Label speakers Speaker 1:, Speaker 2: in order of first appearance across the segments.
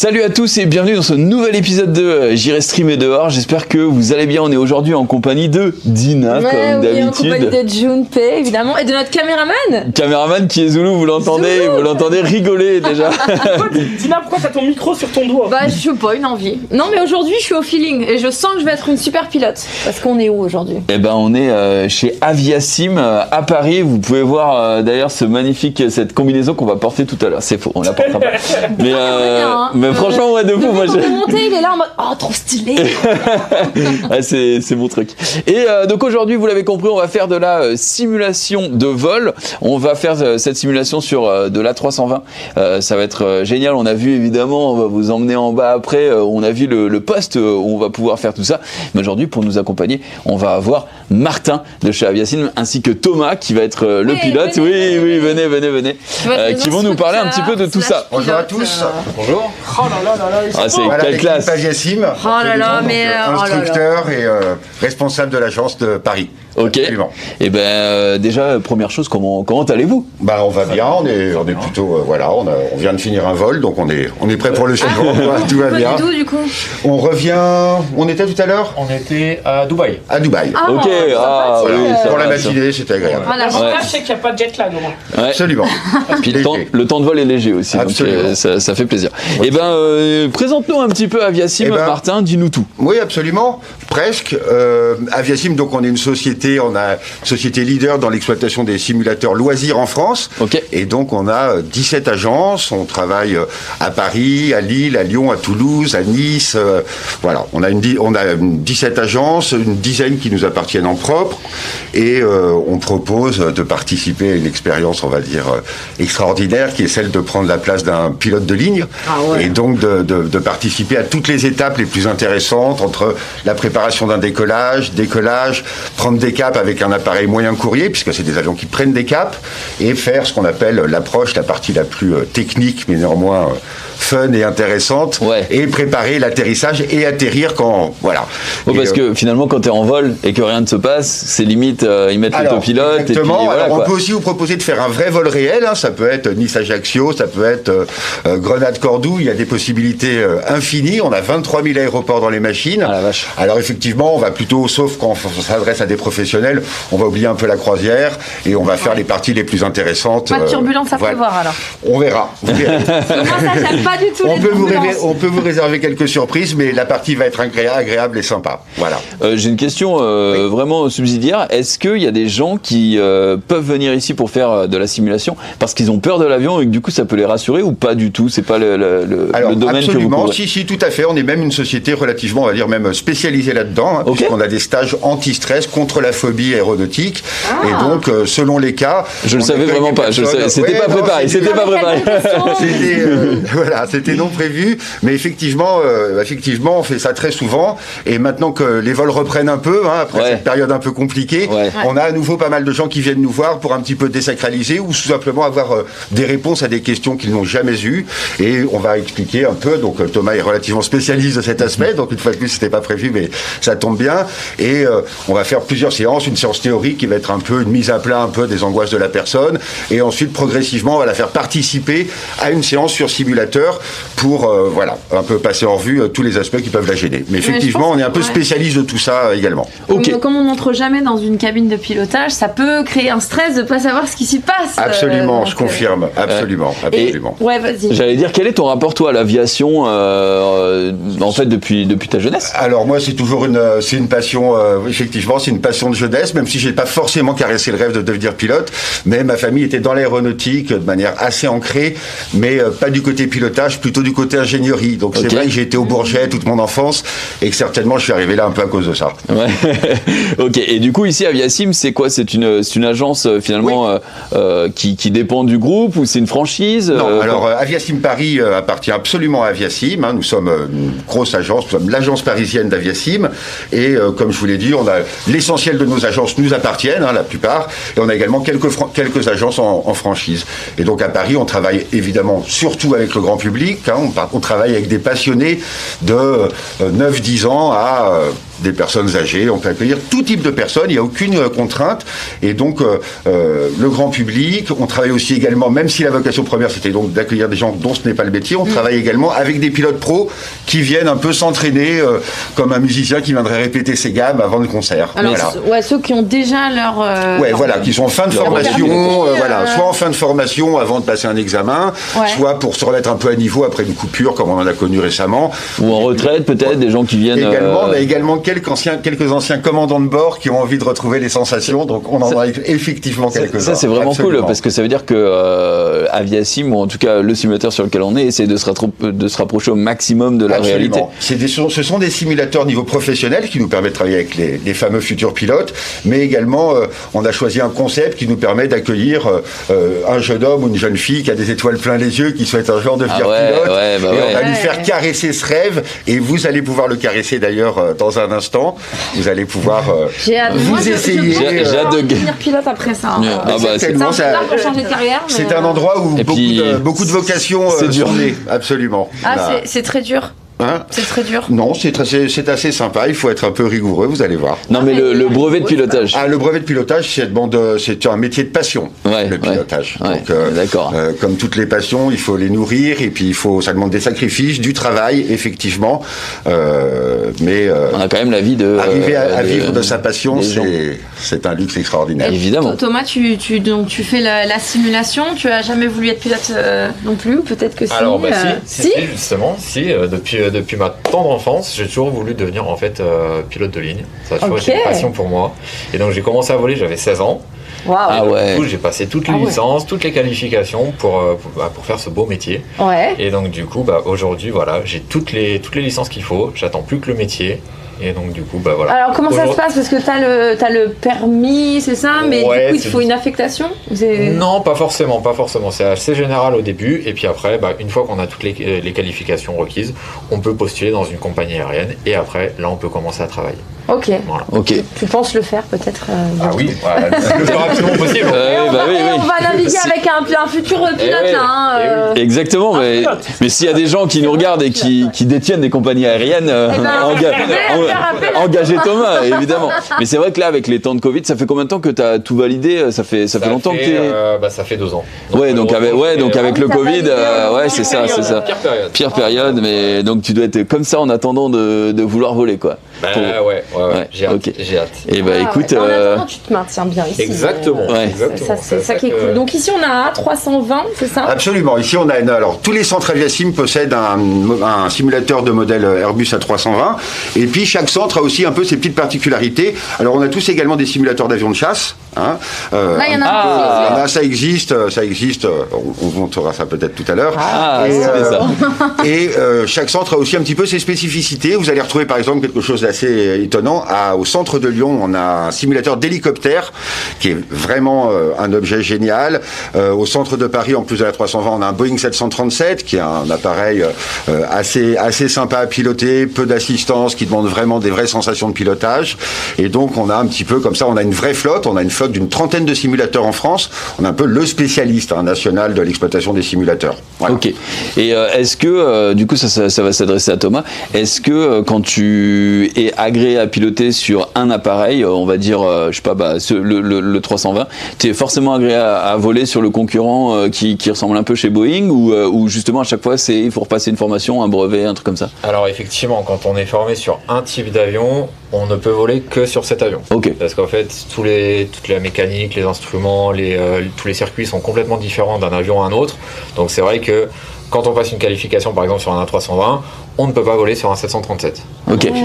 Speaker 1: Salut à tous et bienvenue dans ce nouvel épisode de J'irai streamer dehors. J'espère que vous allez bien. On est aujourd'hui en compagnie de Dina, comme d'habitude.
Speaker 2: En compagnie de Junpei, évidemment, et de notre caméraman.
Speaker 1: Caméraman qui est Zoulou, vous l'entendez rigoler déjà.
Speaker 3: Dina, pourquoi t'as ton micro sur ton doigt?
Speaker 2: Bah, je sais pas, une envie. Non, mais aujourd'hui, je suis au feeling et je sens que je vais être une super pilote. Parce qu'on est où aujourd'hui?
Speaker 1: Eh ben, on est chez Aviasim à Paris. Vous pouvez voir d'ailleurs cette combinaison qu'on va porter tout à l'heure. C'est faux, on la portera pas. Mais franchement, ouais, de fou, moi j'ai.
Speaker 2: Monté, il est là en mode oh, trop stylé.
Speaker 1: Ah, c'est mon truc. Et donc aujourd'hui, vous l'avez compris, on va faire de la simulation de vol. On va faire cette simulation sur de l'A320. Ça va être génial. On a vu évidemment, on va vous emmener en bas après. On a vu le poste où on va pouvoir faire tout ça. Mais aujourd'hui, pour nous accompagner, on va avoir Martin de chez Aviasim ainsi que Thomas qui va être le pilote. Oui, venez. Qui vont nous parler un petit peu de tout ça.
Speaker 4: Bonjour à tous.
Speaker 3: Bonjour. Oh là là,
Speaker 1: Ah, c'est
Speaker 4: voilà,
Speaker 1: quelle classe.
Speaker 4: Aviasim,
Speaker 2: Oh là là, mais
Speaker 4: instructeur et responsable de l'agence de Paris.
Speaker 1: Ok.
Speaker 4: Absolument.
Speaker 1: Et ben déjà première chose, comment allez-vous?
Speaker 4: Bah on va bien, on est plutôt on vient de finir un vol, donc on est prêt pour le suivant. Tout va bien.
Speaker 2: D'où du coup?
Speaker 4: On revient. On était tout à l'heure
Speaker 3: On était à Dubaï.
Speaker 4: à Dubaï.
Speaker 1: Ok, oui, ça
Speaker 4: Pour
Speaker 1: va,
Speaker 4: la matinée, c'était agréable.
Speaker 2: Voilà,
Speaker 3: L'avantage, c'est qu'il n'y a pas de jet lag au moins.
Speaker 1: Ouais.
Speaker 4: Absolument.
Speaker 1: Puis
Speaker 4: Léger.
Speaker 1: le temps de vol est léger aussi, donc
Speaker 4: Absolument.
Speaker 1: ça fait plaisir. Et ben présente-nous un petit peu Aviasim, Martin, dis-nous tout.
Speaker 4: Oui, absolument, presque. Aviasim, donc on est une société leader dans l'exploitation des simulateurs loisirs en France.
Speaker 1: Ok.
Speaker 4: Et donc on a 17 agences, on travaille à Paris, à Lille, à Lyon, à Toulouse, à Nice. Voilà, on a 17 agences, une dizaine qui nous appartiennent en propre. Et on propose de participer à une expérience, on va dire, extraordinaire, qui est celle de prendre la place d'un pilote de ligne.
Speaker 2: Ah ouais.
Speaker 4: Et donc de participer à toutes les étapes les plus intéressantes entre la préparation d'un décollage, prendre des caps avec un appareil moyen courrier, puisque c'est des avions qui prennent des caps, et faire ce qu'on appelle l'approche, la partie la plus technique, mais néanmoins fun et intéressante,
Speaker 1: Ouais.
Speaker 4: et préparer l'atterrissage et atterrir quand... Voilà.
Speaker 1: Ouais,
Speaker 4: Et,
Speaker 1: parce que finalement, quand tu es en vol et que rien ne se passe, c'est limite, ils mettent l'autopilote.
Speaker 4: Exactement.
Speaker 1: Et puis, voilà,
Speaker 4: Alors, on
Speaker 1: quoi.
Speaker 4: peut aussi vous proposer de faire un vrai vol réel. Ça peut être Nice-Ajaccio, ça peut être Grenade-Cordoue. Il y a des possibilités infinies. On a 23 000 aéroports dans les machines.
Speaker 1: Ah la vache.
Speaker 4: Alors effectivement, on va plutôt, sauf quand on s'adresse à des professionnels, on va oublier un peu la croisière et on va faire les parties les plus intéressantes.
Speaker 2: Pas de turbulence à
Speaker 4: voilà.
Speaker 2: prévoir alors.
Speaker 4: On verra. Vous verrez.
Speaker 2: Moi, ça, j'aime pas du tout les turbulences.
Speaker 4: On peut vous réserver quelques surprises, mais la partie va être agréable et sympa. Voilà.
Speaker 1: J'ai une question vraiment subsidiaire. Est-ce qu'il y a des gens qui peuvent venir ici pour faire de la simulation parce qu'ils ont peur de l'avion et que du coup ça peut les rassurer ou pas du tout? C'est pas le domaine que vous
Speaker 4: absolument,
Speaker 1: couvrez.
Speaker 4: si, tout à fait. On est même une société relativement, on va dire, même spécialisée là-dedans,
Speaker 1: Ok.
Speaker 4: puisqu'on a des stages anti-stress contre la phobie aéronautique. Et donc, selon les cas...
Speaker 1: Je le
Speaker 4: on
Speaker 1: savais
Speaker 4: accueille
Speaker 1: vraiment
Speaker 4: des
Speaker 1: pas.
Speaker 4: personnes-
Speaker 1: C'était
Speaker 4: Ouais,
Speaker 1: pas
Speaker 4: non,
Speaker 1: préparé. C'était pas préparé.
Speaker 4: C'était non prévu, mais effectivement, on fait ça très souvent. Et maintenant que les vols reprennent un peu, après
Speaker 1: Ouais.
Speaker 4: cette période un peu compliquée,
Speaker 1: Ouais.
Speaker 4: on a à nouveau pas mal de gens qui viennent nous voir pour un petit peu désacraliser ou tout simplement avoir des réponses à des questions qu'ils n'ont jamais eues. Et on va expliquer un peu. Donc Thomas est relativement spécialiste de cet aspect. Donc une fois de plus, c'était pas prévu, mais ça tombe bien. Et on va faire plusieurs séances. Une séance théorique qui va être un peu une mise à plat un peu des angoisses de la personne. Et ensuite, progressivement, on va la faire participer à une séance sur simulateur pour un peu passer en revue tous les aspects qui peuvent la gêner. Mais effectivement, on est un peu spécialiste de tout ça également.
Speaker 1: Ok.
Speaker 2: Comme on n'entre jamais dans une cabine de pilotage, ça peut créer un stress de pas savoir ce qui s'y passe.
Speaker 4: Absolument,
Speaker 2: Donc,
Speaker 4: je confirme. Absolument.
Speaker 2: Ouais, vas-y.
Speaker 1: J'allais dire, quel est ton rapport toi à l'aviation en fait depuis ta jeunesse?
Speaker 4: Alors moi, c'est une passion. Effectivement, c'est une passion de jeunesse, même si j'ai pas forcément caressé le rêve de devenir pilote. Mais ma famille était dans l'aéronautique de manière assez ancrée, mais pas du côté pilotage, plutôt du côté ingénierie. Donc c'est vrai que j'ai été au Bourget toute mon enfance et que certainement je suis arrivé là un peu à cause de ça.
Speaker 1: Ouais. Ok. Et du coup ici Aviasim, c'est quoi? C'est une agence finalement qui dépend du groupe ou c'est une franchise?
Speaker 4: Non, alors Aviasim Paris appartient absolument à Aviasim. Nous sommes une grosse agence, nous sommes l'agence parisienne d'Aviasim. Et comme je vous l'ai dit, on a l'essentiel de nos agences nous appartiennent, la plupart. Et on a également quelques agences en franchise. Et donc à Paris, on travaille évidemment surtout avec le grand public. On travaille avec des passionnés de 9-10 ans à des personnes âgées, on peut accueillir tout type de personnes, il n'y a aucune contrainte. Et donc, le grand public, on travaille aussi également, même si la vocation première, c'était donc d'accueillir des gens dont ce n'est pas le métier, on travaille également avec des pilotes pros qui viennent un peu s'entraîner comme un musicien qui viendrait répéter ses gammes avant le concert.
Speaker 2: Alors, ceux qui ont déjà leur...
Speaker 4: qui sont en fin de formation, soit en fin de formation avant de passer un examen, soit pour se remettre un peu à niveau après une coupure, comme on en a connu récemment.
Speaker 1: Ou en retraite, peut-être, des gens qui viennent...
Speaker 4: Également, on a également quelques anciens commandants de bord qui ont envie de retrouver les sensations, donc on en a effectivement quelques-uns.
Speaker 1: Ça, c'est vraiment cool, parce que ça veut dire que Aviasim, ou en tout cas le simulateur sur lequel on est, essaie de se rapprocher au maximum de la réalité.
Speaker 4: Ce sont des simulateurs niveau professionnel qui nous permettent de travailler avec les fameux futurs pilotes, mais également, on a choisi un concept qui nous permet d'accueillir un jeune homme ou une jeune fille qui a des étoiles plein les yeux, qui souhaite un jour devenir pilote, on va lui faire caresser ce rêve, et vous allez pouvoir le caresser d'ailleurs dans un instant. Vous allez pouvoir vous essayer.
Speaker 2: J'ai hâte de devenir pilote après ça.
Speaker 4: Pour changer de carrière. C'est un endroit où beaucoup de vocations sont nées, absolument.
Speaker 2: C'est très dur. C'est très dur.
Speaker 4: Non, c'est assez sympa. Il faut être un peu rigoureux, vous allez voir.
Speaker 1: Non, mais le brevet de pilotage.
Speaker 4: Le brevet de pilotage, c'est un métier de passion. Le pilotage. Donc,
Speaker 1: d'accord.
Speaker 4: Comme toutes les passions, il faut les nourrir et puis ça demande des sacrifices, du travail, effectivement. Mais
Speaker 1: on a quand même la vie de
Speaker 4: arriver à vivre de sa passion, c'est un luxe extraordinaire.
Speaker 1: Évidemment.
Speaker 2: Thomas, tu fais la simulation. Tu as jamais voulu être pilote non plus, ou peut-être que si.
Speaker 5: Alors si justement, depuis ma tendre enfance, j'ai toujours voulu devenir en fait pilote de ligne. Ça a toujours été une passion pour moi. Et donc j'ai commencé à voler, j'avais 16 ans.
Speaker 2: Wow.
Speaker 5: Du coup, j'ai passé toutes les licences, toutes les qualifications pour faire ce beau métier. Et donc du coup, aujourd'hui, j'ai toutes les licences qu'il faut. J'attends plus que le métier. Et donc du coup, voilà.
Speaker 2: Alors comment ça se passe? Parce que t'as le permis, c'est ça, mais du coup il te faut une affectation?
Speaker 5: Non, pas forcément. C'est assez général au début, et puis après, une fois qu'on a toutes les qualifications requises, on peut postuler dans une compagnie aérienne, et après, là, on peut commencer à travailler.
Speaker 2: Ok.
Speaker 5: Voilà.
Speaker 2: Tu penses le faire peut-être
Speaker 5: oui, le plus rapidement possible.
Speaker 2: On va naviguer avec un futur pilote.
Speaker 1: Exactement, mais s'il y a des gens qui nous regardent et qui détiennent des compagnies aériennes, engagez Thomas, évidemment. Mais c'est vrai que là, avec les temps de Covid, ça fait combien de temps que tu as tout validé? Ça fait longtemps que tu es...
Speaker 5: ça fait 2 ans.
Speaker 1: Donc avec le Covid, c'est ça. Pire période, mais donc tu dois être comme ça en attendant de vouloir voler, quoi.
Speaker 5: J'ai hâte.
Speaker 1: Et écoute...
Speaker 2: En attendant, tu te maintiens bien ici.
Speaker 5: Exactement.
Speaker 2: C'est ça qui est cool. Donc ici, on a A320, c'est ça?
Speaker 4: Absolument. Ici, on a... Alors, tous les centres Aviasim possèdent un simulateur de modèle Airbus A320. Et puis, chaque centre a aussi un peu ses petites particularités. Alors, on a tous également des simulateurs d'avions de chasse.
Speaker 2: Là, il y en a
Speaker 4: Là, ça existe. On vous montrera ça peut-être tout à l'heure. Et chaque centre a aussi un petit peu ses spécificités. Vous allez retrouver, par exemple, quelque chose d'assez étonnant. Au centre de Lyon, on a un simulateur d'hélicoptère qui est vraiment un objet génial. Au centre de Paris, en plus de la 320, on a un Boeing 737 qui est un appareil assez sympa à piloter, peu d'assistance, qui demande vraiment des vraies sensations de pilotage. Et donc, on a un petit peu comme ça, on a une vraie flotte. On a une flotte d'une 30aine de simulateurs en France. On est un peu le spécialiste national de l'exploitation des simulateurs. Voilà.
Speaker 1: Ok. Et est-ce que, du coup, ça va s'adresser à Thomas, est-ce que quand tu es agréé à piloter sur un appareil, on va dire, je sais pas, le 320, tu es forcément agréé à voler sur le concurrent qui ressemble un peu chez Boeing, ou justement à chaque fois il faut repasser une formation, un brevet, un truc comme ça?
Speaker 5: Alors effectivement, quand on est formé sur un type d'avion, on ne peut voler que sur cet avion. Parce qu'en fait, toute la mécanique, les instruments, tous les circuits sont complètement différents d'un avion à un autre. Donc c'est vrai que quand on passe une qualification, par exemple sur un A320, on ne peut pas voler sur un 737.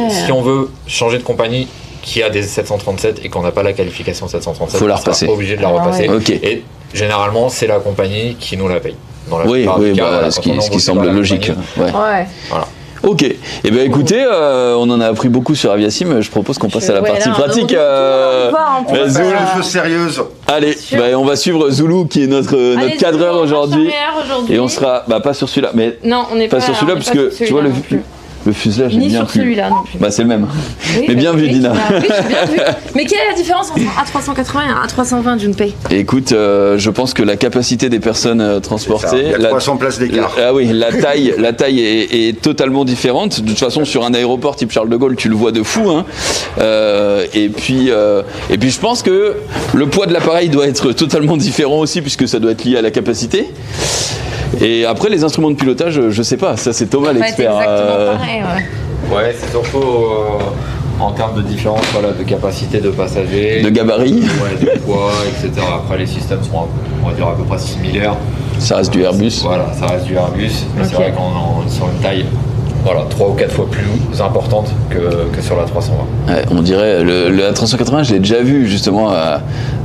Speaker 5: Si on veut changer de compagnie qui a des 737 et qu'on n'a pas la qualification 737, on sera obligé de la repasser. Et généralement, c'est la compagnie qui nous la paye. Dans la plupart des cas,
Speaker 1: ce qui semble logique. Voilà. Ok. Eh bien, écoutez, on en a appris beaucoup sur Aviasim. Je propose qu'on passe à la partie pratique.
Speaker 4: Zoulou, chose sérieuse.
Speaker 1: Allez, on va suivre Zoulou, qui est notre cadreur aujourd'hui. Et on sera, pas sur celui-là, mais
Speaker 2: non, on n'est
Speaker 1: pas sur celui-là, parce que tu vois Le fuselage est
Speaker 2: Ni
Speaker 1: bien
Speaker 2: sur
Speaker 1: plus.
Speaker 2: celui-là non plus.
Speaker 1: Bah c'est le même.
Speaker 2: Oui,
Speaker 1: Mais bien vu, Dina.
Speaker 2: Oui, bien vu. Mais quelle est la différence entre A380 et A320 Junpei?
Speaker 1: Écoute, je pense que la capacité des personnes transportées,
Speaker 4: Il y a 300 places d'écart.
Speaker 1: Ah oui, la taille est totalement différente. De toute façon, sur un aéroport type Charles de Gaulle, tu le vois de fou. Hein. Et puis, je pense que le poids de l'appareil doit être totalement différent aussi, puisque ça doit être lié à la capacité. Et après, les instruments de pilotage, je sais pas. Ça, c'est Thomas l'expert.
Speaker 2: Exactement pareil,
Speaker 5: Ouais, c'est surtout en termes de différence, voilà, de capacité de passagers,
Speaker 1: De gabarit.
Speaker 5: ouais, de poids, etc. Après, les systèmes sont, on va dire, à peu près similaires.
Speaker 1: Ça reste du Airbus.
Speaker 5: Voilà, ça reste du Airbus, mais c'est vrai qu'on est sur une taille 3 ou 4 fois plus importante que sur la 320.
Speaker 1: Ouais, on dirait, le A380, je l'ai déjà vu justement,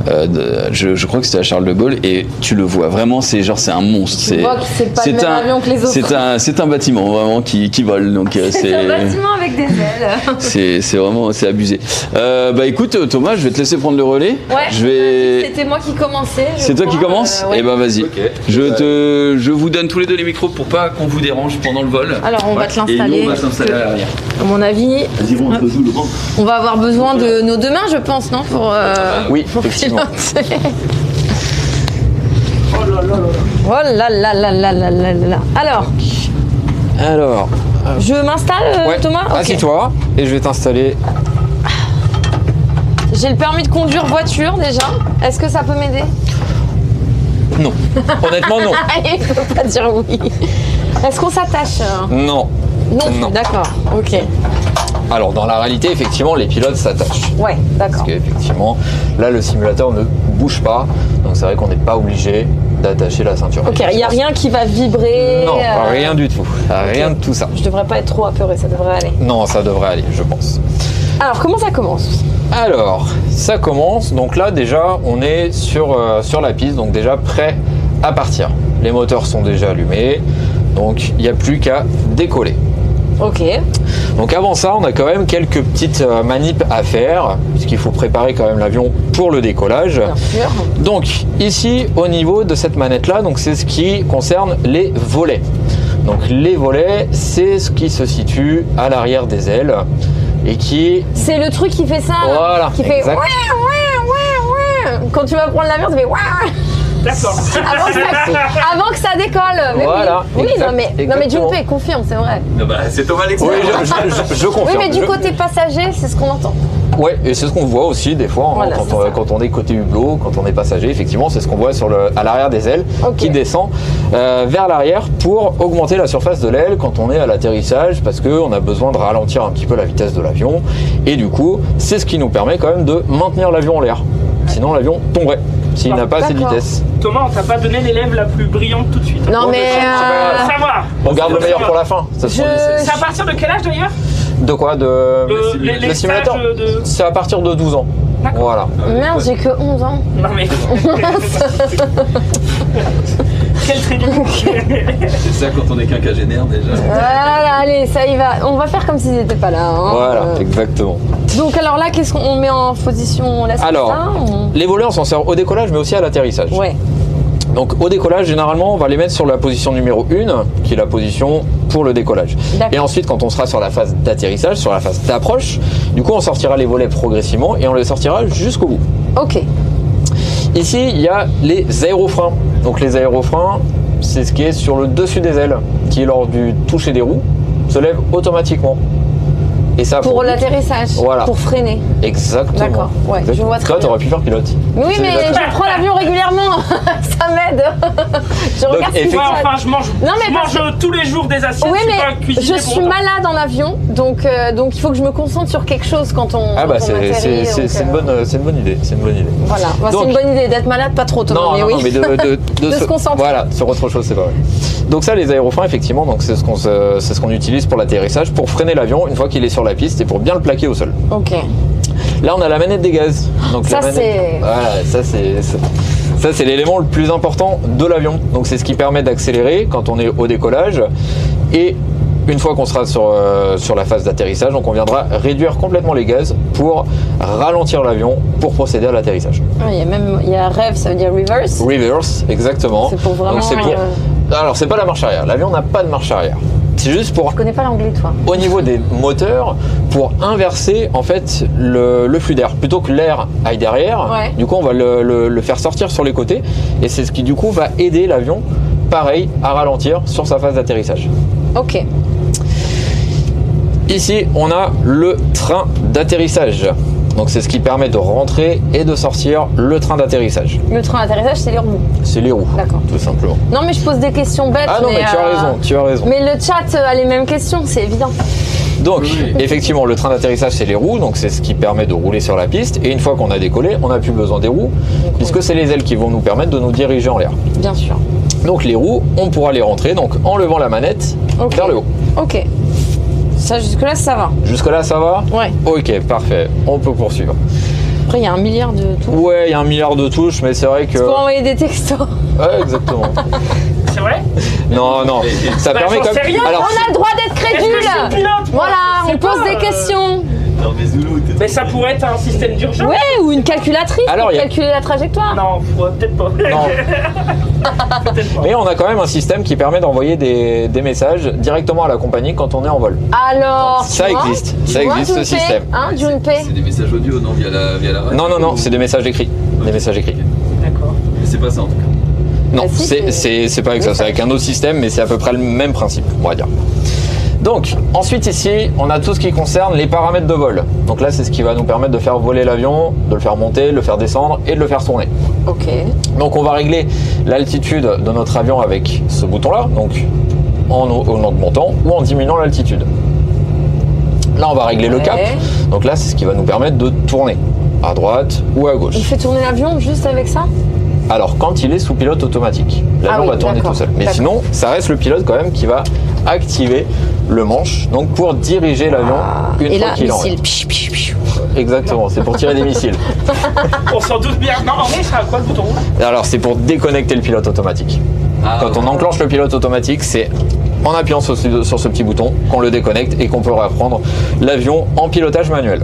Speaker 1: je crois que c'était à Charles de Gaulle, et tu le vois vraiment, c'est un monstre.
Speaker 2: Tu vois que c'est pas le même avion que les autres.
Speaker 1: C'est un bâtiment vraiment qui vole. Donc,
Speaker 2: c'est un bâtiment avec des ailes.
Speaker 1: c'est vraiment abusé. Bah écoute Thomas, je vais te laisser prendre le relais.
Speaker 2: Ouais, c'était moi qui commençais.
Speaker 1: C'est toi qui commence
Speaker 2: ouais.
Speaker 1: Eh ben vas-y.
Speaker 5: Okay.
Speaker 1: Je vous donne tous les deux les micros pour pas qu'on vous dérange pendant le vol.
Speaker 2: Alors on va te
Speaker 1: Et nous,
Speaker 2: l'installer.
Speaker 1: on va s'installer à l'arrière.
Speaker 2: À mon avis,
Speaker 1: Vas-y, rentre-nous le banc.
Speaker 2: on va avoir besoin de nos deux mains, je pense, non, pour
Speaker 1: Oui,
Speaker 2: pour
Speaker 1: effectivement.
Speaker 2: piloter. Oh là là là là là là là. Alors, je m'installe,
Speaker 5: ouais,
Speaker 2: Thomas. Ok.
Speaker 5: assieds-toi et je vais t'installer.
Speaker 2: J'ai le permis de conduire voiture déjà. Est-ce que ça peut m'aider?
Speaker 5: Non, honnêtement non.
Speaker 2: Il faut pas dire oui. Est-ce qu'on s'attache?
Speaker 5: Non.
Speaker 2: Non. D'accord. Ok.
Speaker 5: Alors dans la réalité, effectivement, les pilotes s'attachent.
Speaker 2: Ouais, d'accord.
Speaker 5: Parce qu'effectivement, là, le simulateur ne bouge pas. Donc c'est vrai qu'on n'est pas obligé d'attacher la ceinture.
Speaker 2: Ok, il n'y a rien qui va vibrer.
Speaker 5: Non, rien du tout. Rien de tout ça.
Speaker 2: Je devrais pas être trop apeurée, ça devrait aller.
Speaker 5: Non, ça devrait aller, je pense.
Speaker 2: Alors, comment ça commence?
Speaker 5: Alors, ça commence. Donc là, déjà, on est sur la piste. Donc déjà, prêt à partir. Les moteurs sont déjà allumés. Donc, il n'y a plus qu'à décoller.
Speaker 2: Ok.
Speaker 5: Donc avant ça, on a quand même quelques petites manips à faire, puisqu'il faut préparer quand même l'avion pour le décollage.
Speaker 2: Bien sûr.
Speaker 5: Donc ici, au niveau de cette manette-là, donc c'est ce qui concerne les volets. Donc les volets, c'est ce qui se situe à l'arrière des ailes et qui...
Speaker 2: C'est le truc qui fait ça.
Speaker 5: Voilà,
Speaker 2: Qui fait
Speaker 5: exact.
Speaker 2: ouais. Quand tu vas prendre l'avion, tu fais ouais.
Speaker 3: D'accord.
Speaker 2: Avant que ça décolle. Mais
Speaker 5: Voilà,
Speaker 2: Oui,
Speaker 5: exact,
Speaker 2: non mais
Speaker 5: exactement.
Speaker 2: Junpei confirme, c'est vrai.
Speaker 1: C'est Thomas l'expert.
Speaker 5: Oui, je confirme.
Speaker 2: Oui, mais du côté passager, c'est ce qu'on entend.
Speaker 5: Ouais, et c'est ce qu'on voit aussi des fois
Speaker 2: Voilà, c'est ça.
Speaker 5: quand on est côté hublot, quand on est passager, effectivement, c'est ce qu'on voit à l'arrière des ailes qui descend vers l'arrière pour augmenter la surface de l'aile quand on est à l'atterrissage parce qu'on a besoin de ralentir un petit peu la vitesse de l'avion et du coup, c'est ce qui nous permet quand même de maintenir l'avion en l'air. Sinon, l'avion tomberait s'il n'a pas assez de vitesse.
Speaker 3: Thomas, on t'a pas donné l'élève la plus brillante tout de suite.
Speaker 2: Non, mais.
Speaker 3: Savoir.
Speaker 5: On garde le meilleur pour la fin. Ça se
Speaker 3: C'est à partir de quel âge d'ailleurs?
Speaker 5: De quoi?
Speaker 3: Les
Speaker 5: Le simulateur
Speaker 3: stages de...
Speaker 5: C'est à partir de 12 ans.
Speaker 3: D'accord.
Speaker 5: Voilà.
Speaker 2: Merde, j'ai que 11 ans.
Speaker 3: Non mais... Quel training.
Speaker 1: C'est ça quand on est quinquagénaire déjà.
Speaker 2: Voilà, allez, ça y va. On va faire comme s'ils n'étaient pas là. Hein.
Speaker 5: Voilà, exactement.
Speaker 2: Donc alors là, qu'est-ce qu'on met en position? On laisse
Speaker 5: Alors,
Speaker 2: ça,
Speaker 5: les volets, on s'en sert au décollage, mais aussi à l'atterrissage.
Speaker 2: Ouais.
Speaker 5: Donc au décollage, généralement, on va les mettre sur la position numéro 1, qui est la position pour le décollage. Et ensuite, quand on sera sur la phase d'atterrissage, sur la phase d'approche, du coup, on sortira les volets progressivement et on les sortira jusqu'au bout.
Speaker 2: Ok.
Speaker 5: Ici, il y a les aérofreins. Donc les aérofreins, c'est ce qui est sur le dessus des ailes, qui lors du toucher des roues, se lève automatiquement. Et ça
Speaker 2: Pour l'atterrissage,
Speaker 5: voilà.
Speaker 2: Pour freiner.
Speaker 5: Exactement.
Speaker 2: D'accord, ouais,
Speaker 5: Exactement.
Speaker 2: je vois très
Speaker 5: Toi,
Speaker 2: bien.
Speaker 5: t'aurais pu faire pilote.
Speaker 2: Mais oui, mais je prends l'avion régulièrement, ça m'aide. Je regarde ce qui se
Speaker 3: Ouais,
Speaker 2: passe.
Speaker 3: enfin, je mange,
Speaker 2: Non, mais
Speaker 3: je mange tous les jours des assiettes.
Speaker 2: Oui,
Speaker 3: je suis pas
Speaker 2: mais
Speaker 3: cuisinier
Speaker 2: je
Speaker 3: pour
Speaker 2: suis
Speaker 3: autant.
Speaker 2: malade en avion, donc il faut que je me concentre sur quelque chose quand on,
Speaker 5: Ah bah
Speaker 2: quand on atterrit.
Speaker 5: c'est une bonne idée. C'est une bonne idée.
Speaker 2: Voilà, bah,
Speaker 5: Donc-
Speaker 2: c'est une bonne idée d'être malade, pas trop Thomas,
Speaker 5: Non,
Speaker 2: mais
Speaker 5: non,
Speaker 2: oui.
Speaker 5: non, mais de
Speaker 2: se concentrer.
Speaker 5: Voilà, sur autre chose, c'est pas vrai. Donc ça, les aérofreins, effectivement, donc c'est ce qu'on utilise pour l'atterrissage, pour freiner l'avion une fois qu'il est sur la piste et pour bien le plaquer au sol.
Speaker 2: Ok.
Speaker 5: Là, on a la manette des gaz. Donc
Speaker 2: Ça,
Speaker 5: la manette,
Speaker 2: c'est-
Speaker 5: voilà, ça c'est l'élément le plus important de l'avion. Donc c'est ce qui permet d'accélérer quand on est au décollage et une fois qu'on sera sur la phase d'atterrissage, donc on viendra réduire complètement les gaz pour ralentir l'avion pour procéder à l'atterrissage.
Speaker 2: Ah, il y a rev, ça veut dire reverse.
Speaker 5: Reverse, exactement.
Speaker 2: C'est pour vraiment.
Speaker 5: Donc c'est pour... Alors c'est pas la marche arrière. L'avion n'a pas de marche arrière. C'est juste pour,
Speaker 2: Je connais pas l'anglais, toi.
Speaker 5: au niveau des moteurs, pour inverser en fait le flux d'air. Plutôt que l'air aille derrière,
Speaker 2: Ouais.
Speaker 5: du coup on va le faire sortir sur les côtés et c'est ce qui du coup va aider l'avion, pareil, à ralentir sur sa phase d'atterrissage.
Speaker 2: Ok.
Speaker 5: Ici, on a le train d'atterrissage. Donc c'est ce qui permet de rentrer et de sortir le train d'atterrissage.
Speaker 2: Le train d'atterrissage, c'est les roues.
Speaker 5: C'est les roues,
Speaker 2: D'accord.
Speaker 5: tout simplement.
Speaker 2: Non, mais je pose des questions bêtes.
Speaker 5: Ah non, mais tu as raison.
Speaker 2: Mais le chat a les mêmes questions, c'est évident.
Speaker 5: Donc, effectivement, le train d'atterrissage, c'est les roues, donc c'est ce qui permet de rouler sur la piste. Et une fois qu'on a décollé, on n'a plus besoin des roues, puisque c'est les ailes qui vont nous permettre de nous diriger en l'air.
Speaker 2: Bien sûr.
Speaker 5: Donc les roues, on pourra les rentrer donc en levant la manette
Speaker 2: Ok.
Speaker 5: vers le haut.
Speaker 2: Ok. Ça, jusque-là, ça va.
Speaker 5: Jusque-là, ça va?
Speaker 2: Ouais.
Speaker 5: Ok, parfait. On peut poursuivre.
Speaker 2: Après, il y a 1 milliard de tout.
Speaker 5: Ouais, il y a 1 milliard de touches, mais c'est vrai que...
Speaker 2: Pour envoyer des textos.
Speaker 5: Ouais, exactement.
Speaker 3: C'est vrai?
Speaker 5: Non, non. Ça
Speaker 3: Bah,
Speaker 5: permet
Speaker 3: j'en
Speaker 5: comme...
Speaker 3: sais rien.
Speaker 5: Alors,
Speaker 2: On a le droit d'être
Speaker 3: Est-ce que
Speaker 2: crédule.
Speaker 3: je suis pilote, moi?
Speaker 2: Voilà,
Speaker 3: Je sais
Speaker 2: on pose
Speaker 3: pas,
Speaker 2: des questions.
Speaker 3: Mais ça pourrait être un système d'urgence.
Speaker 2: Ouais, ou une calculatrice
Speaker 5: Alors,
Speaker 2: pour
Speaker 5: il y a-
Speaker 2: calculer la trajectoire.
Speaker 3: Non, peut-être pas. Peut-être pas.
Speaker 5: mais on a quand même un système qui permet d'envoyer des messages directement à la compagnie quand on est en vol.
Speaker 2: Alors,
Speaker 5: Ça
Speaker 2: tu vois,
Speaker 5: existe,
Speaker 2: tu
Speaker 5: ça
Speaker 2: vois,
Speaker 5: existe, ce
Speaker 2: Junpei,
Speaker 5: système.
Speaker 2: Hein, Junpei.
Speaker 1: C'est des messages audio, non, via la radio?
Speaker 5: Non, non, non, c'est des messages écrits. Des messages écrits.
Speaker 3: D'accord.
Speaker 1: Mais c'est pas ça en tout cas.
Speaker 5: Non,
Speaker 2: Bah si,
Speaker 5: c'est pas avec ça, c'est avec un autre système, mais c'est à peu près le même principe, on va dire. Donc, ensuite ici, on a tout ce qui concerne les paramètres de vol. Donc là, c'est ce qui va nous permettre de faire voler l'avion, de le faire monter, de le faire descendre et de le faire tourner.
Speaker 2: Ok.
Speaker 5: Donc on va régler l'altitude de notre avion avec ce bouton-là, donc en augmentant ou en diminuant l'altitude. Là, on va régler le cap.
Speaker 2: Ouais.
Speaker 5: Donc là, c'est ce qui va nous permettre de tourner à droite ou à gauche.
Speaker 2: Il fait tourner l'avion juste avec ça?
Speaker 5: Alors, quand il est sous pilote automatique, l'avion
Speaker 2: Ah oui,
Speaker 5: va tourner
Speaker 2: d'accord,
Speaker 5: tout seul. Mais
Speaker 2: d'accord.
Speaker 5: sinon, ça reste le pilote quand même qui va activer le manche, donc pour diriger l'avion une
Speaker 2: Et
Speaker 5: fois
Speaker 2: là,
Speaker 5: qu'il est en l'air.
Speaker 2: missile. Psh, psh, psh.
Speaker 5: Exactement, c'est pour tirer des missiles.
Speaker 3: On s'en doute bien. Non, en vrai, c'est à quoi le bouton rouge?
Speaker 5: Alors, c'est pour déconnecter le pilote automatique. Quand on enclenche le pilote automatique, c'est en appuyant sur ce petit bouton qu'on le déconnecte et qu'on peut reprendre l'avion en pilotage manuel.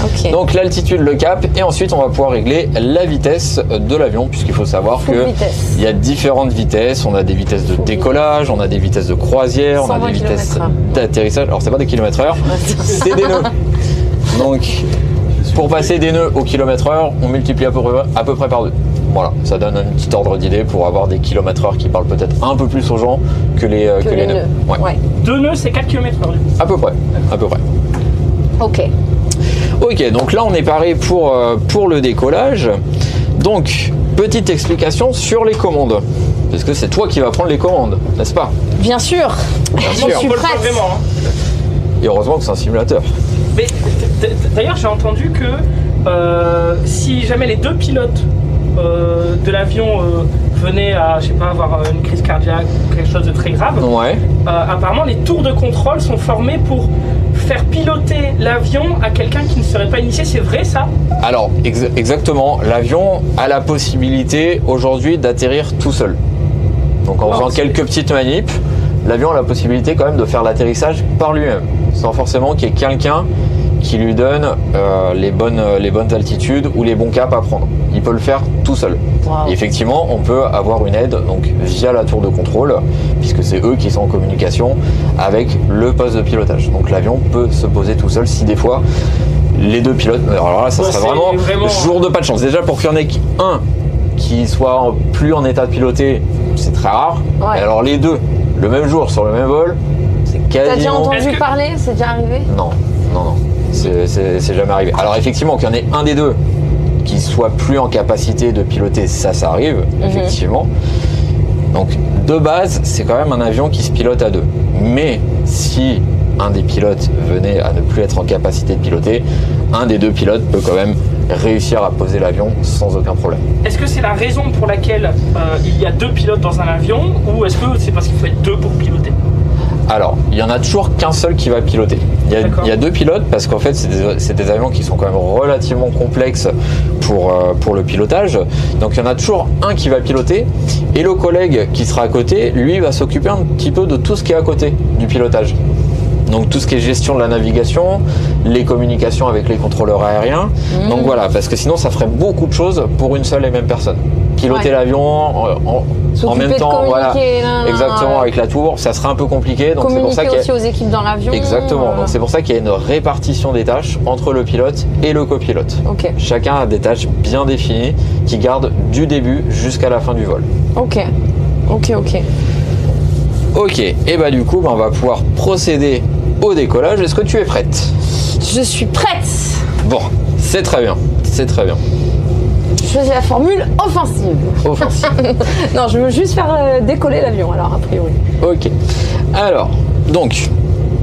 Speaker 2: Ok.
Speaker 5: Donc l'altitude, le cap, et ensuite on va pouvoir régler la vitesse de l'avion, puisqu'il faut savoir
Speaker 2: Full
Speaker 5: que
Speaker 2: vitesse.
Speaker 5: il y a différentes vitesses. On a des vitesses de décollage, on a des vitesses de croisière, on a
Speaker 2: 120
Speaker 5: des vitesses
Speaker 2: km/h.
Speaker 5: d'atterrissage. Alors c'est pas des kilomètres/heure, c'est des nœuds. Donc pour passer des nœuds au kilomètre/heure, on multiplie à peu près par 2. Voilà, ça donne un petit ordre d'idée pour avoir des kilomètres/heure qui parlent peut-être un peu plus aux gens que les nœuds. Ouais.
Speaker 2: Ouais.
Speaker 3: 2 nœuds, c'est 4 km/h.
Speaker 5: À peu près, à peu près.
Speaker 2: Ok.
Speaker 5: Ok, donc là on est paré pour le décollage. Donc, petite explication sur les commandes. Parce que c'est toi qui vas prendre les commandes, n'est-ce pas?
Speaker 2: Bien sûr.
Speaker 5: Bien
Speaker 2: Je
Speaker 5: sûr.
Speaker 2: suis
Speaker 3: On peut le faire
Speaker 2: prête.
Speaker 3: vraiment. Hein.
Speaker 5: Et heureusement que c'est un simulateur.
Speaker 3: Mais d'ailleurs, j'ai entendu que si jamais les deux pilotes de l'avion venaient à, je sais pas, avoir une crise cardiaque ou quelque chose de très grave,
Speaker 5: Ouais.
Speaker 3: apparemment les tours de contrôle sont formés pour faire piloter l'avion à quelqu'un qui ne serait pas initié. C'est vrai ça?
Speaker 5: Alors, exactement, l'avion a la possibilité aujourd'hui d'atterrir tout seul. Donc en faisant quelques petites manips, l'avion a la possibilité quand même de faire l'atterrissage par lui-même, sans forcément qu'il y ait quelqu'un qui lui donne les bonnes altitudes ou les bons caps à prendre. Il peut le faire tout seul.
Speaker 2: Wow.
Speaker 5: Et effectivement, on peut avoir une aide donc via la tour de contrôle, puisque c'est eux qui sont en communication avec le poste de pilotage. Donc l'avion peut se poser tout seul si des fois les deux pilotes. Alors là, ça
Speaker 3: Ouais,
Speaker 5: serait
Speaker 3: c'est
Speaker 5: vraiment jour de pas de chance. Déjà pour qu'il y en ait un qui soit plus en état de piloter, c'est très rare.
Speaker 2: Ouais.
Speaker 5: Et alors les deux, le même jour sur le même vol, c'est
Speaker 2: T'as déjà
Speaker 5: quasiment.
Speaker 2: entendu
Speaker 3: Est-ce que-
Speaker 2: parler? C'est déjà arrivé?
Speaker 5: Non, non, non. C'est jamais arrivé. Alors effectivement, qu'il y en ait un des deux qui soit plus en capacité de piloter, ça arrive, effectivement. Donc de base, c'est quand même un avion qui se pilote à deux. Mais si un des pilotes venait à ne plus être en capacité de piloter, un des deux pilotes peut quand même réussir à poser l'avion sans aucun problème.
Speaker 3: Est-ce que c'est la raison pour laquelle il y a deux pilotes dans un avion, ou est-ce que c'est parce qu'il faut être deux pour piloter?
Speaker 5: Alors, il n'y en a toujours qu'un seul qui va piloter. Il y a deux pilotes parce qu'en fait, c'est des avions qui sont quand même relativement complexes pour le pilotage. Donc, il y en a toujours un qui va piloter et le collègue qui sera à côté, lui, va s'occuper un petit peu de tout ce qui est à côté du pilotage. Donc tout ce qui est gestion de la navigation, les communications avec les contrôleurs aériens. Donc voilà, parce que sinon ça ferait beaucoup de choses pour une seule et même personne. Piloter l'avion en même temps, voilà, exactement, avec la tour, ça serait un peu compliqué. Donc c'est pour ça qu'il y a
Speaker 2: aussi aux équipes dans l'avion.
Speaker 5: Exactement. Donc c'est pour ça qu'il y a une répartition des tâches entre le pilote et le copilote.
Speaker 2: Ok.
Speaker 5: Chacun a des tâches bien définies qui gardent du début jusqu'à la fin du vol.
Speaker 2: Ok.
Speaker 5: Ok. Et bah du coup, on va pouvoir procéder au décollage. Est-ce que tu es prête?
Speaker 2: Je suis prête.
Speaker 5: Bon, c'est très bien. C'est très bien.
Speaker 2: Je choisis la formule offensive.
Speaker 5: Offensive.
Speaker 2: Non, je veux juste faire décoller l'avion, alors, a priori.
Speaker 5: Ok. Alors, donc,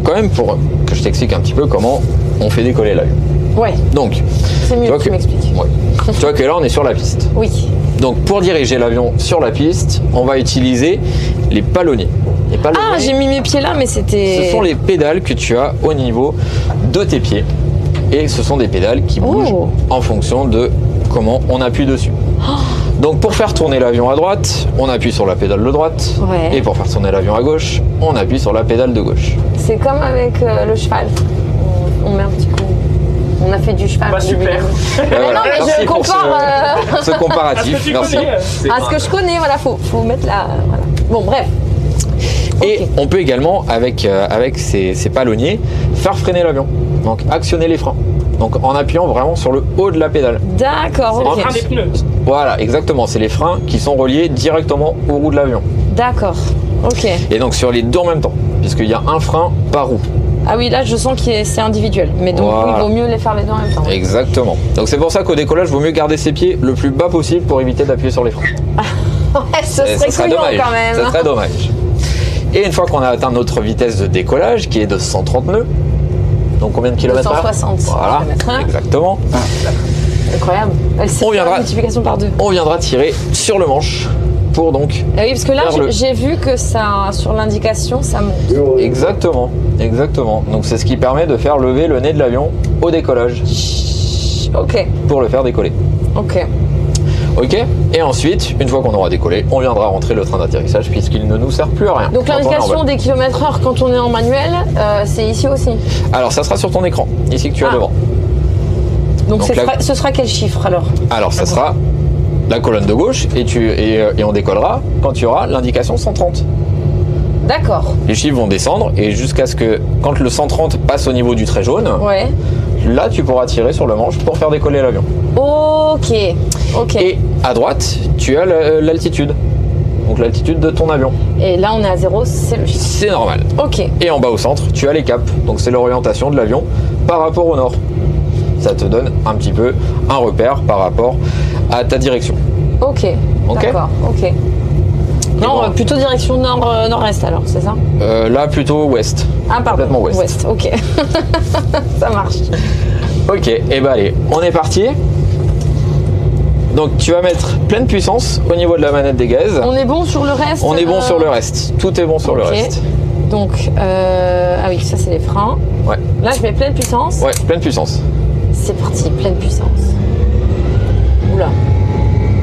Speaker 5: quand même, pour que je t'explique un petit peu comment on fait décoller l'avion.
Speaker 2: Ouais.
Speaker 5: Donc,
Speaker 2: c'est mieux que tu m'expliques.
Speaker 5: Ouais. Tu vois que là, on est sur la piste.
Speaker 2: Oui.
Speaker 5: Donc, pour diriger l'avion sur la piste, on va utiliser les palonniers. Les palonniers,
Speaker 2: Ah, j'ai mis mes pieds là, mais c'était...
Speaker 5: ce sont les pédales que tu as au niveau de tes pieds. Et ce sont des pédales qui bougent en fonction de comment on appuie dessus. Donc pour faire tourner l'avion à droite, on appuie sur la pédale de droite.
Speaker 2: Ouais.
Speaker 5: Et pour faire tourner l'avion à gauche, on appuie sur la pédale de gauche.
Speaker 2: C'est comme avec le cheval. On met un petit coup. On a fait du cheval.
Speaker 3: Bah, super.
Speaker 2: Mais
Speaker 5: Voilà.
Speaker 2: non, mais
Speaker 5: Merci
Speaker 2: je
Speaker 5: pour
Speaker 2: compare
Speaker 5: ce comparatif. Merci.
Speaker 2: à ce que je connais. Voilà, faut mettre la... Voilà. Bon, bref.
Speaker 5: Et on peut également, avec ces palonniers, faire freiner l'avion. Donc actionner les freins. Donc en appuyant vraiment sur le haut de la pédale.
Speaker 2: D'accord,
Speaker 3: C'est
Speaker 2: ok.
Speaker 3: le frein des pneus.
Speaker 5: Voilà, exactement. C'est les freins qui sont reliés directement aux roues de l'avion.
Speaker 2: D'accord, ok.
Speaker 5: Et donc sur les deux en même temps, puisqu'il y a un frein par roue.
Speaker 2: Ah oui, là, je sens que c'est individuel. Mais donc,
Speaker 5: Voilà.
Speaker 2: oui, il vaut mieux les faire les deux en même temps.
Speaker 5: Exactement. Donc c'est pour ça qu'au décollage, il vaut mieux garder ses pieds le plus bas possible pour éviter d'appuyer sur les freins.
Speaker 2: Ouais, ce
Speaker 5: Et
Speaker 2: serait couillon
Speaker 5: dommage.
Speaker 2: quand même.
Speaker 5: Ça serait dommage. Et une fois qu'on a atteint notre vitesse de décollage, qui est de 130 nœuds, donc combien de kilomètres heure?
Speaker 2: 260
Speaker 5: Voilà,
Speaker 2: kilomètres-heure.
Speaker 5: exactement.
Speaker 2: Incroyable. Elle sait
Speaker 5: On
Speaker 2: faire
Speaker 5: viendra-
Speaker 2: la multiplication par deux.
Speaker 5: On viendra tirer sur le manche pour donc...
Speaker 2: Ah oui, parce que là,
Speaker 5: Vers le-
Speaker 2: j'ai vu que ça, sur l'indication, ça monte.
Speaker 5: Exactement, exactement. Donc c'est ce qui permet de faire lever le nez de l'avion au décollage
Speaker 2: Ok,
Speaker 5: pour le faire décoller.
Speaker 2: ok.
Speaker 5: Ok. Et ensuite, une fois qu'on aura décollé, on viendra rentrer le train d'atterrissage puisqu'il ne nous sert plus à rien.
Speaker 2: Donc
Speaker 5: quand on est en
Speaker 2: l'indication
Speaker 5: vol.
Speaker 2: des kilomètres-heure quand on est en manuel, c'est ici aussi.
Speaker 5: Alors ça sera sur ton écran, ici que tu as
Speaker 2: Ah.
Speaker 5: devant.
Speaker 2: Donc,
Speaker 5: Donc là-
Speaker 2: ce sera quel chiffre alors?
Speaker 5: Alors ça sera la colonne de gauche et on décollera quand tu auras l'indication 130.
Speaker 2: D'accord.
Speaker 5: Les chiffres vont descendre et jusqu'à ce que quand le 130 passe au niveau du trait jaune,
Speaker 2: Ouais.
Speaker 5: là tu pourras tirer sur le manche pour faire décoller l'avion.
Speaker 2: Ok. Ok.
Speaker 5: Et à droite, tu as l'altitude. Donc l'altitude de ton avion.
Speaker 2: Et là, on est à 0, c'est le chiffre.
Speaker 5: C'est normal.
Speaker 2: Ok.
Speaker 5: Et en bas au centre, tu as les caps. Donc c'est l'orientation de l'avion par rapport au nord. Ça te donne un petit peu un repère par rapport à ta direction.
Speaker 2: Ok.
Speaker 5: Ok.
Speaker 2: D'accord. Ok. Non,
Speaker 5: bon.
Speaker 2: plutôt direction nord-est alors, c'est ça?
Speaker 5: Là plutôt ouest.
Speaker 2: Ah, pardon.
Speaker 5: Complètement ouest.
Speaker 2: Ok. Ça marche.
Speaker 5: Ok, et bah allez, on est parti. Donc tu vas mettre pleine puissance au niveau de la manette des gaz.
Speaker 2: On est bon sur le reste?
Speaker 5: On est bon sur le reste. Tout est bon sur le
Speaker 2: Ok.
Speaker 5: reste.
Speaker 2: Donc, ah oui, ça c'est les freins.
Speaker 5: Ouais.
Speaker 2: Là, je mets pleine puissance.
Speaker 5: Ouais, pleine puissance.
Speaker 2: C'est parti, pleine puissance. Oula.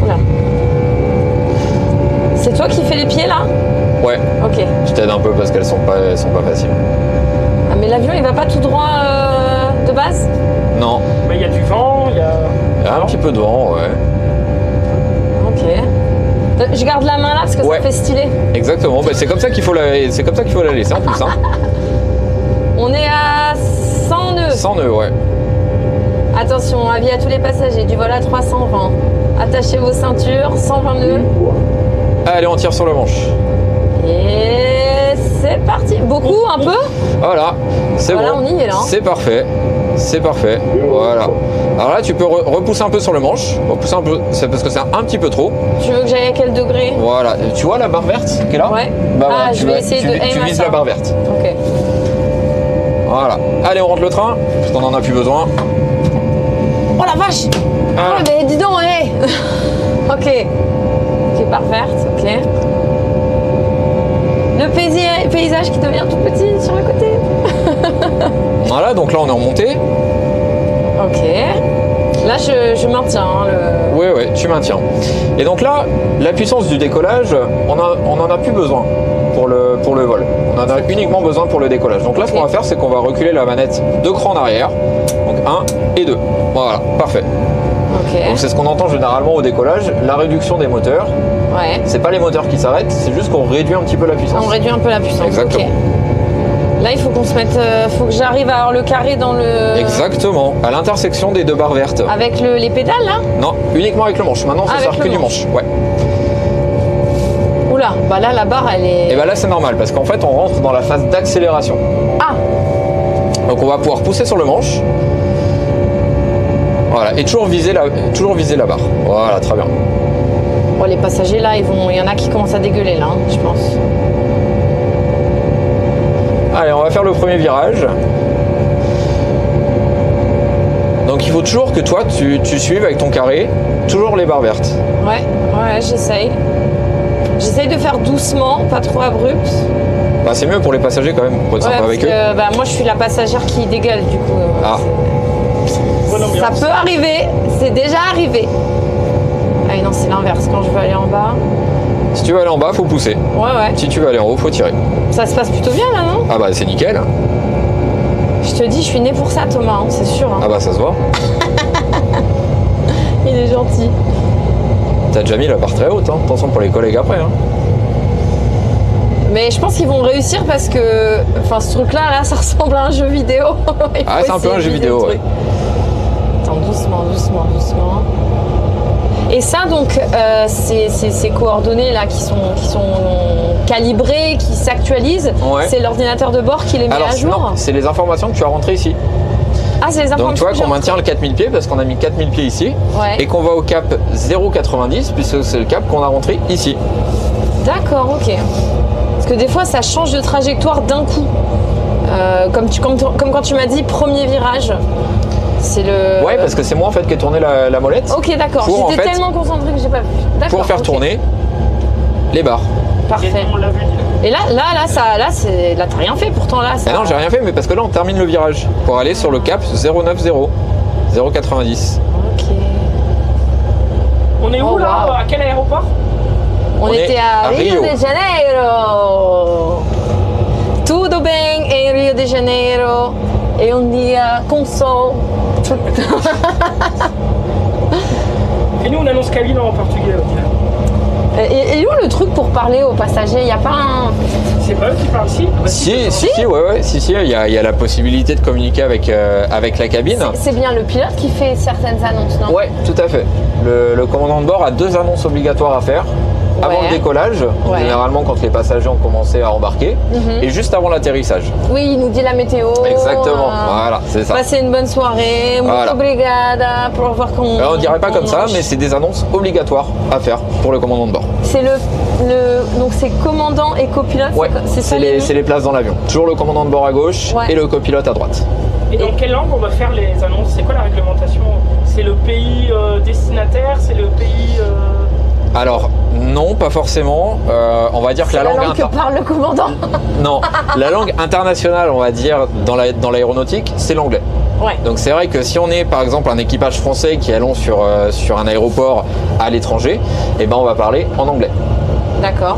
Speaker 2: Oula. C'est toi qui fais les pieds là?
Speaker 5: Ouais,
Speaker 2: Ok.
Speaker 5: je t'aide un peu parce qu'elles sont pas faciles.
Speaker 2: Ah, mais l'avion il va pas tout droit de base?
Speaker 5: Non,
Speaker 3: Mais il y a du vent, il y a.
Speaker 5: il y a un petit peu de vent, ouais.
Speaker 2: Ok. Je garde la main là parce que
Speaker 5: Ouais.
Speaker 2: ça fait stylé.
Speaker 5: Exactement, bah, c'est comme ça qu'il faut la laisser en plus. Hein.
Speaker 2: On est à 100 nœuds.
Speaker 5: 100 nœuds, ouais.
Speaker 2: Attention, avis à tous les passagers du vol à 320. Attachez vos ceintures, 120 nœuds.
Speaker 5: Allez, on tire sur le manche.
Speaker 2: Et c'est parti. Beaucoup, un peu?
Speaker 5: Voilà, c'est
Speaker 2: Voilà,
Speaker 5: bon.
Speaker 2: on y est là.
Speaker 5: C'est parfait. C'est parfait. Voilà. Alors là, tu peux repousser un peu sur le manche. Repousser un peu, c'est parce que c'est un petit peu trop.
Speaker 2: Tu veux que j'aille à quel degré?
Speaker 5: Voilà. Tu vois la barre verte qui est là?
Speaker 2: Ouais.
Speaker 5: Bah
Speaker 2: Ah,
Speaker 5: voilà,
Speaker 2: je vais essayer de
Speaker 5: tu
Speaker 2: aim à
Speaker 5: vises
Speaker 2: ça.
Speaker 5: la barre verte.
Speaker 2: Ok.
Speaker 5: Voilà. Allez, on rentre le train, parce qu'on en a plus besoin.
Speaker 2: Oh la vache!
Speaker 5: Ah.
Speaker 2: Ah, mais dis donc, hé! Ok. Ok, barre verte, ok. Le paysage qui devient tout petit sur le côté.
Speaker 5: Voilà, donc là, on est en montée.
Speaker 2: Ok. Là, je maintiens hein, le.
Speaker 5: Oui, oui, tu maintiens. Et donc là, la puissance du décollage, on en a plus besoin pour le vol. On en a uniquement besoin pour le décollage. Donc là, ce qu'on va faire, c'est qu'on va reculer la manette 2 crans en arrière. Donc 1 et 2. Voilà, parfait.
Speaker 2: Ok.
Speaker 5: Donc c'est ce qu'on entend généralement au décollage, la réduction des moteurs.
Speaker 2: Ouais.
Speaker 5: C'est pas les moteurs qui s'arrêtent, c'est juste qu'on réduit un petit peu la puissance.
Speaker 2: On réduit un peu la puissance.
Speaker 5: Exactement.
Speaker 2: Ok. Là, il faut qu'on se mette, faut que j'arrive à avoir le carré dans le.
Speaker 5: Exactement, à l'intersection des 2 barres vertes.
Speaker 2: Avec les pédales là.
Speaker 5: Non, uniquement avec le manche. Maintenant, ça
Speaker 2: Avec
Speaker 5: sert
Speaker 2: le
Speaker 5: que du
Speaker 2: manche.
Speaker 5: manche. Ouais.
Speaker 2: Oula, bah là, la barre, elle est.
Speaker 5: Et bah là, c'est normal parce qu'en fait, on rentre dans la phase d'accélération.
Speaker 2: Ah.
Speaker 5: Donc, on va pouvoir pousser sur le manche. Voilà, et toujours viser la barre. Voilà, très bien.
Speaker 2: Bon, les passagers là, il y en a qui commencent à dégueuler là, hein, je pense.
Speaker 5: Allez, on va faire le premier virage. Donc il faut toujours que toi, tu suives avec ton carré, toujours les barres vertes.
Speaker 2: Ouais, j'essaye. J'essaye de faire doucement, pas trop abrupt.
Speaker 5: Bah, c'est mieux pour les passagers quand même, pour être sympa avec eux.
Speaker 2: Bah, moi, je suis la passagère qui dégueule du coup.
Speaker 5: Ah.
Speaker 2: Ça peut arriver, c'est déjà arrivé. Ah non, c'est l'inverse, quand je veux aller en bas.
Speaker 5: Si tu veux aller en bas, faut pousser.
Speaker 2: Ouais.
Speaker 5: Si tu veux aller en haut, faut tirer.
Speaker 2: Ça se passe plutôt bien là, non?
Speaker 5: Ah bah c'est nickel.
Speaker 2: Je te dis, je suis née pour ça, Thomas, hein, c'est sûr. Hein.
Speaker 5: Ah bah ça se voit.
Speaker 2: Il est gentil.
Speaker 5: T'as déjà mis la barre très haute, hein. Attention pour les collègues après. Hein.
Speaker 2: Mais je pense qu'ils vont réussir parce que, enfin, ce truc-là, là, ça ressemble à un jeu vidéo.
Speaker 5: Ah, c'est un peu un jeu vidéo, ouais.
Speaker 2: Attends, doucement. Et ça, donc, ces coordonnées là qui sont calibrées, qui s'actualisent,
Speaker 5: ouais.
Speaker 2: C'est l'ordinateur de bord qui les met à jour.
Speaker 5: Non, c'est les informations que tu as rentrées ici.
Speaker 2: Ah, c'est les informations.
Speaker 5: Donc tu vois qu'on maintient le 4000 pieds parce qu'on a mis 4000 pieds ici,
Speaker 2: ouais.
Speaker 5: Et qu'on va au cap 0,90 puisque c'est le cap qu'on a rentré ici.
Speaker 2: D'accord, ok. Parce que des fois, ça change de trajectoire d'un coup. Comme quand tu m'as dit premier virage. C'est le.
Speaker 5: Ouais, parce que c'est moi en fait qui ai tourné la molette.
Speaker 2: Ok, d'accord. J'étais tellement concentrée que j'ai pas vu. D'accord.
Speaker 5: Pour faire tourner les barres.
Speaker 2: Parfait.
Speaker 3: On l'a vu.
Speaker 2: Et là, t'as rien fait pourtant là. Ça...
Speaker 5: Ah non, j'ai rien fait, mais parce que là, on termine le virage pour aller sur le cap 090, 090.
Speaker 2: Ok.
Speaker 3: On est où là? À quel aéroport?
Speaker 2: On était à Rio de Janeiro. Tudo bem em Rio de Janeiro. Et un dia com sol.
Speaker 3: Et nous, on annonce cabine en portugais.
Speaker 2: Et où le truc pour parler aux passagers? Il n'y a pas un.
Speaker 3: C'est pas eux qui parlent ici?
Speaker 5: Si, ouais. Il y a la possibilité de communiquer avec la cabine.
Speaker 2: C'est bien le pilote qui fait certaines annonces, non?
Speaker 5: Ouais, tout à fait. Le commandant de bord a 2 annonces obligatoires à faire. Avant le décollage, généralement quand les passagers ont commencé à embarquer, et juste avant l'atterrissage.
Speaker 2: Oui, il nous dit la météo.
Speaker 5: Exactement, voilà, c'est ça.
Speaker 2: Passez une bonne soirée,
Speaker 5: voilà.
Speaker 2: Muito obrigada, pour voir qu'on.
Speaker 5: On dirait pas comme ça, mais c'est des annonces obligatoires à faire pour le commandant de bord.
Speaker 2: C'est donc c'est commandant et copilote.
Speaker 5: Ouais, c'est les places dans l'avion. Toujours le commandant de bord à gauche et le copilote à droite.
Speaker 3: Et dans quelle langue on va faire les annonces? C'est quoi la réglementation? C'est le pays destinataire? C'est le pays
Speaker 5: Alors, non, pas forcément. On va dire que la langue
Speaker 2: que parle le commandant.
Speaker 5: Non, la langue internationale, on va dire, dans l'aéronautique, c'est l'anglais.
Speaker 2: Ouais.
Speaker 5: Donc c'est vrai que si on est par exemple un équipage français qui allons sur un aéroport à l'étranger, eh ben on va parler en anglais.
Speaker 2: D'accord.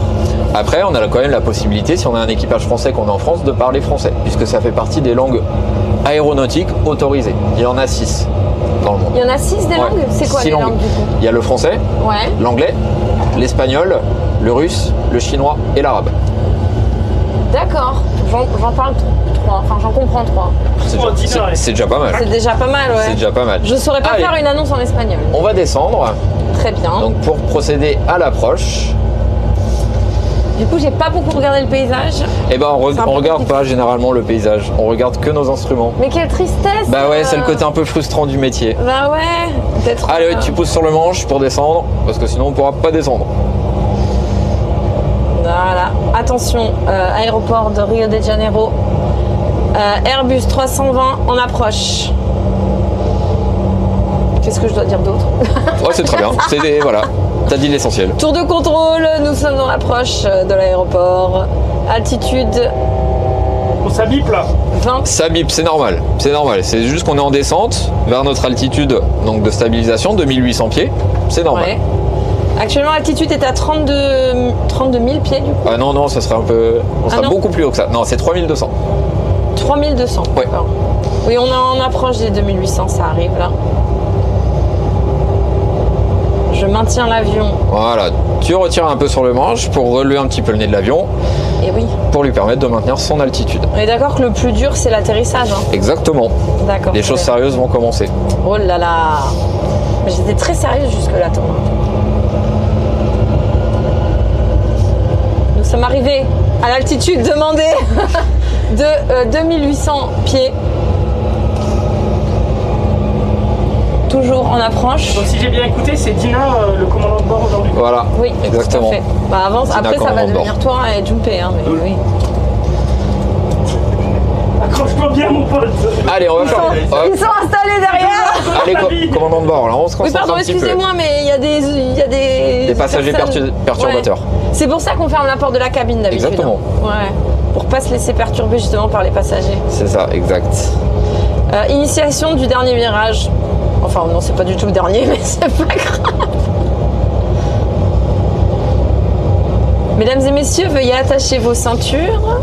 Speaker 5: Après, on a quand même la possibilité, si on a un équipage français qu'on est en France, de parler français, puisque ça fait partie des langues aéronautiques autorisées. Il y en a 6 dans le monde.
Speaker 2: Il y en a 6 des langues? C'est quoi les langues du coup?
Speaker 5: Il y a le français, l'anglais, l'espagnol, le russe, le chinois et l'arabe.
Speaker 2: D'accord. J'en parle 3, enfin j'en comprends 3.
Speaker 5: C'est déjà pas mal.
Speaker 2: C'est déjà pas mal, ouais.
Speaker 5: C'est déjà pas mal.
Speaker 2: Je saurais pas faire une annonce en espagnol.
Speaker 5: On va descendre.
Speaker 2: Très bien.
Speaker 5: Donc pour procéder à l'approche.
Speaker 2: Du coup, j'ai pas beaucoup regardé le paysage.
Speaker 5: Eh ben, on regarde pas généralement le paysage. On regarde que nos instruments.
Speaker 2: Mais quelle tristesse!
Speaker 5: Bah ouais, c'est le côté un peu frustrant du métier.
Speaker 2: Bah ouais, peut-être.
Speaker 5: Allez, tu pousses sur le manche pour descendre, parce que sinon on pourra pas descendre.
Speaker 2: Voilà. Attention, aéroport de Rio de Janeiro. Airbus 320 en approche. Qu'est-ce que je dois dire d'autre?
Speaker 5: Ouais, c'est très bien. Voilà. T'as dit l'essentiel.
Speaker 2: Tour de contrôle, nous sommes dans l'approche de l'aéroport. Altitude.
Speaker 3: Bon, ça bip là.
Speaker 2: 20.
Speaker 5: Ça bip, c'est normal. C'est normal. C'est juste qu'on est en descente vers notre altitude donc de stabilisation, 2800 pieds. C'est normal. Ouais.
Speaker 2: Actuellement, l'altitude est à 32 000 pieds du coup.
Speaker 5: Ah non, ça serait un peu... On serait beaucoup plus haut que ça. Non, c'est 3200.
Speaker 2: 3200,
Speaker 5: ouais.
Speaker 2: D'accord. Oui, on est en approche des 2800, ça arrive là. Je maintiens l'avion.
Speaker 5: Voilà, tu retires un peu sur le manche pour relever un petit peu le nez de l'avion.
Speaker 2: Et oui.
Speaker 5: Pour lui permettre de maintenir son altitude.
Speaker 2: On est d'accord que le plus dur, c'est l'atterrissage. Hein.
Speaker 5: Exactement.
Speaker 2: D'accord.
Speaker 5: Les choses sérieuses vont commencer.
Speaker 2: Oh là là. Mais j'étais très sérieuse jusque-là, Thomas. Nous sommes arrivés à l'altitude demandée de 2800 pieds. Toujours en approche.
Speaker 3: Donc si j'ai bien écouté, c'est Dina le commandant de bord aujourd'hui.
Speaker 5: Voilà,
Speaker 2: oui,
Speaker 5: exactement.
Speaker 2: Tout à fait. Bah, avance,
Speaker 5: Dina,
Speaker 2: après ça va devenir toi et Junpei. Hein, mais oui.
Speaker 3: Accroche-toi bien mon pote.
Speaker 5: Allez, on va faire.
Speaker 2: Ils sont installés derrière.
Speaker 5: Allez, commandant de bord, là on se concentre
Speaker 2: oui, pardon,
Speaker 5: un petit peu.
Speaker 2: excusez-moi, mais il y a des
Speaker 5: passagers perturbateurs.
Speaker 2: Ouais. C'est pour ça qu'on ferme la porte de la cabine d'habitude.
Speaker 5: Exactement.
Speaker 2: Hein. Ouais. Pour pas se laisser perturber justement par les passagers.
Speaker 5: C'est ça, exact.
Speaker 2: Initiation du dernier virage. Enfin non, c'est pas du tout le dernier, mais c'est pas grave. Mesdames et messieurs, veuillez attacher vos ceintures.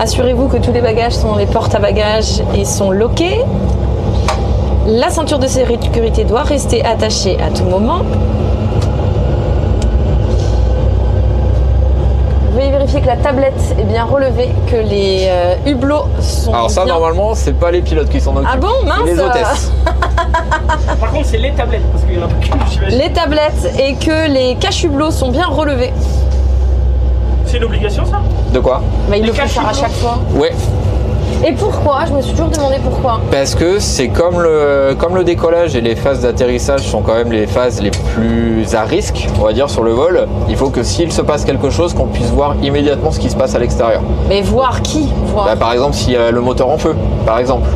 Speaker 2: Assurez-vous que tous les bagages sont dans les portes à bagages et sont loqués. La ceinture de sécurité doit rester attachée à tout moment. Veuillez vérifier que la tablette est bien relevée, que les hublots sont
Speaker 5: Alors ça,
Speaker 2: bien...
Speaker 5: normalement, c'est pas les pilotes qui s'en occupent.
Speaker 2: Ah bon, mince.
Speaker 5: C'est les hôtesses.
Speaker 3: Par contre, c'est les tablettes, parce qu'il y en a pas qu'une, j'imagine.
Speaker 2: Les tablettes et que les cache-hublots sont bien relevés.
Speaker 3: C'est une obligation, ça?
Speaker 5: De quoi?
Speaker 2: Bah, il le faut faire à chaque fois.
Speaker 5: Ouais.
Speaker 2: Et pourquoi? Je me suis toujours demandé pourquoi.
Speaker 5: Parce que c'est comme le décollage et les phases d'atterrissage sont quand même les phases les plus à risque, on va dire, sur le vol. Il faut que s'il se passe quelque chose, qu'on puisse voir immédiatement ce qui se passe à l'extérieur.
Speaker 2: Mais voir qui? Voir.
Speaker 5: Bah, par exemple, s'il y a le moteur en feu, par exemple.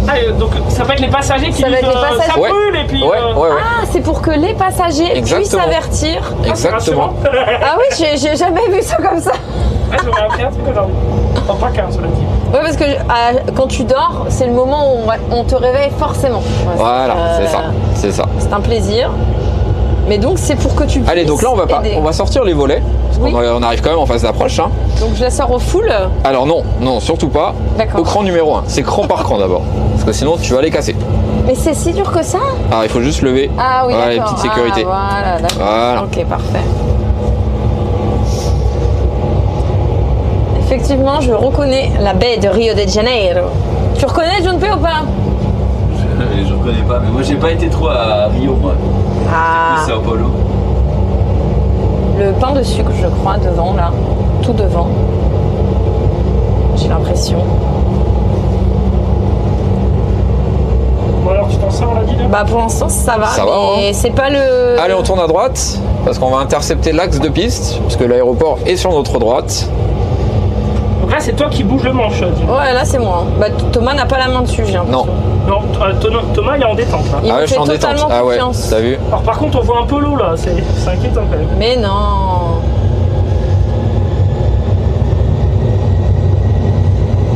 Speaker 3: Ah, donc ça va être les passagers qui
Speaker 2: ça va
Speaker 3: disent
Speaker 2: être les passagers.
Speaker 3: ça brûle et puis...
Speaker 5: Ouais.
Speaker 2: Ah, c'est pour que les passagers puissent avertir.
Speaker 5: Exactement.
Speaker 2: Ah oui, j'ai jamais vu ça comme ça.
Speaker 3: Ouais, j'aurais appris un truc aujourd'hui. Enfin, pas qu'un, cela dit.
Speaker 2: Ouais, parce que quand tu dors, c'est le moment où on te réveille forcément. Ouais,
Speaker 5: voilà, c'est ça.
Speaker 2: C'est un plaisir. Mais donc, c'est pour que tu puisses
Speaker 5: Allez, donc là, on va sortir les volets. Parce qu'on arrive quand même en phase d'approche. Hein.
Speaker 2: Donc, je la sors au full.
Speaker 5: Alors non, surtout pas.
Speaker 2: D'accord.
Speaker 5: Au cran numéro 1. C'est cran par cran d'abord. Parce que sinon, tu vas les casser.
Speaker 2: Mais c'est si dur que ça?
Speaker 5: Alors, il faut juste lever.
Speaker 2: Ah oui,
Speaker 5: voilà, les
Speaker 2: d'accord.
Speaker 5: petites sécurités.
Speaker 2: Voilà, d'accord.
Speaker 5: Voilà.
Speaker 2: Ok, parfait. Effectivement, je reconnais la baie de Rio de Janeiro. Tu reconnais Junpei ou pas?
Speaker 1: Je reconnais pas, mais moi j'ai pas été trop à Rio, moi.
Speaker 2: Ah.
Speaker 1: Sao Paulo.
Speaker 2: Le pain de sucre, je crois, devant, là. Tout devant. J'ai l'impression.
Speaker 3: Bon alors, tu t'en sors, on l'a dit là?
Speaker 2: Bah pour l'instant, ça va.
Speaker 5: Ça va,
Speaker 2: mais
Speaker 5: hein.
Speaker 2: c'est pas le...
Speaker 5: Allez, on tourne à droite. Parce qu'on va intercepter l'axe de piste. Parce que l'aéroport est sur notre droite.
Speaker 3: Donc là, c'est toi qui bouges le manche, Dina.
Speaker 2: Ouais, là, c'est moi. Bah, Thomas n'a pas la main dessus, j'ai l'impression.
Speaker 5: Non.
Speaker 3: Non, Thomas, il est en détente, là.
Speaker 2: Il me
Speaker 5: je suis
Speaker 2: fait
Speaker 5: en détente.
Speaker 2: totalement
Speaker 5: Ah ouais,
Speaker 2: confiance.
Speaker 5: t'as vu?
Speaker 3: Alors, par contre, on voit un peu l'eau, là. C'est inquiétant, quand même.
Speaker 2: Mais non.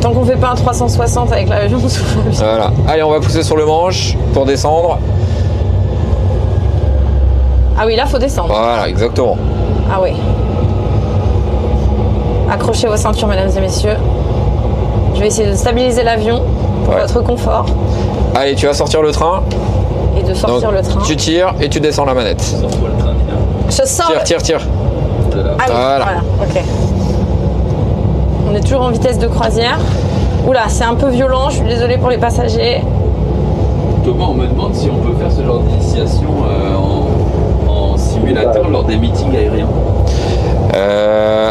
Speaker 2: Tant qu'on fait pas un 360 avec l'avion, tout va bien.
Speaker 5: Voilà. Allez, on va pousser sur le manche pour descendre.
Speaker 2: Ah oui, là, faut descendre.
Speaker 5: Voilà, exactement.
Speaker 2: Ah oui. Accrochez vos ceintures, mesdames et messieurs. Je vais essayer de stabiliser l'avion pour votre confort
Speaker 5: Allez, tu vas sortir le train.
Speaker 2: et de sortir
Speaker 5: Donc,
Speaker 2: le train.
Speaker 5: Tu tires et tu descends la manette.
Speaker 1: Sors-toi le train, Nina.
Speaker 2: Je sors.
Speaker 5: Tire.
Speaker 1: De là.
Speaker 2: Ah oui,
Speaker 5: Voilà.
Speaker 2: voilà. Ok. On est toujours en vitesse de croisière. Oula, c'est un peu violent. Je suis désolée pour les passagers.
Speaker 1: Thomas, on me demande si on peut faire ce genre d'initiation en simulateur lors des meetings aériens.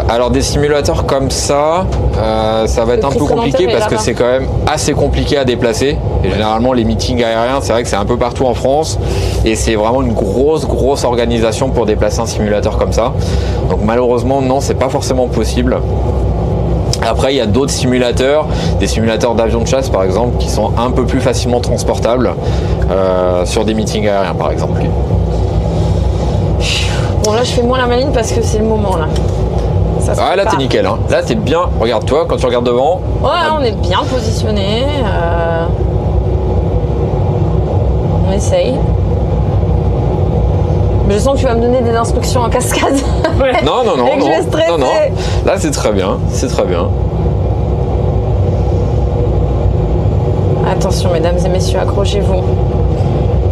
Speaker 5: Alors des simulateurs comme ça, ça va être un peu compliqué parce que c'est quand même assez compliqué à déplacer. Et généralement les meetings aériens, c'est vrai que c'est un peu partout en France et c'est vraiment une grosse organisation pour déplacer un simulateur comme ça. Donc malheureusement non, c'est pas forcément possible. Après il y a d'autres simulateurs, des simulateurs d'avions de chasse par exemple, qui sont un peu plus facilement transportables sur des meetings aériens par exemple.
Speaker 2: Bon, là, je fais moins la maline parce que c'est le moment, là. Ça se
Speaker 5: Ah là
Speaker 2: prépare.
Speaker 5: t'es nickel, hein. Là t'es bien, regarde-toi, quand tu regardes devant.
Speaker 2: Ouais, on est bien positionné. On essaye. Je sens que tu vas me donner des instructions en cascade.
Speaker 5: Non,
Speaker 2: Et que je vais stresser.
Speaker 5: non. Là, c'est très bien, c'est très bien.
Speaker 2: Attention, mesdames et messieurs, accrochez-vous.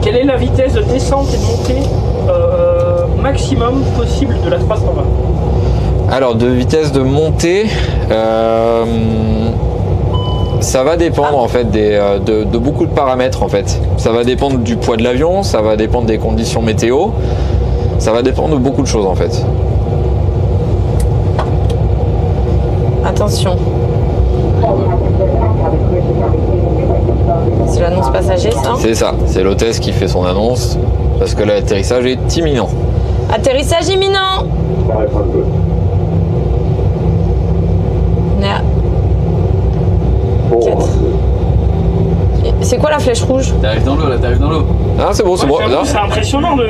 Speaker 3: Quelle est la vitesse de descente et de montée maximum possible de la 320?
Speaker 5: Alors, de vitesse de montée, ça va dépendre en fait de beaucoup de paramètres en fait. Ça va dépendre du poids de l'avion, ça va dépendre des conditions météo, ça va dépendre de beaucoup de choses en fait.
Speaker 2: Attention. C'est l'annonce passager, ça?
Speaker 5: C'est ça, c'est l'hôtesse qui fait son annonce parce que l'atterrissage est imminent.
Speaker 2: Atterrissage imminent. On est à 4. C'est quoi la flèche rouge?
Speaker 1: T'arrives dans l'eau là, t'arrives dans l'eau.
Speaker 5: Ah, c'est bon, c'est bon.
Speaker 3: J'avoue,
Speaker 5: Là.
Speaker 3: c'est impressionnant de.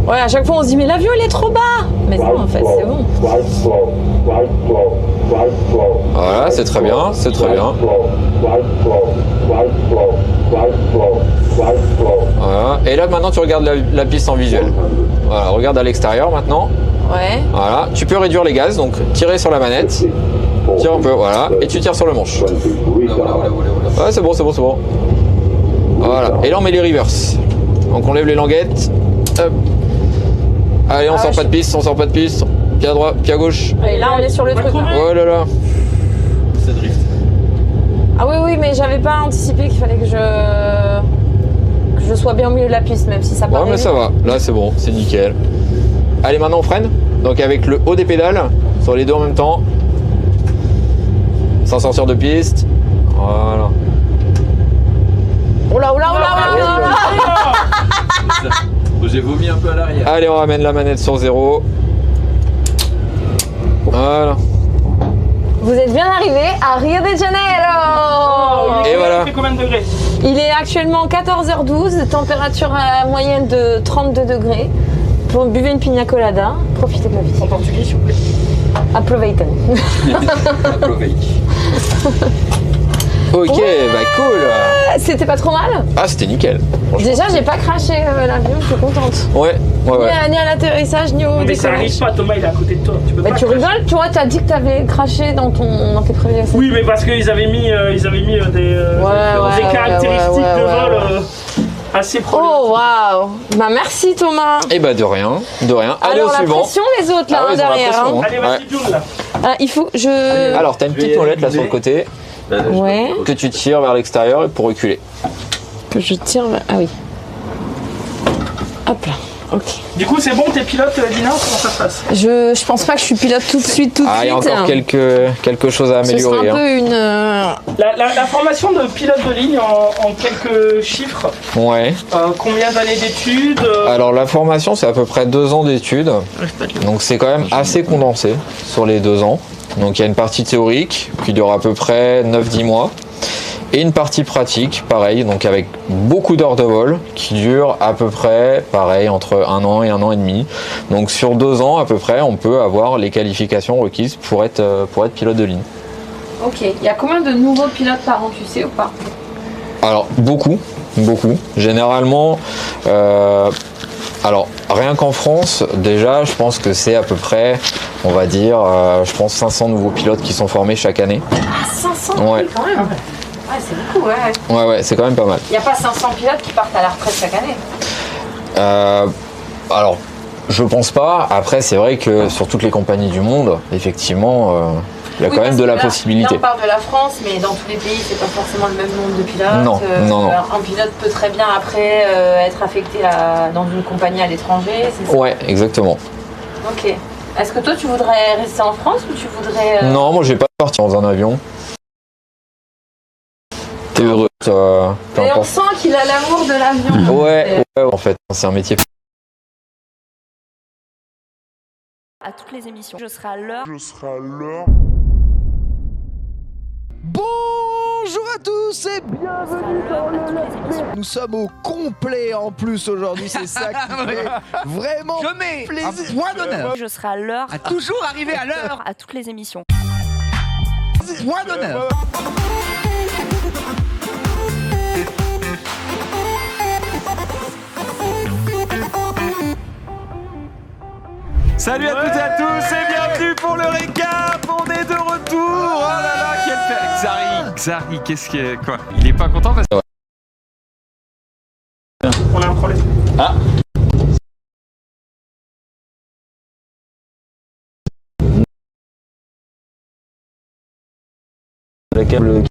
Speaker 2: Ouais, à chaque fois on se dit mais l'avion il est trop bas. Mais non, en fait c'est bon.
Speaker 5: Voilà, c'est très bien, c'est très bien. Voilà. Et là maintenant tu regardes la piste en visuel. Voilà, regarde à l'extérieur maintenant.
Speaker 2: Ouais.
Speaker 5: Voilà, tu peux réduire les gaz, donc tirer sur la manette, tire un peu, voilà, et tu tires sur le manche. Ouais, c'est bon, c'est bon, c'est bon. Voilà, et là on met les reverse. Donc on lève les languettes. Hop. Allez, on sort pas de piste, on sort pas de piste. Pied à droite, pied à gauche.
Speaker 2: Et là on est sur le truc. Là.
Speaker 5: Oh là là.
Speaker 1: C'est drift.
Speaker 2: Ah oui, mais j'avais pas anticipé qu'il fallait que je sois bien au milieu de la piste, même si ça paraît.
Speaker 5: Ouais, mais ça va, là c'est bon, c'est nickel. Allez, maintenant on freine. Donc avec le haut des pédales, sur les deux en même temps. Sans sortir de piste. Voilà.
Speaker 2: Oh là.
Speaker 1: J'ai vomi un peu à l'arrière.
Speaker 5: Allez, on ramène la manette sur 0. Voilà.
Speaker 2: Vous êtes bien arrivé à Rio de Janeiro.
Speaker 5: Et voilà.
Speaker 3: Il fait combien de degrés?
Speaker 2: Il est actuellement 14h12, température moyenne de 32 degrés. Buvez une pina colada, profitez de la vie.
Speaker 3: En portugais, s'il vous plaît.
Speaker 2: Aproveitem.
Speaker 5: Ok, bah cool.
Speaker 2: C'était pas trop mal.
Speaker 5: Ah, c'était nickel.
Speaker 2: Déjà, j'ai pas craché l'avion, je suis contente.
Speaker 5: Ouais.
Speaker 2: Ni à l'atterrissage, ni au
Speaker 3: Mais ça
Speaker 2: décollage.
Speaker 3: arrive pas, Thomas, il est à côté de toi. Tu peux
Speaker 2: Bah,
Speaker 3: pas
Speaker 2: tu
Speaker 3: cracher.
Speaker 2: rigoles, tu vois, t'as dit que t'avais craché dans tes prévisions.
Speaker 3: Oui, mais parce qu'ils avaient mis, des caractéristiques de vol assez proches.
Speaker 2: Oh waouh. Bah merci Thomas.
Speaker 5: Et bah de rien. Allez
Speaker 2: Alors
Speaker 5: au
Speaker 2: la
Speaker 5: suivant.
Speaker 2: pression les autres là
Speaker 5: Ah ouais, ils ont la
Speaker 2: derrière.
Speaker 5: pression,
Speaker 2: Hein.
Speaker 5: hein.
Speaker 3: Allez, vas-y, June, là.
Speaker 2: Ah, il faut que je.
Speaker 5: Alors t'as une petite molette là sur le côté
Speaker 2: Ouais.
Speaker 5: que tu tires vers l'extérieur pour reculer.
Speaker 2: Que je tire. Ah oui. Hop là. Ok.
Speaker 3: Du coup, c'est bon, t'es pilote, Dina, comment ça se passe?
Speaker 2: Je pense pas que je suis pilote tout de suite.
Speaker 5: Ah, il y a encore quelque chose à
Speaker 2: Ce sera
Speaker 5: améliorer.
Speaker 2: un peu une.
Speaker 3: La formation de pilote de ligne en quelques chiffres,
Speaker 5: Ouais.
Speaker 3: combien d'années d'études
Speaker 5: Alors la formation c'est à peu près 2 ans d'études. Donc c'est quand même assez condensé sur les 2 ans. Donc il y a une partie théorique qui dure à peu près 9-10 mois. Et une partie pratique, pareil, donc avec beaucoup d'heures de vol, qui dure à peu près, pareil, entre 1 an et 1 an et demi. Donc sur 2 ans à peu près, on peut avoir les qualifications requises pour être pilote de ligne.
Speaker 2: Ok. Il y a combien de nouveaux pilotes par an, tu sais ou pas?
Speaker 5: Alors beaucoup. Généralement, alors rien qu'en France, déjà, je pense que c'est à peu près, on va dire, 500 nouveaux pilotes qui sont formés chaque année.
Speaker 2: Ah 500
Speaker 5: Ouais.
Speaker 2: quand même. Ouais, c'est beaucoup, ouais.
Speaker 5: Ouais, c'est quand même pas mal.
Speaker 2: Il n'y a pas 500 pilotes qui partent à la retraite chaque année.
Speaker 5: Alors, je pense pas. Après, c'est vrai que sur toutes les compagnies du monde, effectivement, il y a quand même de la possibilité.
Speaker 2: Là, on parle de la France, mais dans tous les pays, c'est pas forcément le même nombre de pilotes.
Speaker 5: Non.
Speaker 2: Un pilote peut très bien après être affecté dans une compagnie à l'étranger, c'est ça?
Speaker 5: Ouais, exactement.
Speaker 2: Ok. Est-ce que toi, tu voudrais rester en France ou tu voudrais...
Speaker 5: Non, moi, j'ai pas parti dans un avion. T'es heureux, peu
Speaker 2: Mais on
Speaker 5: importe.
Speaker 2: sent qu'il a l'amour de l'avion.
Speaker 5: Ouais, en fait, c'est un métier.
Speaker 6: À toutes les émissions, je serai à l'heure.
Speaker 7: Bonjour à tous et bienvenue dans le live. Nous sommes au complet en plus aujourd'hui, c'est ça qui fait vraiment plaisir.
Speaker 8: Un point d'honneur
Speaker 6: Je serai à l'heure.
Speaker 8: à toujours arriver à l'heure.
Speaker 6: À toutes les émissions.
Speaker 8: Point d'honneur.
Speaker 9: Salut à toutes et à tous et bienvenue pour le récap. On est de retour. Oh là là, quel fait. Xari, qu'est-ce qu'il est quoi? Il est pas content parce que...
Speaker 3: On a un problème.
Speaker 1: Ah. Le câble.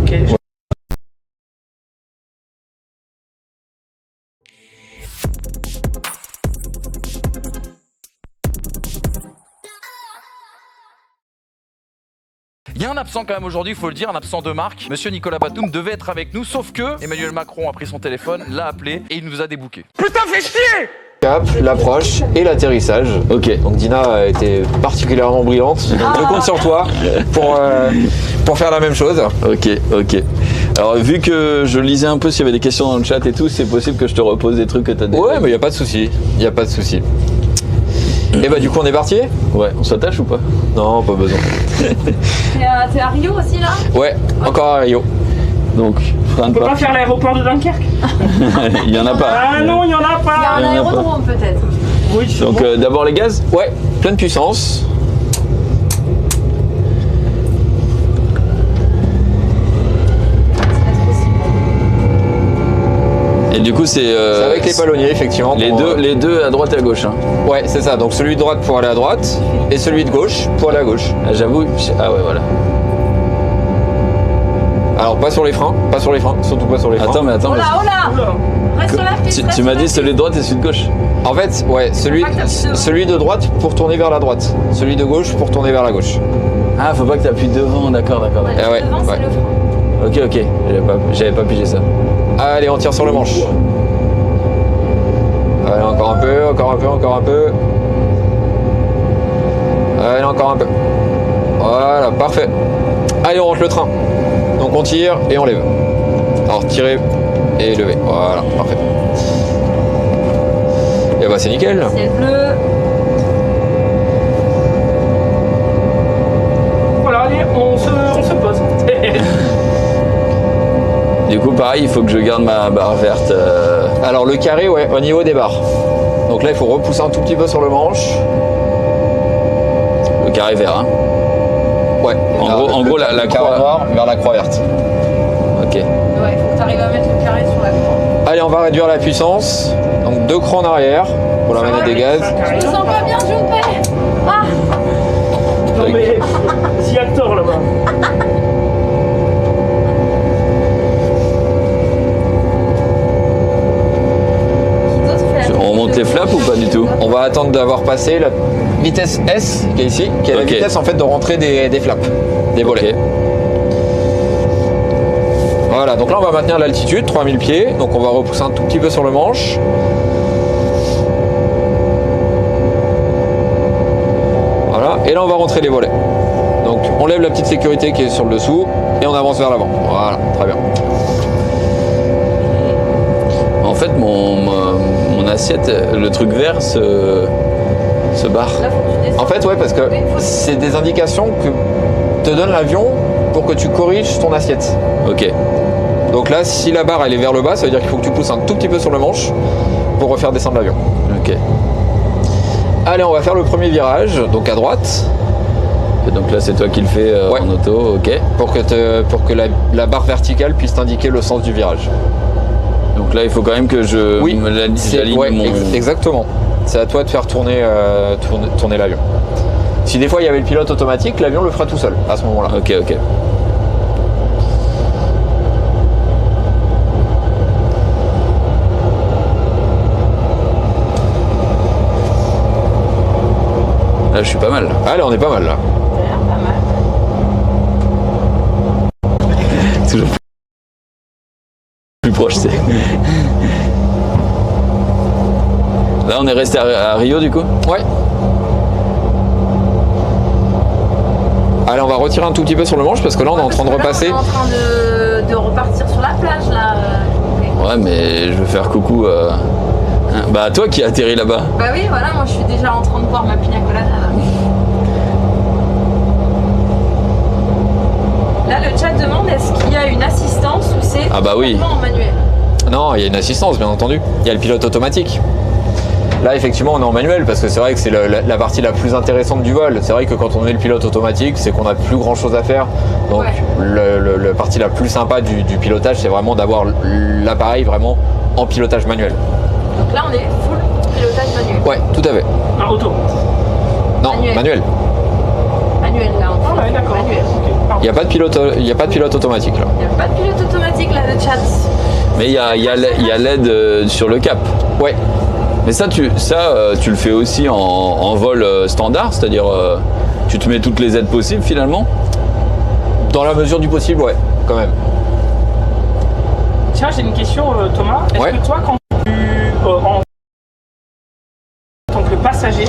Speaker 3: Ok.
Speaker 9: Il y a un absent quand même aujourd'hui, il faut le dire, un absent de marque. Monsieur Nicolas Batum devait être avec nous, sauf que Emmanuel Macron a pris son téléphone, l'a appelé et il nous a débouqué.
Speaker 3: Putain, fais chier!
Speaker 5: Cap, l'approche et l'atterrissage.
Speaker 1: Ok.
Speaker 5: Donc Dina a été particulièrement brillante. Donc je compte sur toi pour faire la même chose.
Speaker 1: Ok. Alors vu que je lisais un peu s'il y avait des questions dans le chat et tout, c'est possible que je te repose des trucs que t'as déjà.
Speaker 5: Ouais, mais y a pas de souci. Et bah du coup on est parti?
Speaker 1: Ouais, on s'attache ou pas?
Speaker 5: Non, pas besoin.
Speaker 2: T'es à Rio aussi là?
Speaker 5: Ouais, encore à Rio.
Speaker 1: Donc,
Speaker 3: On peut pas faire l'aéroport de Dunkerque?
Speaker 1: Il y en a pas.
Speaker 3: Ah non, il y en a
Speaker 2: Il y a
Speaker 3: pas.
Speaker 2: un aérodrome peut-être.
Speaker 3: Oui, c'est
Speaker 1: Donc
Speaker 3: bon.
Speaker 1: d'abord les gaz.
Speaker 5: Ouais, pleine puissance.
Speaker 1: Et du coup c'est
Speaker 5: avec les palonniers effectivement.
Speaker 1: Les deux à droite et à gauche. Hein.
Speaker 5: Ouais, c'est ça. Donc celui de droite pour aller à droite et celui de gauche pour aller à gauche.
Speaker 1: Ah, j'avoue. Ah ouais voilà.
Speaker 5: Alors pas sur les freins, surtout pas sur les freins.
Speaker 1: Attends mais
Speaker 2: Oh là. Reste sur la piste.
Speaker 1: Tu m'as dit celui de droite et celui de gauche.
Speaker 5: En fait, ouais, celui de droite pour tourner vers la droite, celui de gauche pour tourner vers la gauche.
Speaker 1: Ah faut pas que t'appuies devant, d'accord.
Speaker 5: Ah ouais,
Speaker 2: Devant,
Speaker 5: ouais.
Speaker 2: c'est le frein.
Speaker 1: Ok, j'avais pas pigé ça.
Speaker 5: Allez, on tire sur le manche. Allez, encore un peu. Allez, encore un peu. Voilà, parfait. Allez, on rentre le train. Donc on tire et on lève. Alors tirer et lever. Voilà, parfait. Et bah c'est nickel.
Speaker 2: Ciel bleu.
Speaker 3: Voilà, allez, on se pose.
Speaker 1: Du coup pareil, il faut que je garde ma barre verte.
Speaker 5: Alors le carré, ouais, au niveau des barres. Donc là, il faut repousser un tout petit peu sur le manche.
Speaker 1: Le carré vert, hein.
Speaker 5: Ouais.
Speaker 1: En gros, la
Speaker 5: carré
Speaker 1: croix
Speaker 5: noir vers la croix verte.
Speaker 1: Ok.
Speaker 2: Ouais, faut que t'arrives à mettre le carré sur la croix.
Speaker 5: Allez, on va réduire la puissance. Donc 2 crans en arrière pour la manette des gaz.
Speaker 2: Je me sens pas bien, Junpei. Ah.
Speaker 3: Non mais, s'il y a tort là-bas.
Speaker 1: On remonte les flaps ou pas du tout?
Speaker 5: On va attendre d'avoir passé la vitesse S qui est ici, qui est la vitesse en fait de rentrée des flaps, des volets.
Speaker 1: Ok.
Speaker 5: Voilà, donc là on va maintenir l'altitude, 3000 pieds, donc on va repousser un tout petit peu sur le manche. Voilà, et là on va rentrer les volets. Donc on lève la petite sécurité qui est sur le dessous et on avance vers l'avant. Voilà, très bien.
Speaker 1: En fait, mon assiette, le truc vert se barre.
Speaker 5: En fait, ouais, parce que c'est des indications que te donne l'avion pour que tu corriges ton assiette.
Speaker 1: Ok.
Speaker 5: Donc là, si la barre elle est vers le bas, ça veut dire qu'il faut que tu pousses un tout petit peu sur le manche pour refaire descendre l'avion.
Speaker 1: Ok.
Speaker 5: Allez, on va faire le premier virage, donc à droite.
Speaker 1: Et donc là, c'est toi qui le fais en auto, ok.
Speaker 5: Pour que la barre verticale puisse t'indiquer le sens du virage.
Speaker 1: Donc là, il faut quand même que je j'aligne
Speaker 5: ouais,
Speaker 1: mon...
Speaker 5: exactement. C'est à toi de faire tourner l'avion. Si des fois il y avait le pilote automatique, l'avion le fera tout seul à ce moment-là.
Speaker 1: Ok. Là, je suis pas mal.
Speaker 5: Allez, on est pas mal là.
Speaker 1: Toujours plus proche, c'est. Là, on est resté à Rio, du coup?
Speaker 5: Ouais. Allez, on va retirer un tout petit peu sur le manche parce que là, on est en train de repasser.
Speaker 2: On est en train de repartir sur la plage là.
Speaker 1: Ouais, mais je veux faire coucou bah, à toi qui atterrit là-bas.
Speaker 2: Bah oui, voilà, moi je suis déjà en train de boire ma pina colada là. Là, le chat demande est-ce qu'il y a une assistance ou c'est
Speaker 1: Ah bah oui.
Speaker 2: en manuel?
Speaker 5: Non, Non, il y a une assistance, bien entendu. Il y a le pilote automatique. Là, effectivement, on est en manuel parce que c'est vrai que c'est la partie la plus intéressante du vol. C'est vrai que quand on met le pilote automatique, c'est qu'on n'a plus grand chose à faire. Donc, la partie la plus sympa du pilotage, c'est vraiment d'avoir l'appareil vraiment en pilotage manuel.
Speaker 2: Donc là, on est full pilotage manuel.
Speaker 5: Ouais, tout à fait.
Speaker 3: Un auto.
Speaker 5: Non, manuel.
Speaker 2: Manuel, là.
Speaker 3: Ah ouais, d'accord.
Speaker 2: Manuel.
Speaker 5: Il n'y a pas de pilote automatique là.
Speaker 2: Il n'y a pas de pilote automatique là, le chat.
Speaker 1: Mais il y a l'aide sur le cap.
Speaker 5: Ouais.
Speaker 1: Mais ça, tu le fais aussi en vol standard, c'est-à-dire tu te mets toutes les aides possibles finalement.
Speaker 5: Dans la mesure du possible, ouais, quand même.
Speaker 3: Tiens, j'ai une question, Thomas. Est-ce que toi, quand tu en tant que passager,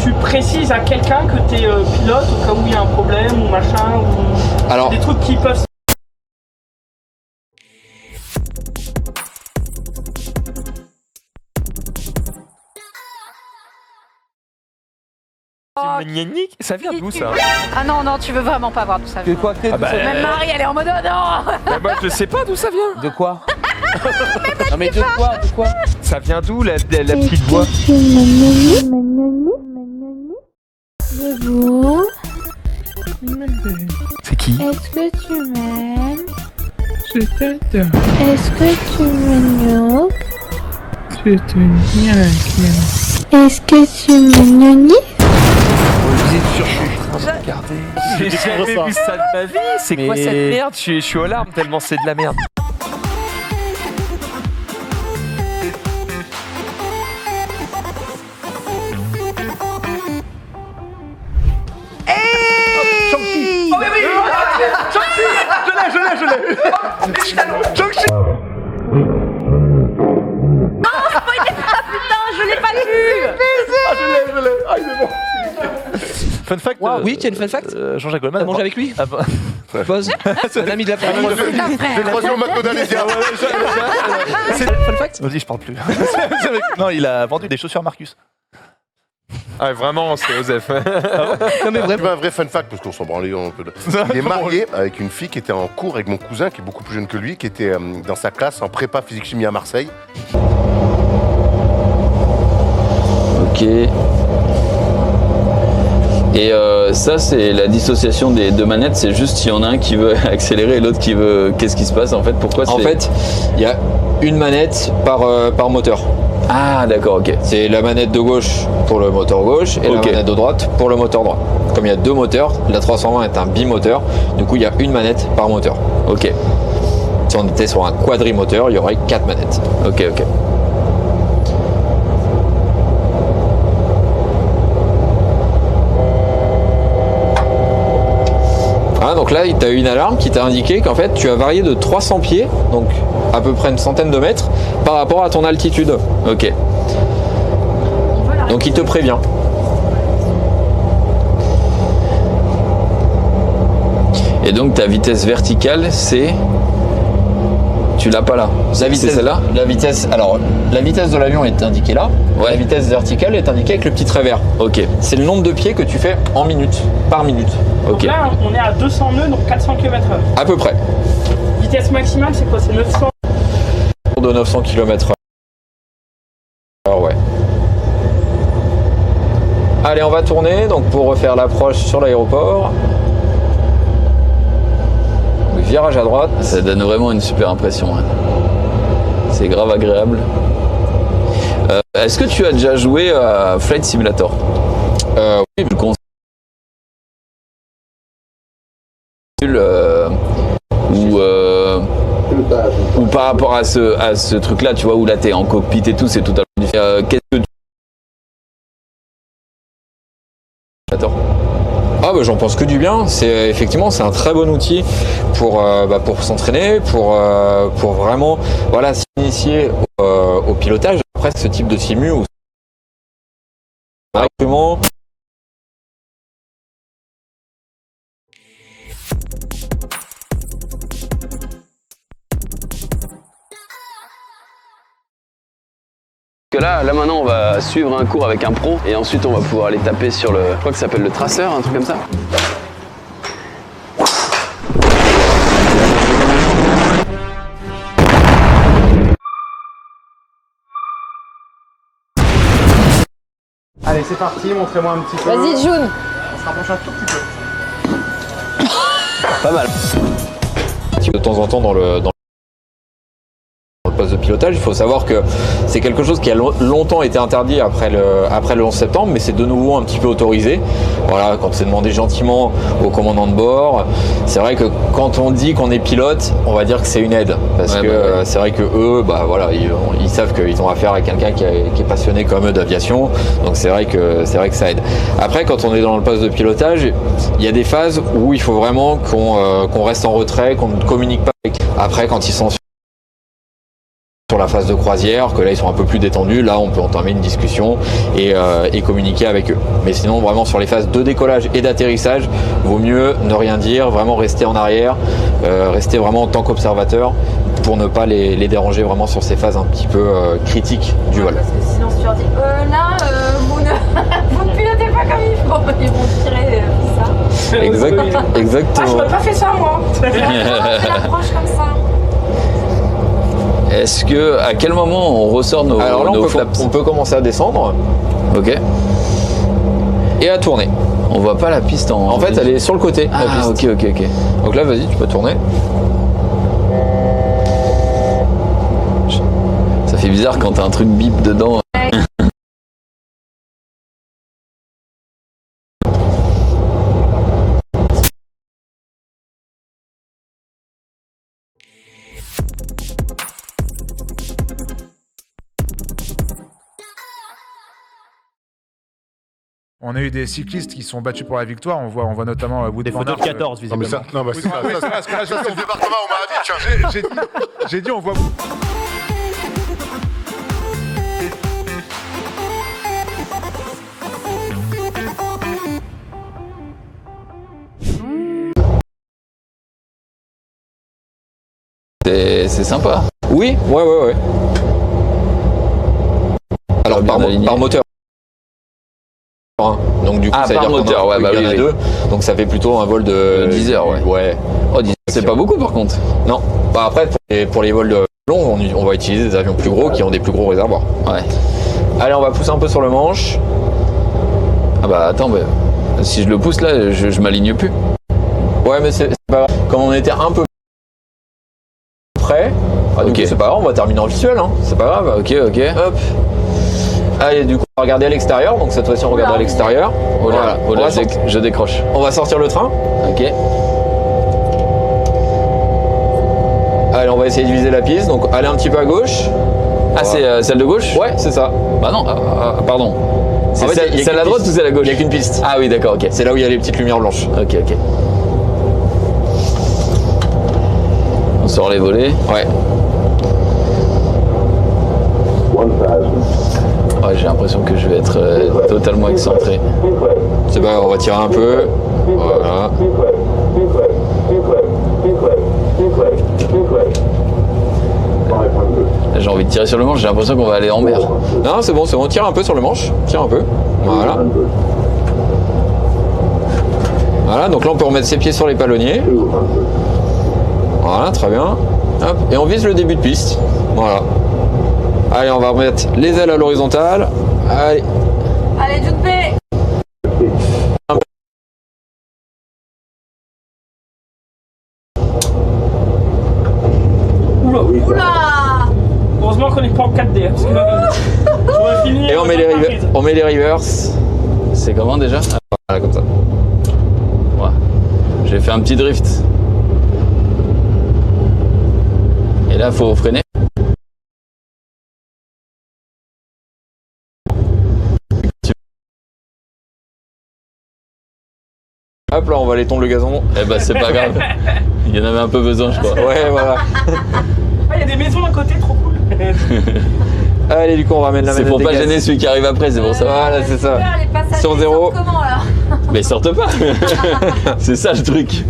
Speaker 3: tu précises à quelqu'un que tu es pilote au cas où il y a un problème ou machin ou
Speaker 5: alors,
Speaker 3: des trucs qui peuvent.
Speaker 9: Ça vient d'où ça?
Speaker 10: Ah non, non, tu veux vraiment pas voir d'où ça vient.
Speaker 7: De quoi que
Speaker 10: Même Marie, elle est en mode oh non.
Speaker 9: Moi je sais pas d'où ça vient.
Speaker 7: De quoi? Non mais de quoi?
Speaker 9: Ça vient d'où la petite voix? C'est qui?
Speaker 11: Est-ce que tu m'aimes?
Speaker 9: Je t'adore.
Speaker 11: Est-ce que tu me gnocques?
Speaker 9: Je te niaque.
Speaker 11: Est-ce que tu me gnognis?
Speaker 9: J'ai jamais vu ça de ma vie. C'est quoi cette merde? Je suis aux larmes tellement c'est de la merde.
Speaker 7: Je l'ai Shang-Chi.
Speaker 10: Putain, je l'ai pas vu.
Speaker 7: Je l'ai. Ah, il est bon.
Speaker 12: Fun fact.
Speaker 7: Oui, tu as une fun fact.
Speaker 12: Jean-Jacques Goldman.
Speaker 7: T'as mangé avec lui. Pause. C'est un ami de la famille.
Speaker 4: J'ai croisé au McDonald's.
Speaker 7: C'est fun fact.
Speaker 12: Vas-y, je parle plus. Non, il a vendu des chaussures Marcus.
Speaker 9: Ah, vraiment, c'est Osef.
Speaker 4: Non, mais vraiment. Un vrai fun fact, parce qu'on s'en branlait un peu. Il est marié avec une fille qui était en cours avec mon cousin, qui est beaucoup plus jeune que lui, qui était dans sa classe en prépa physique-chimie à Marseille.
Speaker 1: Ok. Et ça, c'est la dissociation des deux manettes, c'est juste s'il y en a un qui veut accélérer et l'autre qui veut... Qu'est-ce qui se passe en fait? Pourquoi
Speaker 5: En fait, il y a une manette par moteur.
Speaker 1: Ah d'accord, ok.
Speaker 5: C'est la manette de gauche pour le moteur gauche et la manette de droite pour le moteur droit. Comme il y a deux moteurs, la 320 est un bimoteur, du coup il y a une manette par moteur.
Speaker 1: Ok.
Speaker 5: Si on était sur un quadrimoteur, il y aurait 4 manettes.
Speaker 1: Ok.
Speaker 5: Ah, donc là, tu as eu une alarme qui t'a indiqué qu'en fait, tu as varié de 300 pieds, donc à peu près une centaine de mètres, par rapport à ton altitude.
Speaker 1: Ok.
Speaker 5: Donc il te prévient.
Speaker 1: Et donc ta vitesse verticale, c'est... Tu l'as pas là.
Speaker 5: La vitesse,
Speaker 1: celle-là.
Speaker 5: La vitesse de l'avion est indiquée là. Ouais. La vitesse verticale est indiquée avec le petit trait vert.
Speaker 1: Ok.
Speaker 5: C'est le nombre de pieds que tu fais en minutes, par minute.
Speaker 3: Donc là, on est à 200 nœuds, donc 400 km/h.
Speaker 5: À peu près.
Speaker 3: Vitesse maximale, c'est quoi? C'est 900?
Speaker 5: De 900 km/h. Ouais. Allez, on va tourner donc pour refaire l'approche sur l'aéroport. Virage à droite.
Speaker 1: Ça donne vraiment une super impression. Hein. C'est grave agréable. Est-ce que tu as déjà joué à Flight Simulator?
Speaker 5: Oui, le concept.
Speaker 1: Ou par rapport à ce truc-là, tu vois, où là t'es en cockpit et tout, c'est totalement différent. Qu'est-ce que tu...
Speaker 5: Ah bah j'en pense que du bien. C'est effectivement c'est un très bon outil pour s'entraîner, pour vraiment s'initier au pilotage. Après ce type de simu où directement.
Speaker 1: Que là maintenant on va suivre un cours avec un pro et ensuite on va pouvoir aller taper sur le... Je crois que ça s'appelle le traceur, un truc comme ça.
Speaker 13: Allez, c'est parti, montrez-moi un petit peu.
Speaker 2: Vas-y, June.
Speaker 13: On se rapproche un tout petit peu.
Speaker 1: Pas mal.
Speaker 5: De temps en temps dans le poste de pilotage, il faut savoir que c'est quelque chose qui a longtemps été interdit après le 11 septembre, mais c'est de nouveau un petit peu autorisé. Voilà, quand c'est demandé gentiment au commandant de bord, c'est vrai que quand on dit qu'on est pilote, on va dire que c'est une aide, parce que c'est vrai que eux, voilà, ils savent qu'ils ont affaire à quelqu'un qui est passionné comme eux d'aviation, donc c'est vrai que ça aide. Après, quand on est dans le poste de pilotage, il y a des phases où il faut vraiment qu'on reste en retrait, qu'on ne communique pas avec. Après, quand ils sont sur la phase de croisière, que là ils sont un peu plus détendus, là on peut entamer une discussion et communiquer avec eux. Mais sinon vraiment sur les phases de décollage et d'atterrissage, vaut mieux ne rien dire, vraiment rester en arrière, rester vraiment en tant qu'observateur pour ne pas les déranger vraiment sur ces phases un petit peu critiques du vol.
Speaker 10: Parce que sinon si tu leur dis vous ne pilotez pas comme il faut, ils vont tirer ça.
Speaker 5: Exactement.
Speaker 3: Ah, je n'aurais pas fait ça moi.
Speaker 10: L'approche comme ça.
Speaker 1: Est-ce que, à quel moment on ressort nos flaps?
Speaker 5: On peut commencer à descendre.
Speaker 1: Ok.
Speaker 5: Et à tourner.
Speaker 1: On voit pas la piste
Speaker 5: en fait, elle est sur le côté.
Speaker 1: Ah,
Speaker 5: la piste.
Speaker 1: ok.
Speaker 5: Donc là, vas-y, tu peux tourner.
Speaker 1: Ça fait bizarre quand t'as un truc bip dedans.
Speaker 14: On a eu des cyclistes qui sont battus pour la victoire. On voit notamment Wood
Speaker 12: des photos de 14 visiblement.
Speaker 4: Non, mais c'est parce que là, c'est le département, on m'a dit, tiens.
Speaker 14: J'ai dit, on voit.
Speaker 1: C'est sympa.
Speaker 5: Oui, ouais. Alors par moteur. Donc du coup, ça veut dire
Speaker 1: moteur,
Speaker 5: il y en a deux. Donc ça fait plutôt un vol de
Speaker 1: 10 heures, ouais. Oh, 10 heures, c'est pas beaucoup par contre.
Speaker 5: Non. Après, pour les vols longs, on va utiliser des avions plus gros qui ont des plus gros réservoirs.
Speaker 1: Ouais.
Speaker 5: Allez, on va pousser un peu sur le manche.
Speaker 1: Ah bah attends, si je le pousse là, je m'aligne plus.
Speaker 5: Ouais, mais c'est pas grave. Comme on était un peu près, ok, c'est pas grave, on va terminer en visuel, hein. C'est pas grave.
Speaker 1: Ok.
Speaker 5: Hop. Allez, du coup, on va regarder à l'extérieur. Donc cette fois-ci, on regarde à l'extérieur.
Speaker 1: Voilà, je décroche.
Speaker 5: On va sortir le train.
Speaker 1: Ok.
Speaker 5: Allez, on va essayer de viser la piste. Donc, allez un petit peu à gauche.
Speaker 1: Ah, c'est celle de gauche?
Speaker 5: Ouais, c'est ça.
Speaker 1: Bah non, pardon. C'est
Speaker 5: en fait,
Speaker 1: celle à droite ou celle à gauche?
Speaker 5: Il n'y a qu'une piste.
Speaker 1: Ah oui, d'accord, ok.
Speaker 5: C'est là où il y a les petites lumières blanches.
Speaker 1: Ok. On sort les volets.
Speaker 5: Ouais.
Speaker 1: Ouais, j'ai l'impression que je vais être totalement excentré.
Speaker 5: C'est pas grave, on va tirer un peu. Voilà.
Speaker 1: J'ai envie de tirer sur le manche, j'ai l'impression qu'on va aller en mer.
Speaker 5: Non, c'est bon, tire un peu sur le manche. Tire un peu. Voilà. Voilà, donc là on peut remettre ses pieds sur les palonniers. Voilà, très bien. Hop, et on vise le début de piste. Voilà. Allez, on va remettre les ailes à l'horizontale. Allez.
Speaker 10: Allez, June P.
Speaker 3: Oula. Heureusement qu'on n'est pas en 4D, parce que j'aurais fini.
Speaker 5: Et on met les reverse.
Speaker 1: C'est comment déjà?
Speaker 5: Voilà, comme ça.
Speaker 1: Ouais. J'ai fait un petit drift. Et là, faut freiner.
Speaker 5: Hop là, on va aller tomber le gazon.
Speaker 1: Eh ben, c'est pas grave. Il y en avait un peu besoin, je crois.
Speaker 5: Ouais, voilà.
Speaker 3: Il y a des maisons à côté, trop cool.
Speaker 5: Allez, du coup, on ramène la manette.
Speaker 1: C'est pour pas gêner celui qui arrive après, c'est pour ça.
Speaker 5: Voilà, c'est ça.
Speaker 10: Sur
Speaker 5: 0.
Speaker 10: Comment là?
Speaker 1: Mais sortent pas. C'est ça le truc.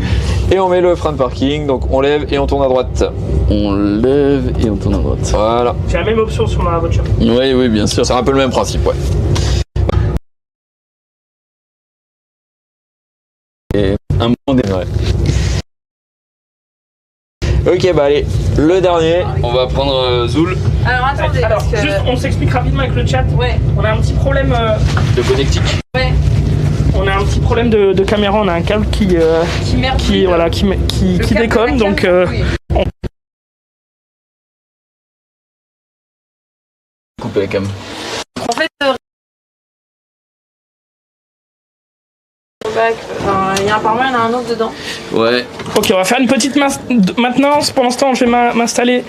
Speaker 5: Et on met le frein de parking, donc on lève et on tourne à droite.
Speaker 1: On lève et on tourne à droite.
Speaker 5: Voilà.
Speaker 3: J'ai la même option sur ma voiture.
Speaker 1: Oui, bien sûr.
Speaker 5: C'est un peu le même principe, ouais.
Speaker 1: Et un moment des...
Speaker 5: Ouais. Ok, bah allez, le dernier.
Speaker 1: On va prendre Zoul.
Speaker 2: Alors attendez,
Speaker 3: Alors,
Speaker 2: parce que...
Speaker 3: juste, on s'explique rapidement avec le chat.
Speaker 2: Ouais.
Speaker 3: On a un petit problème
Speaker 1: De connectique.
Speaker 2: Ouais.
Speaker 3: On a un petit problème de caméra, on a un câble qui déconne, donc
Speaker 1: Couper la cam.
Speaker 2: En fait, il y a un par il y en a un autre dedans.
Speaker 1: Ouais.
Speaker 3: Ok, on va faire une petite maintenance. Pour l'instant, je vais m'installer.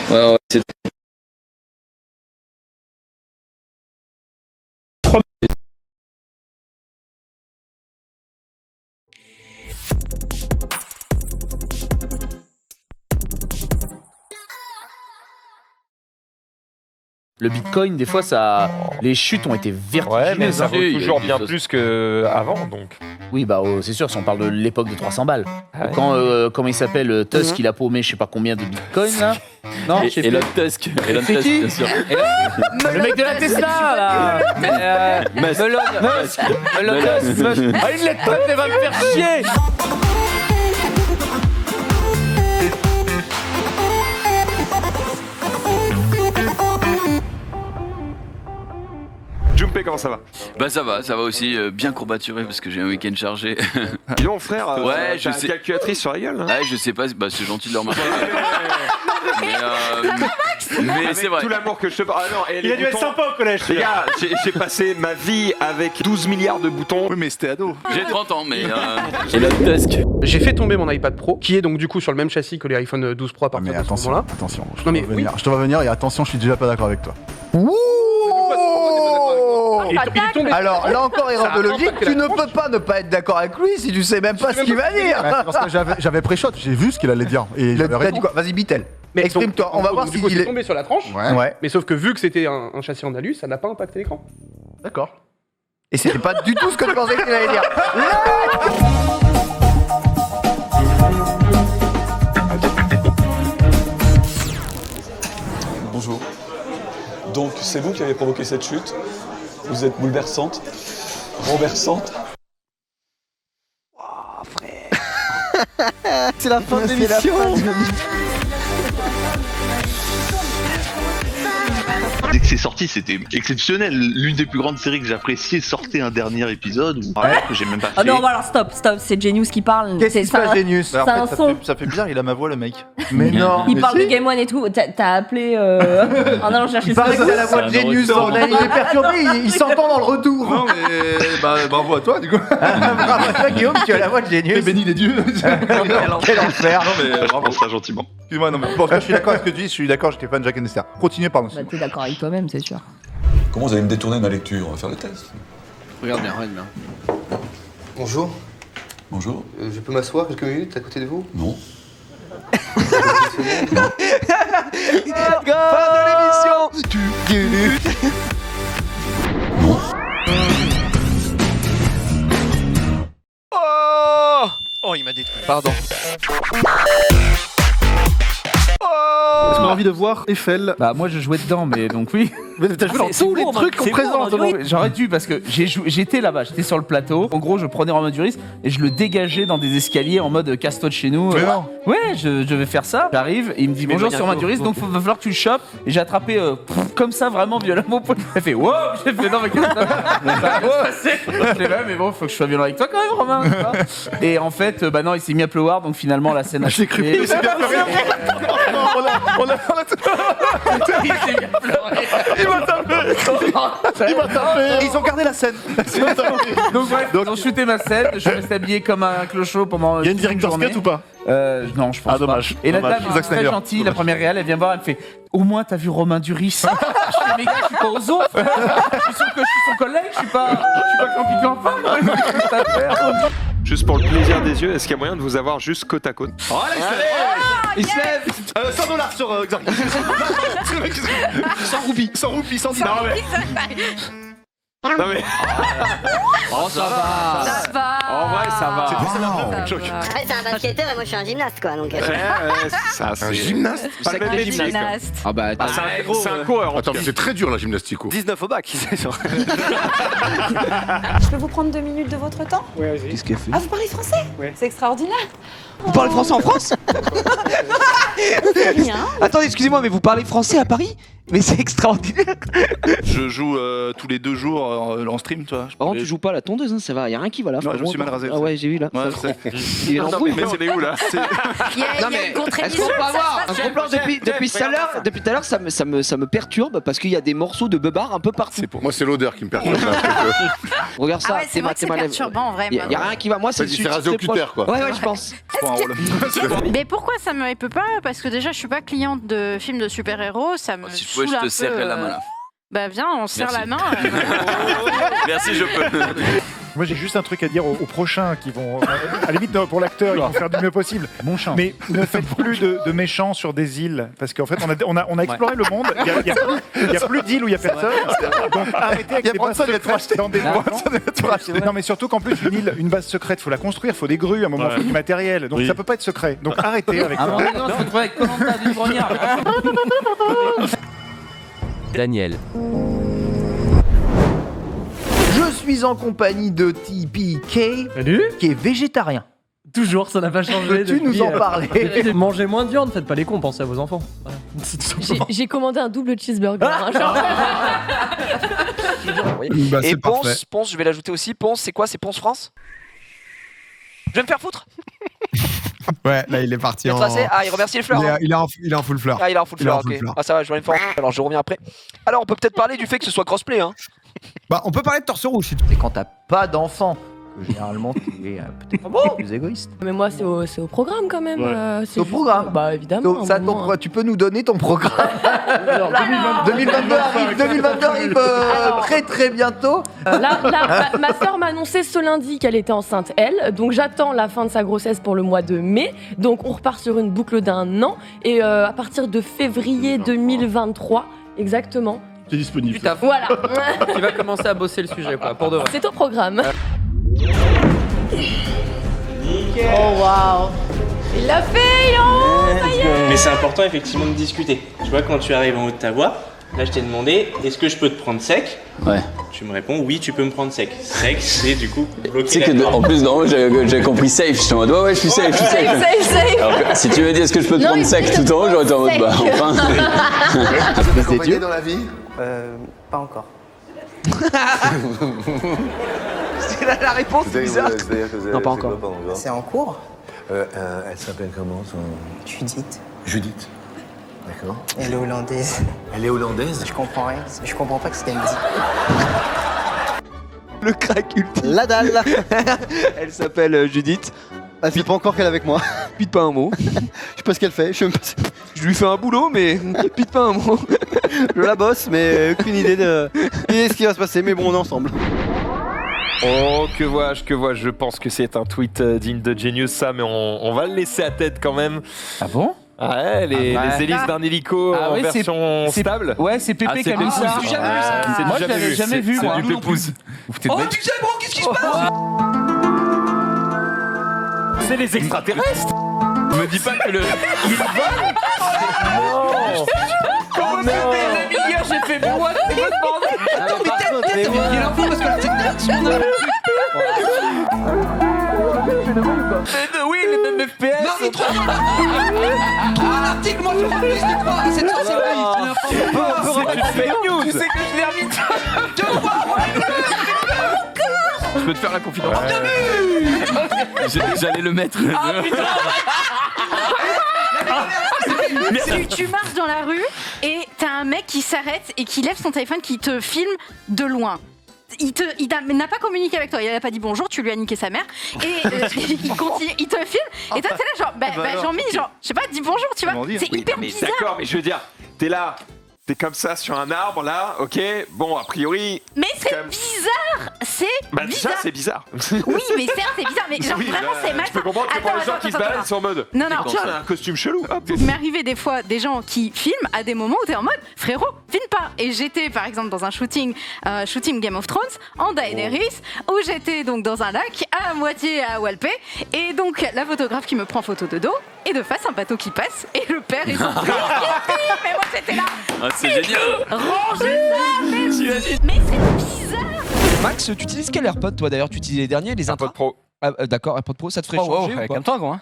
Speaker 1: Ouais, c'est...
Speaker 15: Le Bitcoin, des fois, les chutes ont été vertigineuses.
Speaker 12: Ouais, mais ça vaut toujours bien plus qu'avant, donc.
Speaker 15: Oui, bah c'est sûr, si on parle de l'époque de 300 balles. Quand, comment il s'appelle, Tusk, il a paumé je sais pas combien de Bitcoin, là. Non,
Speaker 1: Elon Tusk.
Speaker 15: C'est qui
Speaker 1: bien sûr.
Speaker 15: Le mec de la Tesla, là. Elon Musk. Ah, il l'est pas, il va me faire chier.
Speaker 9: Jumpé, comment ça va?
Speaker 1: Bah ça va aussi, bien courbaturé parce que j'ai un week-end chargé.
Speaker 9: Dis donc frère,
Speaker 1: ouais, je sais.
Speaker 9: Calculatrice sur la gueule. Hein.
Speaker 1: Ouais, je sais pas, bah c'est gentil de le remarquer. Mais c'est vrai.
Speaker 9: Tout l'amour que je te parle. Ah non,
Speaker 12: il a dû être sympa au collège.
Speaker 9: Les gars, j'ai passé ma vie avec 12 milliards de boutons.
Speaker 12: Oui, mais c'était ado.
Speaker 1: J'ai 30 ans, mais Elon Musk.
Speaker 13: J'ai fait tomber mon iPad Pro, qui est donc du coup sur le même châssis que les iPhone 12 Pro à partir de ce moment-là.
Speaker 12: Attention, je te vois venir et attention, je suis déjà pas d'accord avec toi.
Speaker 13: Il est tombé.
Speaker 7: Alors là encore erreur de logique, tu ne peux pas ne pas être d'accord avec lui si tu sais même pas ce qu'il va dire.
Speaker 12: Parce que j'avais pré-shot, j'ai vu ce qu'il allait dire. Et il
Speaker 7: t'as dit quoi? Vas-y, Bitel. Exprime-toi, on va voir
Speaker 13: si il est
Speaker 7: tombé
Speaker 13: sur la tranche.
Speaker 7: Ouais.
Speaker 13: Mais sauf que vu que c'était un châssis en alu, ça n'a pas impacté l'écran.
Speaker 7: D'accord. Et c'était pas du tout ce que je pensais qu'il allait dire.
Speaker 16: Bonjour. Donc c'est vous qui avez provoqué cette chute. Vous êtes bouleversante, renversante.
Speaker 7: Oh frère.
Speaker 8: C'est la fin de l'émission.
Speaker 17: Dès que c'est sorti, c'était exceptionnel. L'une des plus grandes séries que j'appréciais sortait un dernier épisode que j'ai même pas fait.
Speaker 6: Ah non, alors stop, c'est Genius qui parle.
Speaker 7: Qu'est-ce qui se passe, Genius?
Speaker 6: C'est un son.
Speaker 12: Ça fait bizarre, il a ma voix, le mec.
Speaker 7: Mais non.
Speaker 6: Il parle de Game One et tout. T'as appelé. En allant chercher
Speaker 7: il paraît que t'as la voix de Genius. Il est perturbé, il s'entend dans le retour.
Speaker 12: Non, mais bravo à toi, du coup.
Speaker 7: Bravo à toi, Guillaume, tu as la voix de Genius.
Speaker 12: Béni des dieux.
Speaker 7: Quel enfer.
Speaker 12: Non, mais bravo ça gentiment. Excuse-moi, non, mais bon, je suis d'accord avec ce que tu dis, je suis d'accord, j'étais fan de Jack and Esther. Continuez, pardon.
Speaker 6: Bah, t'es d'accord avec toi-même, c'est sûr.
Speaker 16: Comment vous allez me détourner de ma lecture? On va faire le test.
Speaker 15: Regarde bien.
Speaker 18: Bonjour.
Speaker 16: Bonjour.
Speaker 18: Je peux m'asseoir quelques minutes à côté de vous?
Speaker 16: Non.
Speaker 8: Fin de l'émission.
Speaker 16: Non.
Speaker 8: Oh, il m'a détruit. Pardon.
Speaker 12: Est-ce qu'on a envie de voir Eiffel?
Speaker 15: Bah moi je jouais dedans, mais donc oui.
Speaker 12: Mais t'as joué dans tous les trucs qu'on présente.
Speaker 15: J'aurais dû parce que j'étais là-bas, j'étais sur le plateau. En gros, je prenais Romain Duris et je le dégageais dans des escaliers en mode casse-toi de chez nous.
Speaker 12: Mais non.
Speaker 15: Ouais, je vais faire ça. J'arrive et il me dit bonjour sur Romain Duris, donc va falloir que tu le chopes. Et j'ai attrapé comme ça vraiment violemment. Elle fait wow. J'ai fait non mais qu'est-ce que ça va? Mais bon, faut que je sois violent avec toi quand même, Romain. Et en fait, bah non, il s'est mis à pleuvoir, donc finalement la scène a.
Speaker 12: J'ai cru. On a
Speaker 15: il s'est mis à pleurer.
Speaker 12: Il m'a tapé. Ils ont gardé la scène.
Speaker 15: Donc bref, ils ont shooté ma scène. Je suis resté habillé comme un clochot pendant.
Speaker 12: Il y a une director's cut ou pas?
Speaker 15: Non, je pense pas.
Speaker 12: Dommage.
Speaker 15: Et la dame est très gentille, la première réelle, elle vient voir, elle me fait au moins t'as vu Romain Duris? Je fais mais gars, je suis pas aux autres. Je suis son collègue, je suis pas camping.
Speaker 9: Juste pour le plaisir des yeux, est-ce qu'il y a moyen de vous avoir juste côte à côte?
Speaker 12: Oh allez, il se lève. 100 $ sur Xavier. 100 roupies, 110 $.
Speaker 9: Non mais.
Speaker 15: Oh ça va.
Speaker 6: Ça va.
Speaker 9: En vrai, ça va.
Speaker 19: C'est un basketteur et moi je suis un gymnaste quoi. Donc,
Speaker 12: Un gymnaste
Speaker 9: Pas le même
Speaker 19: gymnaste.
Speaker 20: Ah bah,
Speaker 9: c'est un coureur.
Speaker 12: Attends, c'est très dur la gymnastique.
Speaker 8: 19 au bac.
Speaker 10: Je peux vous prendre 2 minutes de votre temps?
Speaker 8: Ouais, vas-y.
Speaker 20: Qu'est-ce qu'elle fait?
Speaker 10: Ah, vous parlez français?
Speaker 8: Ouais.
Speaker 10: C'est extraordinaire.
Speaker 20: Vous parlez français en France?
Speaker 10: Rien.
Speaker 20: Attendez, excusez-moi, mais vous parlez français à Paris? Mais c'est extraordinaire.
Speaker 12: Je joue tous les 2 jours en stream, toi.
Speaker 20: Par contre, tu joues pas à la tondeuse, hein, ça va, y a rien qui va là.
Speaker 12: Non, je me suis mal rasé.
Speaker 20: Ah ouais, j'ai vu là.
Speaker 12: Ouais,
Speaker 20: Il est en brouille.
Speaker 12: mais c'est les où là?
Speaker 19: Il y a une
Speaker 20: Est-ce qu'on peut avoir un gros plan depuis tout à l'heure, ça me perturbe parce qu'il y a des morceaux de beubare un peu partout.
Speaker 12: Moi, c'est l'odeur qui me perturbe.
Speaker 20: Regarde ça,
Speaker 10: c'est vrai que c'est perturbant, vraiment.
Speaker 20: Y a rien qui va. Moi, c'est
Speaker 12: c'est rasé au cutter, quoi.
Speaker 20: Ouais, je pense.
Speaker 10: Mais pourquoi ça me hype pas? Parce que déjà, je suis pas cliente de films de super-héros, ça me
Speaker 1: Si tu pouvais,
Speaker 10: saoule
Speaker 1: je te
Speaker 10: un
Speaker 1: serrais
Speaker 10: peu,
Speaker 1: la main là.
Speaker 10: Bah viens, on se serre
Speaker 1: Merci.
Speaker 10: la main.
Speaker 1: Merci, je peux.
Speaker 14: Moi j'ai juste un truc à dire aux prochains qui vont, à la limite pour l'acteur, ils vont faire du mieux possible.
Speaker 13: Bon chant.
Speaker 14: Mais ne faites plus de méchants sur des îles, parce qu'en fait on a exploré le monde, il y a plus d'îles où il y a personne, donc arrêtez avec les bases secrètes dans des Non mais surtout qu'en plus une base secrète, faut la construire, faut des grues, à un moment faut du matériel, donc ça peut pas être secret. Donc arrêtez avec ça.
Speaker 15: Non, faut trouver avec Koh-Lanta d'une grognard.
Speaker 7: Daniel. Je suis en compagnie de TPK, qui est végétarien.
Speaker 21: Toujours, ça n'a pas changé.
Speaker 7: Peux-tu nous en parler?
Speaker 21: Mangez moins de viande, faites pas les cons, pensez à vos enfants. Voilà.
Speaker 6: J'ai commandé un double cheeseburger.
Speaker 20: Et Ponce, je vais l'ajouter aussi. Ponce, c'est quoi? C'est Ponce France? Je vais me faire foutre.
Speaker 22: Ouais, là il est parti en...
Speaker 20: Ah, il remercie les fleurs.
Speaker 22: Il est en full fleur.
Speaker 20: Ah, il est en full fleur, ok. Ah, ça va, je vais aller me faire. Alors, je reviens après. Alors, on peut peut-être parler du fait que ce soit crossplay, hein.
Speaker 22: Bah, on peut parler de torse rouge.
Speaker 7: C'est quand t'as pas d'enfant que généralement tu es peut-être plus égoïste.
Speaker 6: Mais moi, c'est au programme quand même.
Speaker 7: C'est au programme.
Speaker 6: Bah évidemment.
Speaker 7: Tu peux nous donner ton programme? 2022 arrive très bientôt.
Speaker 6: Là, ma soeur m'a annoncé ce lundi qu'elle était enceinte, elle. Donc j'attends la fin de sa grossesse pour le mois de mai. Donc on repart sur une boucle d'1 an. Et à partir de février 2023, exactement.
Speaker 12: C'est disponible.
Speaker 6: Voilà.
Speaker 21: Tu vas commencer à bosser le sujet, quoi, pour de vrai.
Speaker 6: C'est au programme.
Speaker 10: Oh waouh. Il l'a fait, il est en haut, ça y est.
Speaker 23: Mais c'est important effectivement de discuter. Tu vois, quand tu arrives en haut de ta voix, là je t'ai demandé, est-ce que je peux te prendre sec?
Speaker 1: Ouais.
Speaker 23: Tu me réponds, oui, tu peux me prendre sec. Sec, c'est du coup bloqué.
Speaker 1: Tu sais que en plus, non, j'ai compris safe. Je suis en mode, ouais, je suis safe, je suis safe.
Speaker 10: Safe.
Speaker 1: Alors que, si tu m'as dit, est-ce que je peux te prendre sec tout en haut, j'aurais été en mode, bah, enfin.
Speaker 18: Vous êtes accompagné dans la vie?
Speaker 23: Pas encore.
Speaker 20: C'est la réponse bizarre. Non, pas encore.
Speaker 23: C'est en cours?
Speaker 18: Elle s'appelle comment
Speaker 23: Judith.
Speaker 18: Judith. D'accord.
Speaker 23: Elle est hollandaise.
Speaker 18: Elle est hollandaise?
Speaker 23: Je comprends rien. Je comprends pas ce qu'elle me dit.
Speaker 20: Le crack ultime.
Speaker 18: La dalle.
Speaker 20: Elle s'appelle Judith.
Speaker 18: Elle sait pas encore qu'elle est avec moi.
Speaker 20: Pite pas un mot.
Speaker 18: Je sais pas ce qu'elle fait.
Speaker 20: Je lui fais un boulot, mais pite pas un mot.
Speaker 18: Je la bosse, mais aucune idée de ce qui va se passer. Mais bon, on est ensemble.
Speaker 9: Oh, que vois-je, je pense que c'est un tweet digne de Genius, ça, mais on va le laisser à tête quand même.
Speaker 15: Ah bon?
Speaker 9: Ouais, les hélices d'un hélico en version stable.
Speaker 15: Ouais, c'est Pépé qui a mis ça.
Speaker 9: J'ai jamais vu ça.
Speaker 15: Moi, je l'avais jamais vu.
Speaker 9: C'est du Pépouze.
Speaker 20: Oh, tu sais, bon, qu'est-ce qui se passe?
Speaker 9: C'est les extraterrestres. Me dis pas que le... Ils volent. Non.
Speaker 15: Comment Pépé, hier, j'ai fait moi, c'est votre bordel.
Speaker 20: Attends, mais t'es niqué l'info parce que c'est mon avis.
Speaker 15: Oui, les mêmes FPS.
Speaker 20: Non, mais trop. L'article, moi je refuse de croire à cette sorcellerie.
Speaker 15: Tu sais que je l'ai remis
Speaker 20: deux fois.
Speaker 9: Je peux te faire la confidence. J'allais le mettre.
Speaker 10: Ah putain. Tu marches dans la rue et t'as un mec qui s'arrête et qui lève son téléphone, qui te filme de loin. Il n'a pas communiqué avec toi, il n'a pas dit bonjour, tu lui as niqué sa mère et il continue, il te filme et toi t'es là genre Jean-Mi, genre je sais pas, dis bonjour, tu vois, c'est hyper bizarre.
Speaker 9: D'accord, mais je veux dire, t'es là, T'es comme ça sur un arbre là, ok. Bon, a priori.
Speaker 10: Mais c'est bizarre. C'est
Speaker 9: Bah déjà
Speaker 10: bizarre.
Speaker 9: c'est bizarre.
Speaker 10: Oui, mais certes, c'est bizarre. Mais genre
Speaker 9: Oui,
Speaker 10: vraiment,
Speaker 9: là,
Speaker 10: c'est mal.
Speaker 9: Je peux comprendre que pour les gens qui se baladent, ils sont en mode.
Speaker 10: Non, non,
Speaker 9: tu as un costume chelou. Hop.
Speaker 10: Il m'est arrivé des fois des gens qui filment à des moments où t'es en mode frérot, filme pas. Et j'étais par exemple dans un shooting Game of Thrones en Daenerys où j'étais donc dans un lac à moitié à Walpé et donc la photographe qui me prend photo de dos et de face un bateau qui passe et le père est en train de filmer. Mais moi j'étais là.
Speaker 1: Ah, c'est génial.
Speaker 10: Rangez ça. Mais c'est bizarre.
Speaker 7: Max, tu utilises quel AirPod toi d'ailleurs? Tu utilises les derniers, les AirPod
Speaker 9: Pro.
Speaker 7: D'accord, AirPod Pro, ça te ferait changer ou pas?
Speaker 18: Calme-toi, quoi.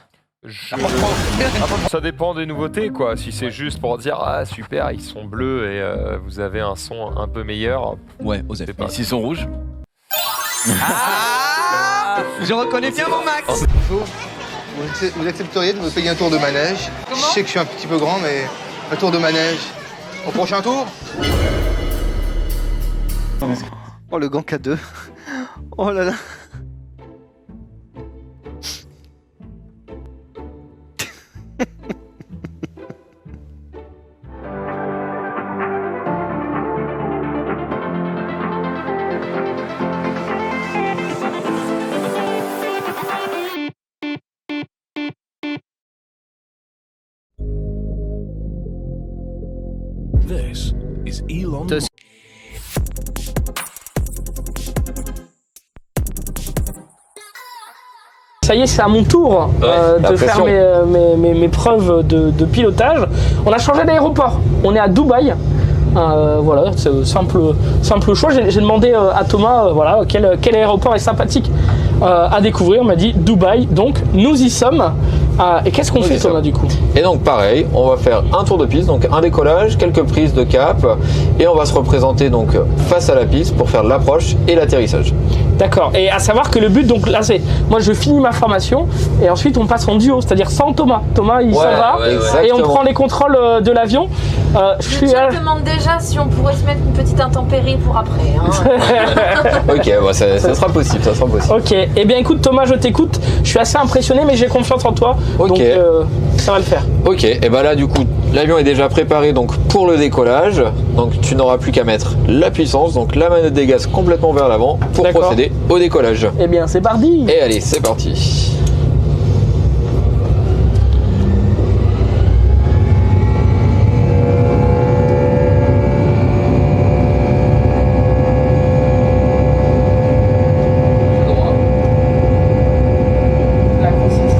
Speaker 4: Ça dépend des nouveautés quoi. Si c'est juste pour dire ah super ils sont bleus et vous avez un son un peu meilleur.
Speaker 7: Ouais, osez.
Speaker 1: Et s'ils sont rouges?
Speaker 18: Je reconnais bien mon Max.
Speaker 5: Vous accepteriez de me payer un tour de manège? Je sais que je suis un petit peu grand, mais un tour de manège. Au prochain tour?
Speaker 18: Oh le gant K2. Oh là là.
Speaker 11: This is Elon Musk.
Speaker 3: Ça y est, c'est à mon tour de faire mes preuves de pilotage. On a changé d'aéroport. On est à Dubaï. Voilà, c'est simple choix. J'ai demandé à Thomas voilà, quel aéroport est sympathique à découvrir. On m'a dit Dubaï, donc nous y sommes. Et qu'est-ce qu'on fait Thomas du coup?
Speaker 1: Et donc pareil, on va faire un tour de piste, donc un décollage, quelques prises de cap, et on va se représenter donc face à la piste pour faire l'approche et l'atterrissage.
Speaker 3: D'accord, et à savoir que le but, donc là c'est, moi je finis ma formation et ensuite on passe en duo, c'est-à-dire sans Thomas. Thomas il s'en va et on prend les contrôles de l'avion.
Speaker 2: Je te demande déjà si on pourrait se mettre une petite intempérie pour après. Hein.
Speaker 1: Ok, bah, ça sera possible,
Speaker 3: Ok, et bien écoute Thomas, je t'écoute, je suis assez impressionné mais j'ai confiance en toi, donc ça va le faire.
Speaker 1: Ok, et bah là du coup l'avion est déjà préparé donc pour le décollage, donc tu n'auras plus qu'à mettre la puissance, donc la manette des gaz complètement vers l'avant pour procéder au décollage.
Speaker 3: Eh bien c'est parti.
Speaker 1: Et allez, c'est parti.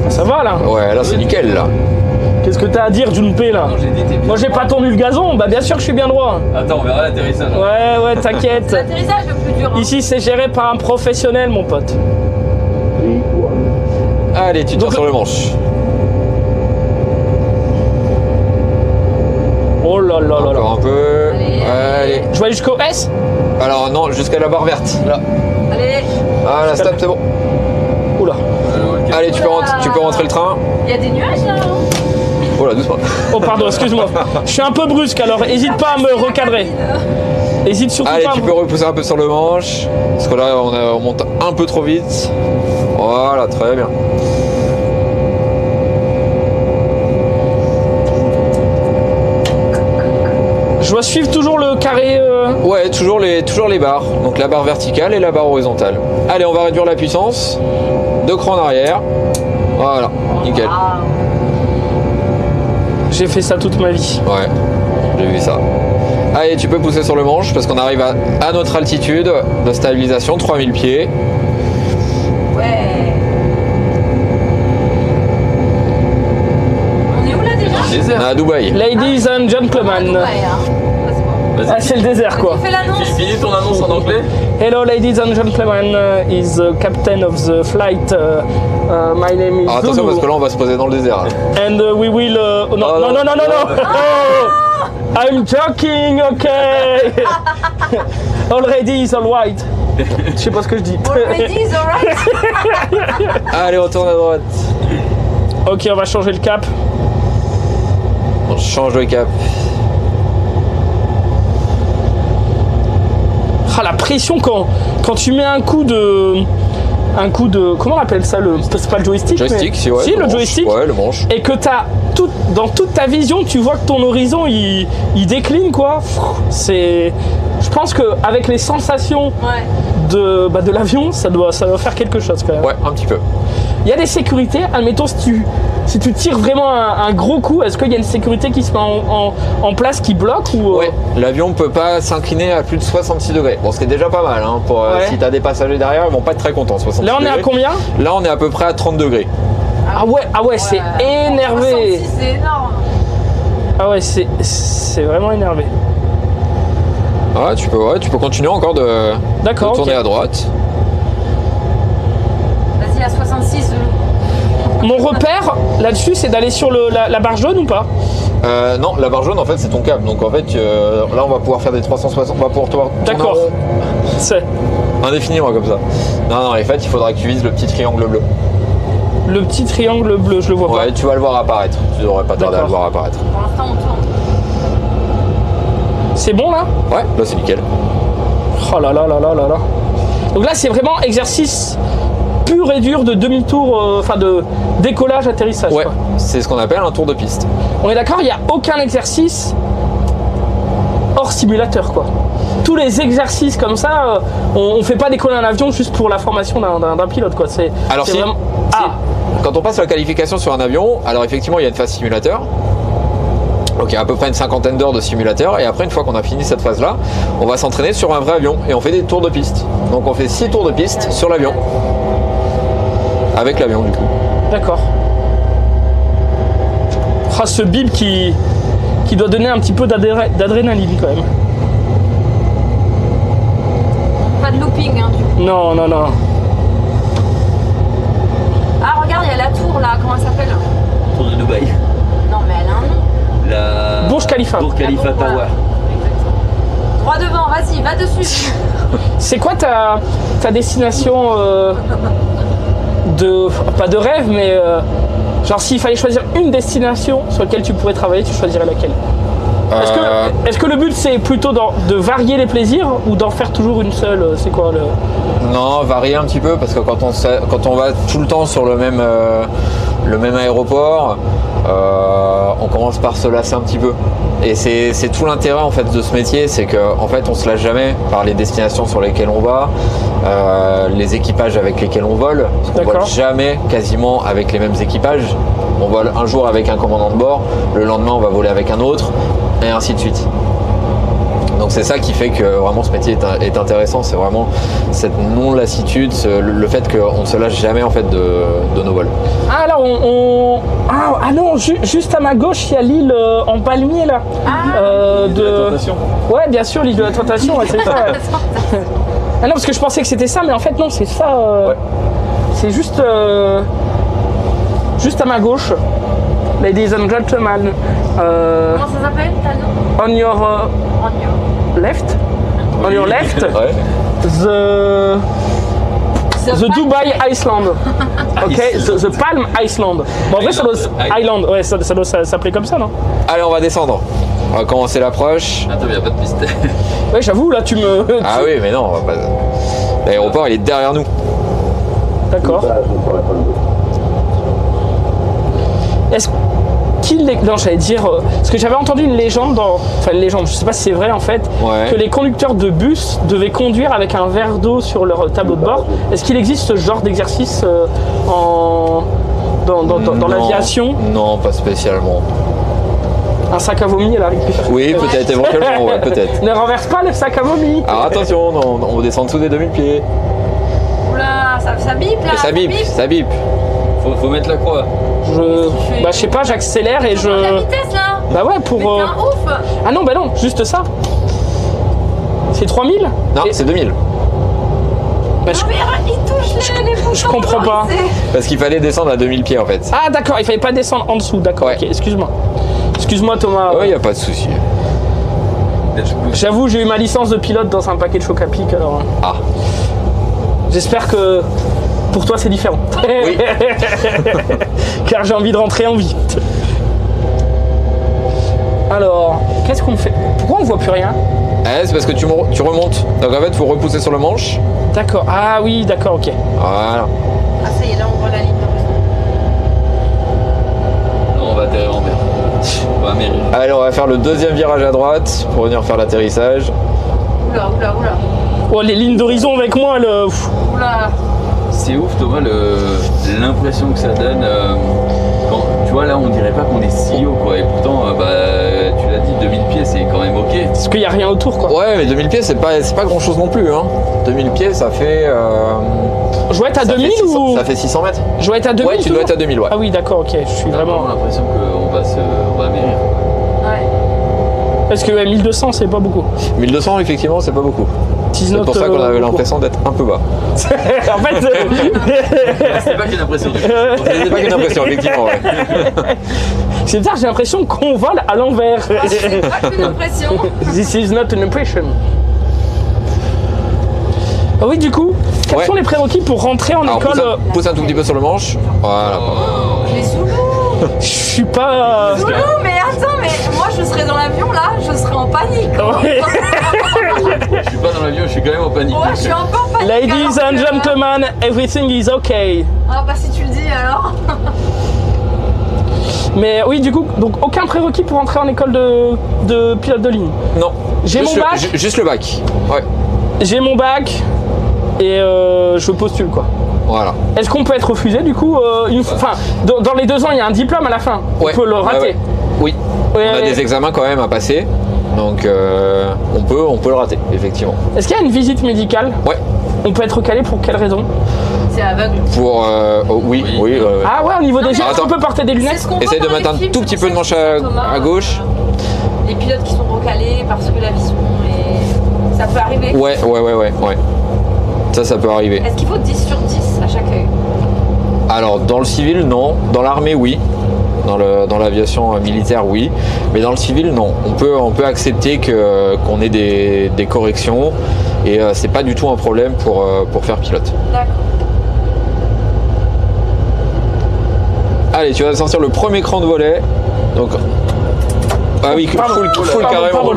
Speaker 3: Ça va là?
Speaker 1: Ouais, là c'est nickel là.
Speaker 3: Qu'est-ce que t'as à dire, Junpei là? Moi j'ai pas tondu le gazon, bah bien sûr que je suis bien droit.
Speaker 1: Attends, on verra l'atterrissage.
Speaker 3: Ouais, t'inquiète.
Speaker 2: C'est l'atterrissage le plus dur. Hein.
Speaker 3: Ici c'est géré par un professionnel, mon pote.
Speaker 1: Allez, tu tires sur le manche.
Speaker 3: Oh là là là là.
Speaker 1: Encore un peu. Allez.
Speaker 3: Je vais aller jusqu'au S?
Speaker 1: Alors non, jusqu'à la barre verte. Là.
Speaker 2: Allez.
Speaker 1: Ah là, stop, c'est bon.
Speaker 3: Oula.
Speaker 1: Allez, tu peux rentrer le train.
Speaker 2: Il y a des nuages là.
Speaker 1: Oh là, doucement.
Speaker 3: Oh pardon, excuse-moi. Je suis un peu brusque, alors hésite pas à me recadrer. Hésite surtout
Speaker 1: Allez,
Speaker 3: pas.
Speaker 1: tu peux repousser un peu sur le manche. Parce que là, on monte un peu trop vite. Voilà, très bien.
Speaker 3: Je dois suivre toujours le carré.
Speaker 1: Ouais, toujours les barres. Donc la barre verticale et la barre horizontale. Allez, on va réduire la puissance. 2 crans en arrière. Voilà, nickel.
Speaker 3: J'ai fait ça toute ma vie.
Speaker 1: Ouais, j'ai vu ça. Allez, tu peux pousser sur le manche parce qu'on arrive à notre altitude de stabilisation, 3000 pieds.
Speaker 2: Ouais. On est où là déjà?
Speaker 1: On est à Dubaï.
Speaker 3: Ladies and gentlemen. Ah, c'est le désert quoi.
Speaker 1: Finis ton annonce en anglais.
Speaker 3: Hello ladies and gentlemen, is the captain of the flight. My name is
Speaker 1: Attention
Speaker 3: Zulu.
Speaker 1: parce que là on va se poser dans le désert. Là.
Speaker 3: And we will. No. Oh, I'm joking, okay. Already is alright. Je sais pas ce que je dis.
Speaker 2: Already is alright.
Speaker 1: Allez, on tourne à droite.
Speaker 3: Ok, on va changer le cap.
Speaker 1: On change le cap.
Speaker 3: Ah, la pression quand tu mets un coup un coup de... Comment on appelle ça c'est pas le joystick,
Speaker 1: Joystick,
Speaker 3: mais...
Speaker 1: si, ouais.
Speaker 3: Si, le
Speaker 1: manche.
Speaker 3: joystick.
Speaker 1: Ouais, le manche.
Speaker 3: Et que t'as dans toute ta vision, tu vois que ton horizon, il décline, quoi. Je pense qu'avec les sensations de l'avion, ça doit faire quelque chose, quand même.
Speaker 1: Ouais, un petit peu.
Speaker 3: Il y a des sécurités, admettons, si tu tires vraiment un gros coup, est-ce qu'il y a une sécurité qui se met en place, qui bloque ou...
Speaker 1: Ouais, l'avion peut pas s'incliner à plus de 66 degrés. Bon, ce qui est déjà pas mal, hein, si t'as des passagers derrière, ils vont pas être très contents, 66
Speaker 3: Là, on
Speaker 1: degrés.
Speaker 3: est à combien?
Speaker 1: Là, on est à peu près à 30 degrés.
Speaker 3: Ah ouais, c'est énervé.
Speaker 2: 66, c'est énorme.
Speaker 3: Ah ouais, c'est vraiment énervé.
Speaker 1: Ouais, tu peux continuer encore de tourner à droite.
Speaker 2: Vas-y, à 66.
Speaker 3: Mon repère là-dessus, c'est d'aller sur la barre jaune ou pas?
Speaker 1: Non, la barre jaune, en fait, c'est ton câble. Donc, en fait, là, on va pouvoir faire des 360. On va pouvoir tourner.
Speaker 3: D'accord. C'est
Speaker 1: indéfiniment comme ça. Non, en fait, il faudra que tu vises le petit triangle bleu.
Speaker 3: Le petit triangle bleu, je le vois pas.
Speaker 1: Ouais, tu vas le voir apparaître. Tu devrais pas tarder à le voir apparaître.
Speaker 2: Pour l'instant, on tourne.
Speaker 3: C'est bon, là?
Speaker 1: Ouais, là, c'est nickel.
Speaker 3: Oh là là là là là là. Donc là, c'est vraiment exercice pur et dur de demi-tour, de décollage, atterrissage.
Speaker 1: Ouais,
Speaker 3: quoi.
Speaker 1: c'est ce qu'on appelle un tour de piste.
Speaker 3: On est d'accord, il n'y a aucun exercice hors simulateur, quoi. Tous les exercices comme ça, on fait pas décoller un avion juste pour la formation d'un pilote, quoi.
Speaker 1: Alors si,
Speaker 3: vraiment...
Speaker 1: quand on passe la qualification sur un avion, alors effectivement, il y a une phase simulateur. Donc il y a à peu près une cinquantaine d'heures de simulateur, et après, une fois qu'on a fini cette phase-là, on va s'entraîner sur un vrai avion et on fait des tours de piste. Donc on fait 6 tours de piste sur l'avion. Avec l'avion, du coup.
Speaker 3: D'accord. Ah, ce bip qui doit donner un petit peu d'adrénaline quand même.
Speaker 2: Pas de looping, hein, du coup.
Speaker 3: Non.
Speaker 2: Ah, regarde, il y a la tour là, comment elle s'appelle?
Speaker 8: Tour de Dubaï.
Speaker 2: Non, mais elle a un nom.
Speaker 8: La
Speaker 3: Burj Khalifa.
Speaker 8: Burj Khalifa
Speaker 2: Ah bon,
Speaker 8: Tower.
Speaker 2: voilà. Droit devant, vas-y, va dessus.
Speaker 3: C'est quoi ta destination pas de rêve, mais genre s'il fallait choisir une destination sur laquelle tu pourrais travailler, tu choisirais laquelle? Est-ce que le but c'est plutôt de varier les plaisirs ou d'en faire toujours une seule? C'est quoi le...
Speaker 1: Non, varier un petit peu, parce que quand on va tout le temps sur le même aéroport, on commence par se lasser un petit peu. Et c'est tout l'intérêt en fait de ce métier, c'est qu'en fait on se lasse jamais par les destinations sur lesquelles on va, les équipages avec lesquels on vole. Parce qu'on vole jamais quasiment avec les mêmes équipages. On vole un jour avec un commandant de bord, le lendemain on va voler avec un autre, et ainsi de suite. Donc c'est ça qui fait que vraiment ce métier est intéressant, c'est vraiment cette non-lassitude, le fait qu'on ne se lâche jamais en fait de nos vols.
Speaker 3: Ah là Ah non, juste à ma gauche il y a l'île en palmier là.
Speaker 1: De la Tentation.
Speaker 3: Ouais, bien sûr, l'île de la Tentation, ouais, c'est ça. Ah non, parce que je pensais que c'était ça, mais en fait non, c'est ça. C'est juste à ma gauche. Ladies and gentlemen.
Speaker 2: Comment ça s'appelle, t'as le nom?
Speaker 3: On your left. On your left.
Speaker 1: Ouais.
Speaker 3: The Dubai Island. Ok, the Palm Island. Bon, en vrai, ça doit Island. Ouais, ça doit s'appeler comme ça, non?
Speaker 1: Allez, on va descendre. On va commencer l'approche.
Speaker 8: Attends, il n'y a pas de piste.
Speaker 3: Ouais, j'avoue, là, tu me.
Speaker 1: Ah oui, mais non, on va pas. L'aéroport, il est derrière nous.
Speaker 3: D'accord. Est-ce qu'il est... Non, j'allais dire... Parce que j'avais entendu une légende, enfin une légende, je sais pas si c'est vrai en fait, que les conducteurs de bus devaient conduire avec un verre d'eau sur leur tableau de bord. Est-ce qu'il existe ce genre d'exercice dans l'aviation?
Speaker 1: Non, pas spécialement.
Speaker 3: Un sac à vomi à la récupération?
Speaker 1: Oui, peut-être, éventuellement, ouais, peut-être.
Speaker 3: Ne renverse pas le sac à vomi.
Speaker 1: Alors attention, on descend dessous des 2000 pieds.
Speaker 2: Oula, ça bip là.
Speaker 1: Et ça bip.
Speaker 8: Faut mettre la croix.
Speaker 3: Je sais pas, j'accélère et je...
Speaker 2: La vitesse là.
Speaker 3: Bah ouais, pour...
Speaker 2: Mais c'est un ouf.
Speaker 3: Ah non, bah non, juste ça. C'est 3000?
Speaker 1: Non, c'est 2000.
Speaker 3: Bah,
Speaker 2: Non mais il touche les boutons.
Speaker 3: Je comprends pas.
Speaker 1: Parce qu'il fallait descendre à 2000 pieds en fait.
Speaker 3: Ah d'accord, il fallait pas descendre en dessous, d'accord, ok, excuse-moi. Excuse-moi Thomas.
Speaker 1: Ouais, y a pas de souci.
Speaker 3: J'avoue, j'ai eu ma licence de pilote dans un paquet de choc à pic, alors...
Speaker 1: Ah.
Speaker 3: J'espère que pour toi c'est différent.
Speaker 1: Oui.
Speaker 3: Car j'ai envie de rentrer en vie. Alors... Qu'est-ce qu'on fait? Pourquoi on voit plus rien?
Speaker 1: C'est parce que tu remontes. Donc en fait, il faut repousser sur le manche.
Speaker 3: D'accord. Ah oui, d'accord, ok.
Speaker 1: Voilà.
Speaker 10: Ah ça y est, là on voit la ligne.
Speaker 8: On va atterrir en mer. On va amérir.
Speaker 1: Allez, on va faire le deuxième virage à droite pour venir faire l'atterrissage.
Speaker 10: Oula, oula, oula.
Speaker 3: Oh, les lignes d'horizon avec moi, le...
Speaker 10: Oula.
Speaker 8: C'est ouf Thomas, l'impression que ça donne. Quand, tu vois là, on dirait pas qu'on est si haut quoi. Et pourtant, tu l'as dit, 2000 pieds c'est quand même ok.
Speaker 3: Parce qu'il n'y a rien autour quoi.
Speaker 1: Ouais, mais 2000 pieds c'est pas grand chose non plus. Hein. 2000 pieds ça fait.
Speaker 3: Je dois être à 2000 ou.
Speaker 1: Ça fait 600 mètres.
Speaker 3: Je dois être à 2000.
Speaker 1: Ouais, tu dois être à 2000, ouais.
Speaker 3: Ah oui, d'accord, ok. Je suis vraiment.
Speaker 8: J'ai l'impression qu'on va amérir.
Speaker 10: Ouais.
Speaker 3: Parce que 1200 c'est pas beaucoup.
Speaker 1: 1200 effectivement c'est pas beaucoup. C'est pour ça qu'on avait l'impression d'être un peu bas.
Speaker 3: En fait,
Speaker 8: c'est pas qu'une impression.
Speaker 1: C'est pas qu'une impression, effectivement. Ouais.
Speaker 3: C'est bizarre, j'ai l'impression qu'on vole à l'envers.
Speaker 10: C'est pas qu'une impression.
Speaker 3: This is not an impression. Ah oui, du coup, quels sont les prérequis pour rentrer en école?
Speaker 1: Pousse un tout petit peu sur le manche. Voilà.
Speaker 10: Les Zoulous.
Speaker 3: Je suis pas.
Speaker 10: Zoulous, mais attends, mais moi je serais dans l'avion là, je serais en panique.
Speaker 3: Ouais.
Speaker 8: Je suis pas dans l'avion, je suis quand même en panique.
Speaker 10: Ouais, je suis un peu en panique.
Speaker 3: Ladies and gentlemen, everything is okay.
Speaker 10: Ah bah si tu le dis alors.
Speaker 3: Mais oui, du coup, donc aucun prérequis pour entrer en école de pilote de ligne.
Speaker 1: Non.
Speaker 3: J'ai mon bac.
Speaker 1: Juste le bac. Ouais.
Speaker 3: J'ai mon bac et je postule quoi.
Speaker 1: Voilà.
Speaker 3: Est-ce qu'on peut être refusé du coup Enfin, dans les 2 ans, il y a un diplôme à la fin.
Speaker 1: Ouais.
Speaker 3: On peut le rater.
Speaker 1: Ouais. Oui.
Speaker 3: Ouais.
Speaker 1: On a des examens quand même à passer. Donc on peut le rater, effectivement.
Speaker 3: Est-ce qu'il y a une visite médicale?
Speaker 1: Ouais.
Speaker 3: On peut être calé pour quelle raison?
Speaker 10: C'est aveugle.
Speaker 1: Pour oui.
Speaker 3: Ah ouais, au niveau des yeux, est-ce qu'on peut porter des lunettes?
Speaker 1: Essaye de mettre un tout petit peu de manche à gauche.
Speaker 10: Les pilotes qui sont recalés parce que la vision est... Ça peut arriver?
Speaker 1: Ouais. Ça peut arriver.
Speaker 10: Est-ce qu'il faut 10 sur 10 à chaque œil?
Speaker 1: Alors dans le civil, non. Dans l'armée, oui. Dans l'aviation militaire, oui. Mais dans le civil, non. On peut accepter qu'on ait des corrections et c'est pas du tout un problème pour faire pilote.
Speaker 10: D'accord.
Speaker 1: Allez, tu vas sortir le premier cran de volet. Donc, ah oui, full carrément.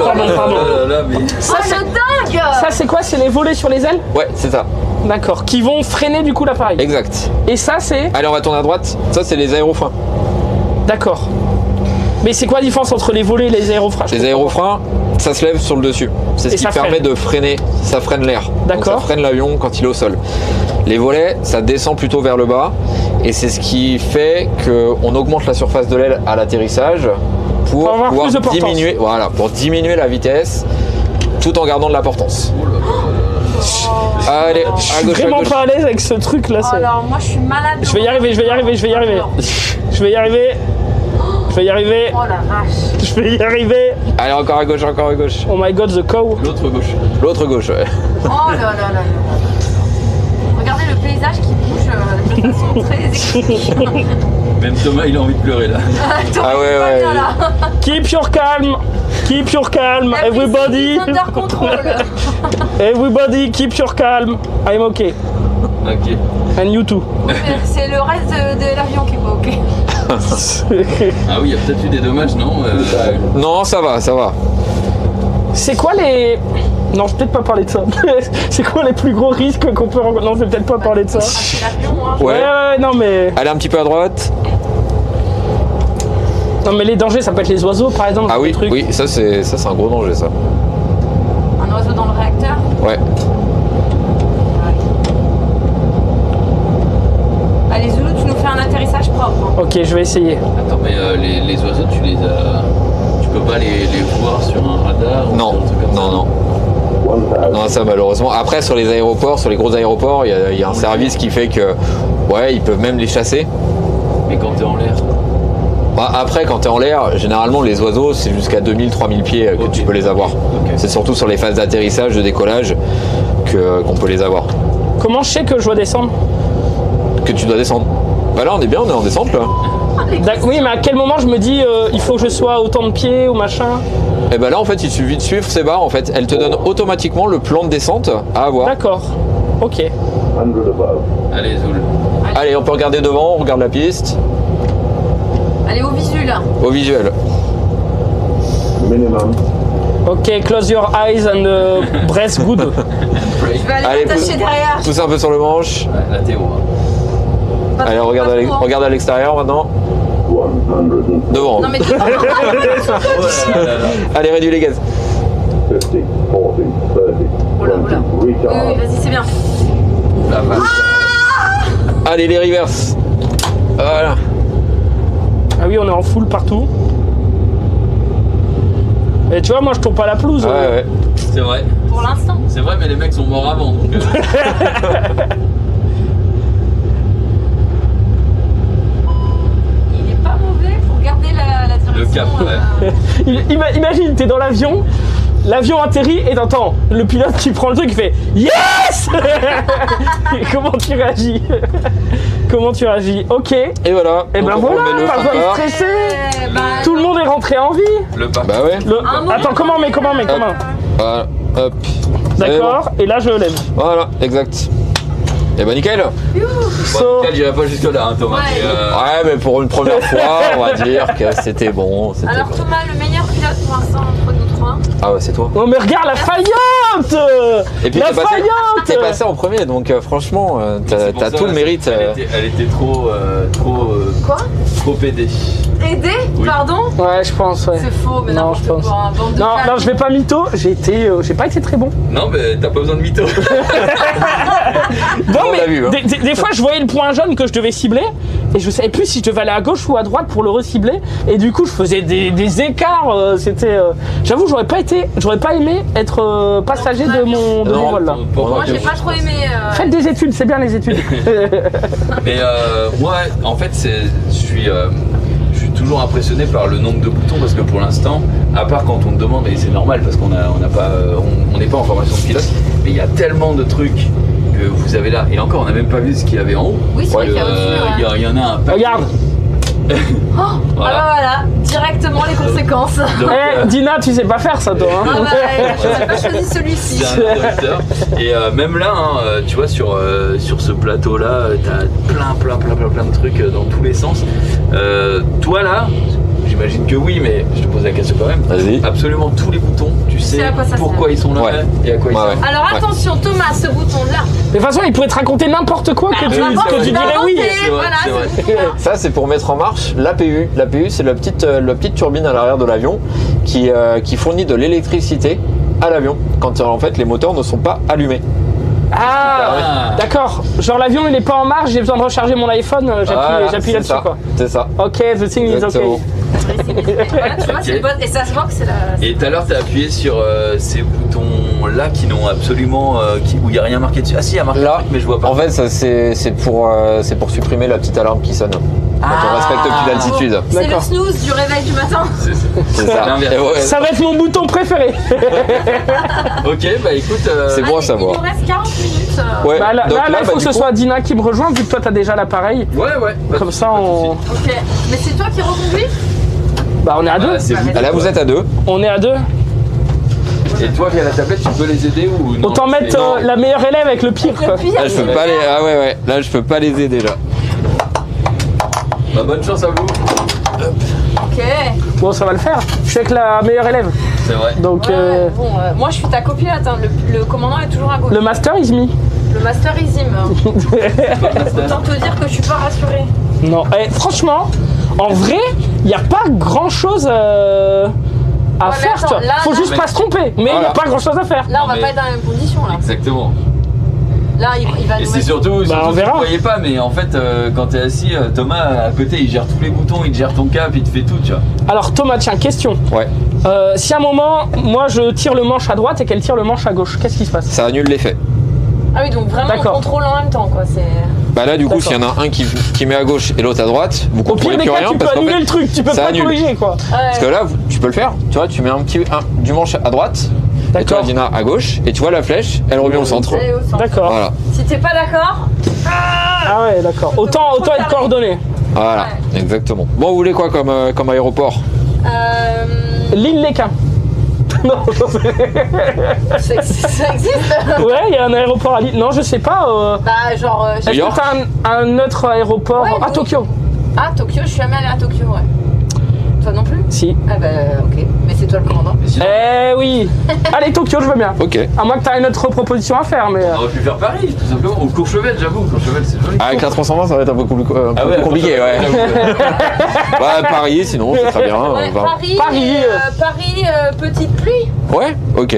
Speaker 3: Ça, c'est
Speaker 10: dingue.
Speaker 3: Ça, c'est quoi? C'est les volets sur les ailes?
Speaker 1: Ouais, c'est ça.
Speaker 3: D'accord. Qui vont freiner du coup l'appareil.
Speaker 1: Exact.
Speaker 3: Et ça, c'est?
Speaker 1: Allez, on va tourner à droite. Ça, c'est les aérofreins.
Speaker 3: D'accord. Mais c'est quoi la différence entre les volets et les aérofreins?
Speaker 1: Les aérofreins, ça se lève sur le dessus. C'est ce qui permet de freiner. Ça freine l'air.
Speaker 3: D'accord.
Speaker 1: Donc ça freine l'avion quand il est au sol. Les volets, ça descend plutôt vers le bas. Et c'est ce qui fait qu'on augmente la surface de l'aile à l'atterrissage pour pouvoir diminuer la vitesse tout en gardant de la portance. Allez,
Speaker 3: je suis vraiment pas à l'aise avec ce truc là.
Speaker 10: Alors moi je suis malade.
Speaker 3: Je vais y arriver.
Speaker 10: Oh la vache.
Speaker 3: Je vais y arriver.
Speaker 1: Allez, encore à gauche.
Speaker 3: Oh my god, the cow.
Speaker 1: L'autre gauche, ouais.
Speaker 10: Oh là là. Regardez le paysage qui bouge de façon très électrique.
Speaker 8: Même Thomas, il a envie de pleurer là.
Speaker 1: Ah ouais.
Speaker 3: Keep your calm, everybody.
Speaker 10: Under control.
Speaker 3: Everybody, keep your calm. I'm okay.
Speaker 8: Ok.
Speaker 3: And you too.
Speaker 10: C'est le reste de l'avion qui est pas ok.
Speaker 8: Ah oui, il y a peut-être eu des dommages, non
Speaker 1: Non, ça va.
Speaker 3: C'est quoi les... Non, je vais peut-être pas parler de ça. C'est quoi les plus gros risques qu'on peut rencontrer? Non, je vais peut-être pas parler de ça.
Speaker 10: C'est l'avion, hein.
Speaker 3: Ouais, non mais...
Speaker 1: Allez, un petit peu à droite.
Speaker 3: Non mais les dangers, ça peut être les oiseaux par exemple.
Speaker 1: Ah oui, ça c'est un gros danger ça.
Speaker 10: Un oiseau dans le réacteur?
Speaker 1: Ouais.
Speaker 10: Allez Zoulou, tu nous fais un atterrissage propre. Hein.
Speaker 3: Ok, je vais essayer.
Speaker 8: Attends, mais les oiseaux, tu peux pas les voir sur un radar?
Speaker 1: Non. Non, ça malheureusement. Après, sur les aéroports, sur les gros aéroports, il y a un service qui fait que, ouais, ils peuvent même les chasser.
Speaker 8: Mais quand t'es en l'air?
Speaker 1: Après, quand t'es en l'air, généralement, les oiseaux, c'est jusqu'à 2000-3000 pieds que tu peux les avoir. C'est surtout sur les phases d'atterrissage, de décollage, qu'on peut les avoir.
Speaker 3: Comment je sais que je dois descendre?
Speaker 1: Que tu dois descendre. Bah là, on est en descente, là.
Speaker 3: Oui, mais à quel moment je me dis, il faut que je sois à autant de pieds ou machin?
Speaker 1: Et bah là, en fait, il suffit de suivre ces barres, en fait. Elles te donnent automatiquement le plan de descente à avoir.
Speaker 3: D'accord. Ok.
Speaker 8: Allez, Zoul.
Speaker 1: Allez, on peut regarder devant, on regarde la piste.
Speaker 10: Allez, au visu là.
Speaker 1: Au visuel.
Speaker 3: Ok, close your eyes and breath good.
Speaker 2: Je vais aller m'attacher derrière.
Speaker 16: Pousse un peu sur le manche.
Speaker 8: Ouais, la Théo.
Speaker 16: Allez, regarde à l'extérieur maintenant. Devant.
Speaker 2: Non mais
Speaker 16: Allez, réduis les gaz.
Speaker 2: Oula. Oui, vas-y, c'est bien.
Speaker 8: La vache.
Speaker 16: Allez, les reverse. Voilà.
Speaker 3: Ah oui, on est en full partout. Et tu vois, moi je tourne pas la pelouse.
Speaker 16: Ouais.
Speaker 8: C'est vrai.
Speaker 2: Pour l'instant.
Speaker 8: C'est vrai, mais les mecs sont morts avant. Donc,
Speaker 2: Il est pas mauvais pour garder la direction.
Speaker 8: Le cap, ouais.
Speaker 3: Imagine, t'es dans l'avion, l'avion atterrit et t'entends le pilote qui prend le truc et fait Yes. Comment tu réagis? Comment tu réagis? Ok.
Speaker 16: Et voilà.
Speaker 3: Et ben voilà, pas besoin de stresser. Tout le monde est rentré en vie.
Speaker 8: Le pas.
Speaker 16: Bah ouais.
Speaker 3: Attends, comment?
Speaker 16: Voilà. Hop.
Speaker 3: D'accord, et là je lève.
Speaker 16: Voilà, exact. Et bah nickel.
Speaker 8: Nickel, j'irai pas jusque là, hein, Thomas.
Speaker 16: Ouais, mais pour une première fois, on va dire que c'était bon.
Speaker 2: Alors Thomas, le meilleur pilote pour l'instant entre nous trois.
Speaker 16: Ah ouais, c'est toi.
Speaker 3: Oh mais regarde la faillante.
Speaker 16: Et puis
Speaker 3: la faillante.
Speaker 16: t'es passé en premier, donc franchement, t'as tout le mérite.
Speaker 8: Elle était trop aidée.
Speaker 2: Aidé? Pardon?
Speaker 3: Ouais, je pense, ouais.
Speaker 2: C'est faux, mais n'importe quoi.
Speaker 3: Non, je vais pas mytho, j'ai pas été très bon.
Speaker 8: Non, mais t'as pas besoin de mytho.
Speaker 3: Non, mais des fois, je voyais le point jaune que je devais cibler et je savais plus si je devais aller à gauche ou à droite pour le recibler. Et du coup, je faisais des écarts. C'était. J'avoue, j'aurais pas aimé être passager de mon vol là.
Speaker 2: Moi, j'ai pas trop aimé.
Speaker 3: Faites des études, c'est bien les études.
Speaker 8: Mais moi, en fait, je suis toujours impressionné par le nombre de boutons parce que pour l'instant, à part quand on te demande, et c'est normal parce qu'on n'est pas en formation de pilote, mais il y a tellement de trucs que vous avez là, et encore on n'a même pas vu ce qu'il y avait en haut.
Speaker 2: Oui, c'est vrai qu'il y a au-dessus.
Speaker 8: Il y en a un paquet.
Speaker 3: Regarde.
Speaker 2: Voilà, directement les conséquences.
Speaker 3: Dina, tu sais pas faire ça toi.
Speaker 2: Ah bah, j'ai pas choisi celui-ci.
Speaker 8: C'est un interrupteur. Et même là, tu vois, sur ce plateau-là, t'as plein de trucs dans tous les sens. Toi là, j'imagine que oui, mais je te pose la question quand même.
Speaker 16: Vas-y.
Speaker 8: Absolument tous les boutons, tu sais
Speaker 2: à quoi ça
Speaker 8: pourquoi
Speaker 2: sert.
Speaker 8: ils sont là et à quoi ils servent.
Speaker 2: Alors attention Thomas, ce bouton-là.
Speaker 3: De toute façon, il pourrait te raconter n'importe quoi que tu dirais oui.
Speaker 16: Ça, c'est pour mettre en marche l'APU. L'APU, c'est la petite turbine à l'arrière de l'avion qui fournit de l'électricité à l'avion quand en fait les moteurs ne sont pas allumés.
Speaker 3: Ah, d'accord. Genre l'avion il est pas en marche, j'ai besoin de recharger mon iPhone, j'appuie là-dessus quoi.
Speaker 16: C'est ça.
Speaker 3: Ok, the thing is okay.
Speaker 2: Voilà, tu vois, c'est le bon. Et ça se voit que c'est la.
Speaker 8: Et tout à l'heure, t'as appuyé sur ces boutons-là qui n'ont absolument. Où il n'y a rien marqué dessus. Ah si, il y a marqué là, mais je vois pas.
Speaker 16: En fait, c'est pour supprimer la petite alarme qui sonne quand on respecte plus l'altitude.
Speaker 2: C'est le snooze du réveil du matin.
Speaker 16: C'est ça.
Speaker 3: Ça va être mon bouton préféré.
Speaker 8: Ok, bah écoute.
Speaker 16: C'est bon à savoir.
Speaker 2: Il nous reste 40 minutes.
Speaker 16: Ouais.
Speaker 3: Bah, là, il faut que ce soit Dina qui me rejoint vu que toi t'as déjà l'appareil.
Speaker 8: Ouais.
Speaker 3: Comme ça on.
Speaker 2: Ok. Mais c'est toi qui reconduis?
Speaker 3: Bah on est à deux.
Speaker 16: Là vous êtes à deux.
Speaker 3: On est à deux.
Speaker 8: Et toi via la tablette tu peux les aider ou non?
Speaker 3: Autant mettre la meilleure élève avec le pire quoi.
Speaker 16: Là je peux pas les. Ah ouais. Là je peux pas les aider là.
Speaker 8: Bah bonne chance à vous.
Speaker 2: Ok.
Speaker 3: Bon ça va le faire. Je suis avec la meilleure élève.
Speaker 8: C'est vrai.
Speaker 3: Donc
Speaker 2: bon, moi je suis ta copilote. Hein. Le commandant est toujours à gauche.
Speaker 3: le master is me.
Speaker 2: Le master is him. Autant te dire que je suis pas rassurée.
Speaker 3: Non. Franchement, en vrai, il n'y a pas grand chose à faire.
Speaker 2: attends,
Speaker 3: Tu vois.
Speaker 2: là,
Speaker 3: Faut
Speaker 2: là,
Speaker 3: juste pas se tromper. Mais il n'y a pas grand chose à faire.
Speaker 2: Là on va pas être dans la même condition là.
Speaker 8: Exactement.
Speaker 2: Là il va
Speaker 8: Et
Speaker 2: nous
Speaker 8: c'est
Speaker 2: mettre...
Speaker 8: surtout
Speaker 3: on
Speaker 8: vous ne
Speaker 3: verra.
Speaker 8: voyez pas, mais en fait, quand t'es assis, Thomas à côté, il gère tous les boutons, il gère ton cap, il te fait tout, tu vois.
Speaker 3: Alors Thomas, tiens, question.
Speaker 16: Ouais.
Speaker 3: Si à un moment, moi je tire le manche à droite et qu'elle tire le manche à gauche, qu'est-ce qui se passe?
Speaker 16: Ça annule l'effet.
Speaker 2: Ah oui, donc vraiment on contrôle en même temps quoi.
Speaker 16: Bah là du coup s'il y en a un qui met à gauche et l'autre à droite, vous contrôlez plus rien
Speaker 3: tu peux
Speaker 16: parce qu'en
Speaker 3: annuler
Speaker 16: fait,
Speaker 3: le truc, tu peux
Speaker 16: ça
Speaker 3: pas
Speaker 16: annule.
Speaker 3: corriger quoi.
Speaker 16: Parce que là tu peux le faire, tu vois, tu mets du manche à droite et toi Dina à gauche et tu vois la flèche, elle revient au centre.
Speaker 3: D'accord.
Speaker 16: Voilà.
Speaker 2: Si t'es pas d'accord.
Speaker 3: Ah ouais d'accord. Autant être coordonné.
Speaker 16: Voilà, exactement. Bon vous voulez quoi comme aéroport?
Speaker 3: L'île Léquin. Non,
Speaker 2: ça existe.
Speaker 3: Ouais, il y a un aéroport à Lille. Non, je sais pas.
Speaker 2: Bah genre.
Speaker 3: Est-ce que t'as un autre aéroport à Tokyo?
Speaker 2: Ah Tokyo, je suis jamais allée à Tokyo, ouais. Toi non plus?
Speaker 13: Si.
Speaker 2: Ah bah ok, mais c'est toi le commandant.
Speaker 13: Eh oui. Allez, Tokyo, je veux bien.
Speaker 16: Ok.
Speaker 13: À moins que t'aies une autre proposition à faire, mais...
Speaker 8: On aurait pu faire Paris, tout simplement. Ou Courchevel, j'avoue. Courchevel, c'est joli.
Speaker 16: Avec la 320, ça va être un peu plus compliqué, ouais. Bah, Paris, sinon, c'est très bien.
Speaker 2: Ouais, Paris, Paris petite pluie.
Speaker 16: Ouais, ok.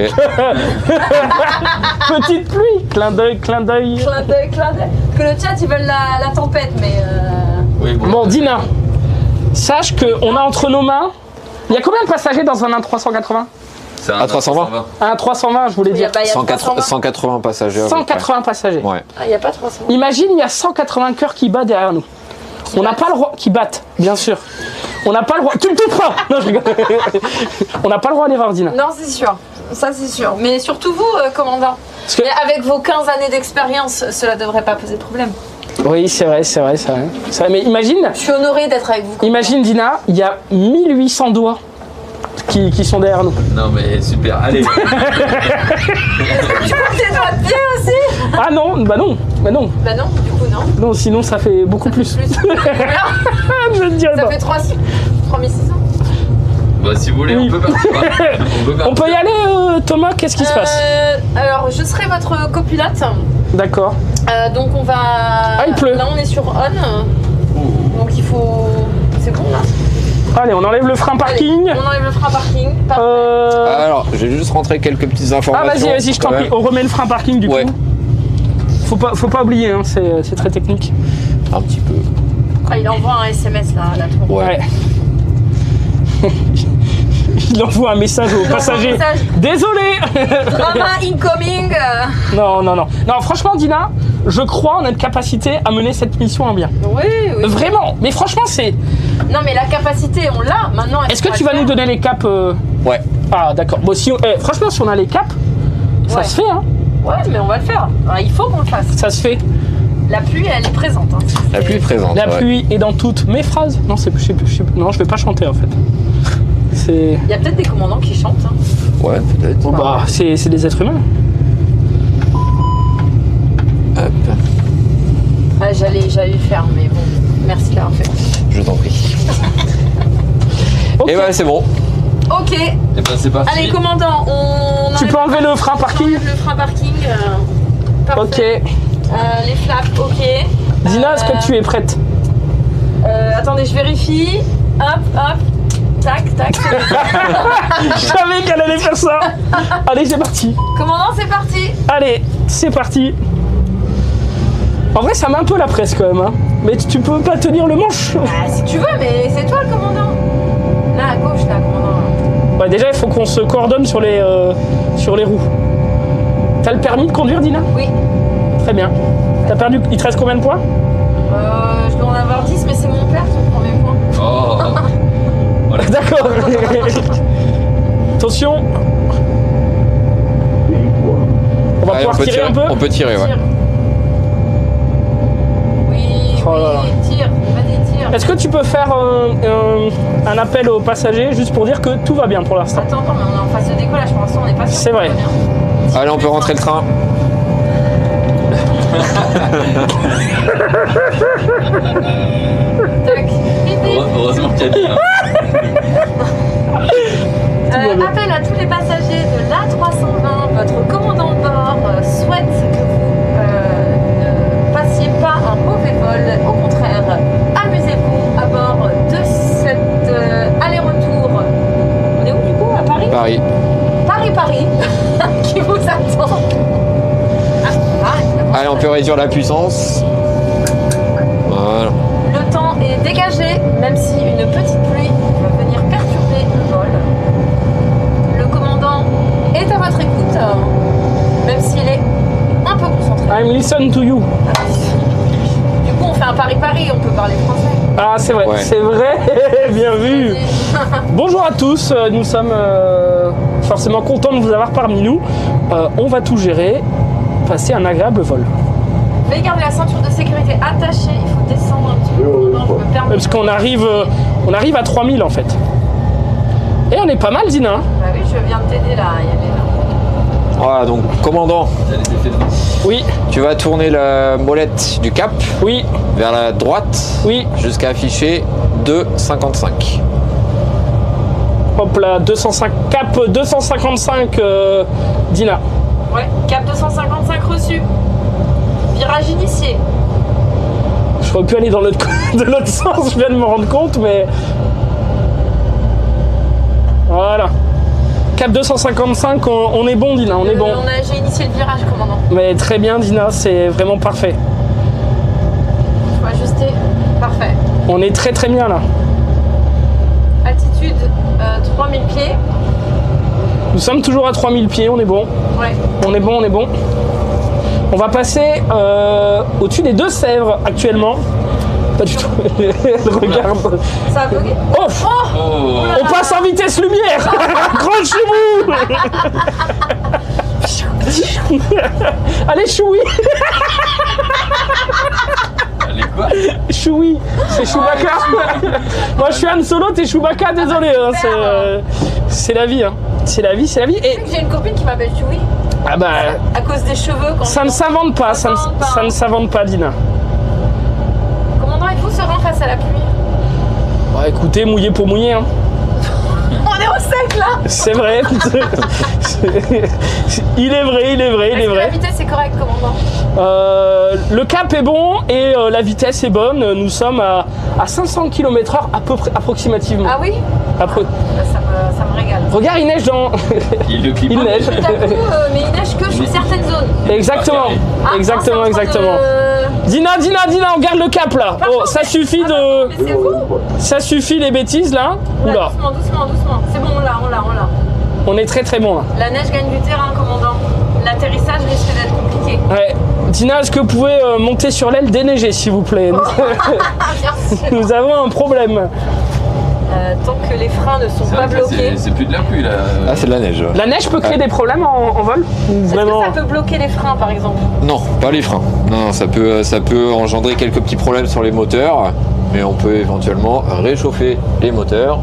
Speaker 13: Petite pluie. Clin d'œil, clin d'œil.
Speaker 2: Clin d'œil, clin d'œil. Parce que le chat, ils veulent la tempête, mais...
Speaker 8: Oui,
Speaker 13: bon, Dina, sache qu'on a entre nos mains... Il y a combien de passagers dans un A380?
Speaker 8: C'est un
Speaker 16: A320.
Speaker 13: Un 320, je voulais dire.
Speaker 16: 180 passagers.
Speaker 13: 180 passagers.
Speaker 16: Ouais.
Speaker 2: Ah, il n'y a pas 300.
Speaker 13: Imagine, il y a 180 cœurs qui battent derrière nous. On n'a pas le droit... Qui battent, bien sûr. On n'a pas le droit... Tu me touches pas. Non, je rigole. On n'a pas le droit à l'erreur, Dina.
Speaker 2: Non, c'est sûr. Ça, c'est sûr. Mais surtout vous, commandant. Mais avec vos 15 années d'expérience, cela ne devrait pas poser de problème.
Speaker 13: Oui, c'est vrai. Mais imagine...
Speaker 2: Je suis honorée d'être avec vous.
Speaker 13: Imagine, Dina, il y a 1800 doigts qui sont derrière nous.
Speaker 8: Non, mais super. Allez.
Speaker 2: Tu portes tes doigts de pied aussi?
Speaker 13: Ah non, bah non.
Speaker 2: Bah non, du coup non.
Speaker 13: Non, sinon ça fait beaucoup plus. Je ne dirais
Speaker 2: ça
Speaker 13: pas.
Speaker 2: fait 3600.
Speaker 8: Bah si vous voulez, on peut partir.
Speaker 13: On peut y aller, Thomas, qu'est-ce qui se passe?
Speaker 2: Alors, je serai votre copilote.
Speaker 13: D'accord.
Speaker 2: Donc on va...
Speaker 13: Ah, il pleut.
Speaker 2: Là, on est sur on. Donc il faut... C'est bon, là?
Speaker 13: Allez, on enlève le frein parking.
Speaker 2: Allez, on enlève le frein parking.
Speaker 16: Alors, je vais juste rentrer quelques petites informations.
Speaker 13: Ah, vas-y, je t'en prie. On remet le frein parking, du coup. Faut pas oublier, hein, c'est très technique.
Speaker 16: Un petit peu.
Speaker 2: Ah, il envoie un SMS, là, à la tour.
Speaker 13: Ouais. Il envoie un message aux passagers. Désolé.
Speaker 2: Drama incoming.
Speaker 13: Non, franchement, Dina, je crois en notre capacité à mener cette mission en bien.
Speaker 2: Oui.
Speaker 13: Vraiment. Mais franchement, c'est...
Speaker 2: Non, mais la capacité, on l'a. Maintenant,
Speaker 13: est-ce que tu vas nous donner les caps
Speaker 16: Ouais.
Speaker 13: Ah, d'accord. Bon, franchement, si on a les caps, ça se fait, hein.
Speaker 2: Ouais, mais on va le faire. Alors, il faut qu'on le fasse.
Speaker 13: Ça se fait.
Speaker 2: La pluie, elle est présente. Hein.
Speaker 16: La pluie est présente.
Speaker 13: La pluie est dans toutes mes phrases. Non, non, je vais pas chanter, en fait.
Speaker 2: Il y a peut-être des commandants qui chantent. Hein.
Speaker 16: Ouais, peut-être.
Speaker 13: Bon, bah, c'est des êtres humains.
Speaker 16: Hop.
Speaker 2: Ah, j'allais le faire, mais bon, merci de l'avoir fait.
Speaker 16: Je t'en prie.
Speaker 13: Okay.
Speaker 16: Et ouais, c'est bon.
Speaker 2: Ok.
Speaker 8: Et ben c'est parti.
Speaker 2: Allez, commandant,
Speaker 13: tu peux enlever le frein parking?
Speaker 2: Le frein parking. Parfait.
Speaker 13: Ok.
Speaker 2: Les flaps, ok.
Speaker 13: Dina, est-ce que tu es prête?
Speaker 2: Attendez, je vérifie. Hop. Tac.
Speaker 13: Je savais qu'elle allait faire ça. Allez, c'est parti.
Speaker 2: Commandant, c'est parti.
Speaker 13: Allez, c'est parti. En vrai, ça met un peu la presse quand même. Hein. Mais tu peux pas tenir le manche.
Speaker 2: Si tu veux, mais c'est toi le commandant. Là, à gauche, là, commandant.
Speaker 13: Ouais, déjà, il faut qu'on se coordonne sur les roues. T'as le permis de conduire, Dina?
Speaker 2: Oui.
Speaker 13: Très bien. T'as perdu... Il te reste combien de points?
Speaker 2: Je dois en avoir 10, mais c'est mon père qui prend mes points.
Speaker 8: Oh.
Speaker 13: Voilà. D'accord. Attention. On va pouvoir tirer un peu.
Speaker 16: On peut tirer, ouais.
Speaker 2: Oui, tire. Vas-y, tire.
Speaker 13: Est-ce que tu peux faire un appel aux passagers juste pour dire que tout va bien pour l'instant?
Speaker 2: Attends, mais on est en phase de décollage pour l'instant, on n'est pas sûr.
Speaker 13: C'est vrai.
Speaker 16: Allez, on peut rentrer le train.
Speaker 2: Tac.
Speaker 8: Heureusement qu'il y a dit.
Speaker 2: Appel à tous les passagers de l'A320. Votre commandant de bord souhaite que vous ne passiez pas un mauvais vol. Au contraire, amusez-vous à bord de cet aller-retour. On est où du coup? À Paris? Paris. Qui vous attend.
Speaker 16: Allez, on peut réduire la puissance. Voilà.
Speaker 2: Le temps est dégagé, même si une petite pluie va venir perturber le vol. Le commandant est à votre écoute, même s'il est un peu concentré.
Speaker 13: I'm listen to you.
Speaker 2: Du coup, on fait un Paris-Paris, on peut parler français.
Speaker 13: Ah, c'est vrai, c'est vrai. Bien vu. Bonjour à tous, nous sommes forcément contents de vous avoir parmi nous. On va tout gérer, passer un agréable vol.
Speaker 2: Veuillez garder la ceinture de sécurité attachée, il faut descendre un petit peu. Non, je me permets.
Speaker 13: Parce qu'on arrive à 3000 en fait. Et on est pas mal, Dina.
Speaker 2: Bah oui, je viens de t'aider là,
Speaker 16: Voilà, donc commandant.
Speaker 13: Oui.
Speaker 16: Tu vas tourner la molette du cap.
Speaker 13: Oui.
Speaker 16: Vers la droite.
Speaker 13: Oui.
Speaker 16: Jusqu'à afficher 2,55.
Speaker 13: Hop là, 205, cap 255, Dina.
Speaker 2: Ouais, cap 255 reçu. Virage initié.
Speaker 13: J'aurais pu aller dans l'autre de l'autre sens, je viens de me rendre compte, mais... Voilà. Cap 255, on est bon, Dina, on est bon.
Speaker 2: J'ai initié le virage, commandant.
Speaker 13: Mais très bien, Dina, c'est vraiment parfait.
Speaker 2: Il faut ajuster. Parfait.
Speaker 13: On est très très bien là.
Speaker 2: Altitude 3000 pieds.
Speaker 13: Nous sommes toujours à 3000 pieds, on est bon.
Speaker 2: Ouais.
Speaker 13: On est bon, on est bon. On va passer au-dessus des Deux-Sèvres actuellement. Pas du tout. Regarde.
Speaker 2: Ça a bugué.
Speaker 13: Oh, on passe en vitesse lumière. Accrochez-vous. Allez, Choui.
Speaker 8: Allez quoi?
Speaker 13: Choui, c'est Chewbacca. Moi je suis Han Solo, t'es Chewbacca, désolé. Hein, c'est la vie. Hein. C'est la vie, c'est la vie. Et
Speaker 2: j'ai une copine qui m'appelle Choui.
Speaker 13: Ah bah.
Speaker 2: À cause des cheveux. Quand
Speaker 13: ça ne s'invente pas, ça ne s'invente pas, Dina.
Speaker 2: Commandant, êtes-vous serein face à la pluie?
Speaker 13: Bah écoutez, mouillé pour mouiller. Hein.
Speaker 2: On est au sec là.
Speaker 13: C'est vrai. Il est vrai, il est vrai, il est vrai.
Speaker 2: La vitesse est correcte, commandant.
Speaker 13: Le cap est bon et la vitesse est bonne. Nous sommes à 500 km/h à peu près, approximativement.
Speaker 2: Ah oui? Ça me régale.
Speaker 13: Regarde, il neige dans...
Speaker 8: Il neige.
Speaker 2: Mais il neige que sur certaines zones.
Speaker 13: Exactement, exactement, exactement. Dina, on garde le cap là. Oh, ça suffit de...
Speaker 2: Mais c'est vous.
Speaker 13: Ça suffit les bêtises là. Oula.
Speaker 2: Doucement. C'est bon, on l'a.
Speaker 13: On est très très bon là.
Speaker 2: La neige gagne du terrain, commandant. L'atterrissage risque d'être compliqué.
Speaker 13: Ouais. Dina, est-ce que vous pouvez monter sur l'aile déneigée s'il vous plaît?
Speaker 2: Bien sûr.
Speaker 13: Nous avons un problème.
Speaker 2: Tant que les freins ne sont pas bloqués.
Speaker 8: C'est plus de la pluie là.
Speaker 16: Ah, c'est de la neige.
Speaker 13: La neige peut créer des problèmes en vol?
Speaker 2: Est-ce que ça peut bloquer les freins par exemple?
Speaker 16: Non, pas les freins. Non, ça peut engendrer quelques petits problèmes sur les moteurs, mais on peut éventuellement réchauffer les moteurs.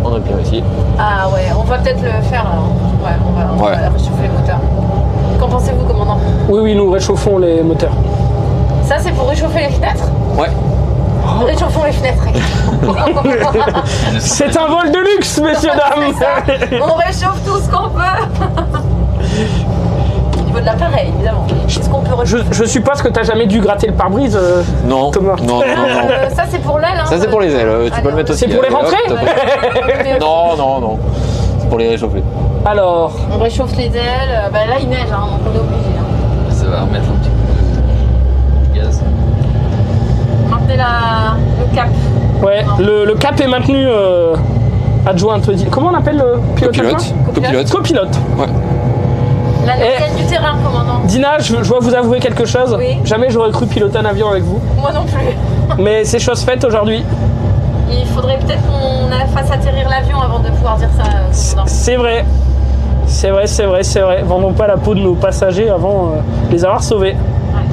Speaker 16: On a bien ici.
Speaker 2: Ah ouais, on va peut-être le faire là. Ouais, on va réchauffer les moteurs. Qu'en pensez-vous, commandant?
Speaker 13: Oui, nous réchauffons les moteurs.
Speaker 2: Ça, c'est pour réchauffer les fenêtres?
Speaker 16: Ouais.
Speaker 2: Réchauffons les fenêtres.
Speaker 13: C'est un vol de luxe, messieurs, dames.
Speaker 2: On réchauffe tout ce qu'on peut. Au niveau de l'appareil, évidemment. Est-ce qu'on peut réchauffer?
Speaker 13: Je suppose que t'as jamais dû gratter le pare-brise,
Speaker 16: non,
Speaker 13: Thomas.
Speaker 16: Non.
Speaker 2: Ça, c'est pour l'aile. Hein,
Speaker 16: ça, c'est pour les ailes. Tu peux le mettre aussi.
Speaker 13: C'est pour les rentrées?
Speaker 16: Non. C'est pour les réchauffer.
Speaker 13: Alors.
Speaker 2: On réchauffe les ailes. Bah, là, il neige, hein, donc on est obligé. Hein.
Speaker 8: Ça va remettre un petit peu de gaz.
Speaker 2: Maintenez le cap.
Speaker 13: Ouais, le cap est maintenu. Adjointe. Comment on appelle le pilote? Copilote.
Speaker 16: Ouais.
Speaker 2: La neige gagne du terrain, commandant.
Speaker 13: Dina, je dois vous avouer quelque chose.
Speaker 2: Oui.
Speaker 13: Jamais j'aurais cru piloter un avion avec vous.
Speaker 2: Moi non plus.
Speaker 13: Mais c'est chose faite aujourd'hui.
Speaker 2: Il faudrait peut-être qu'on fasse atterrir l'avion avant de pouvoir dire ça, commandant.
Speaker 13: C'est vrai. Vendons pas la peau de nos passagers avant de les avoir sauvés.
Speaker 2: Ouais.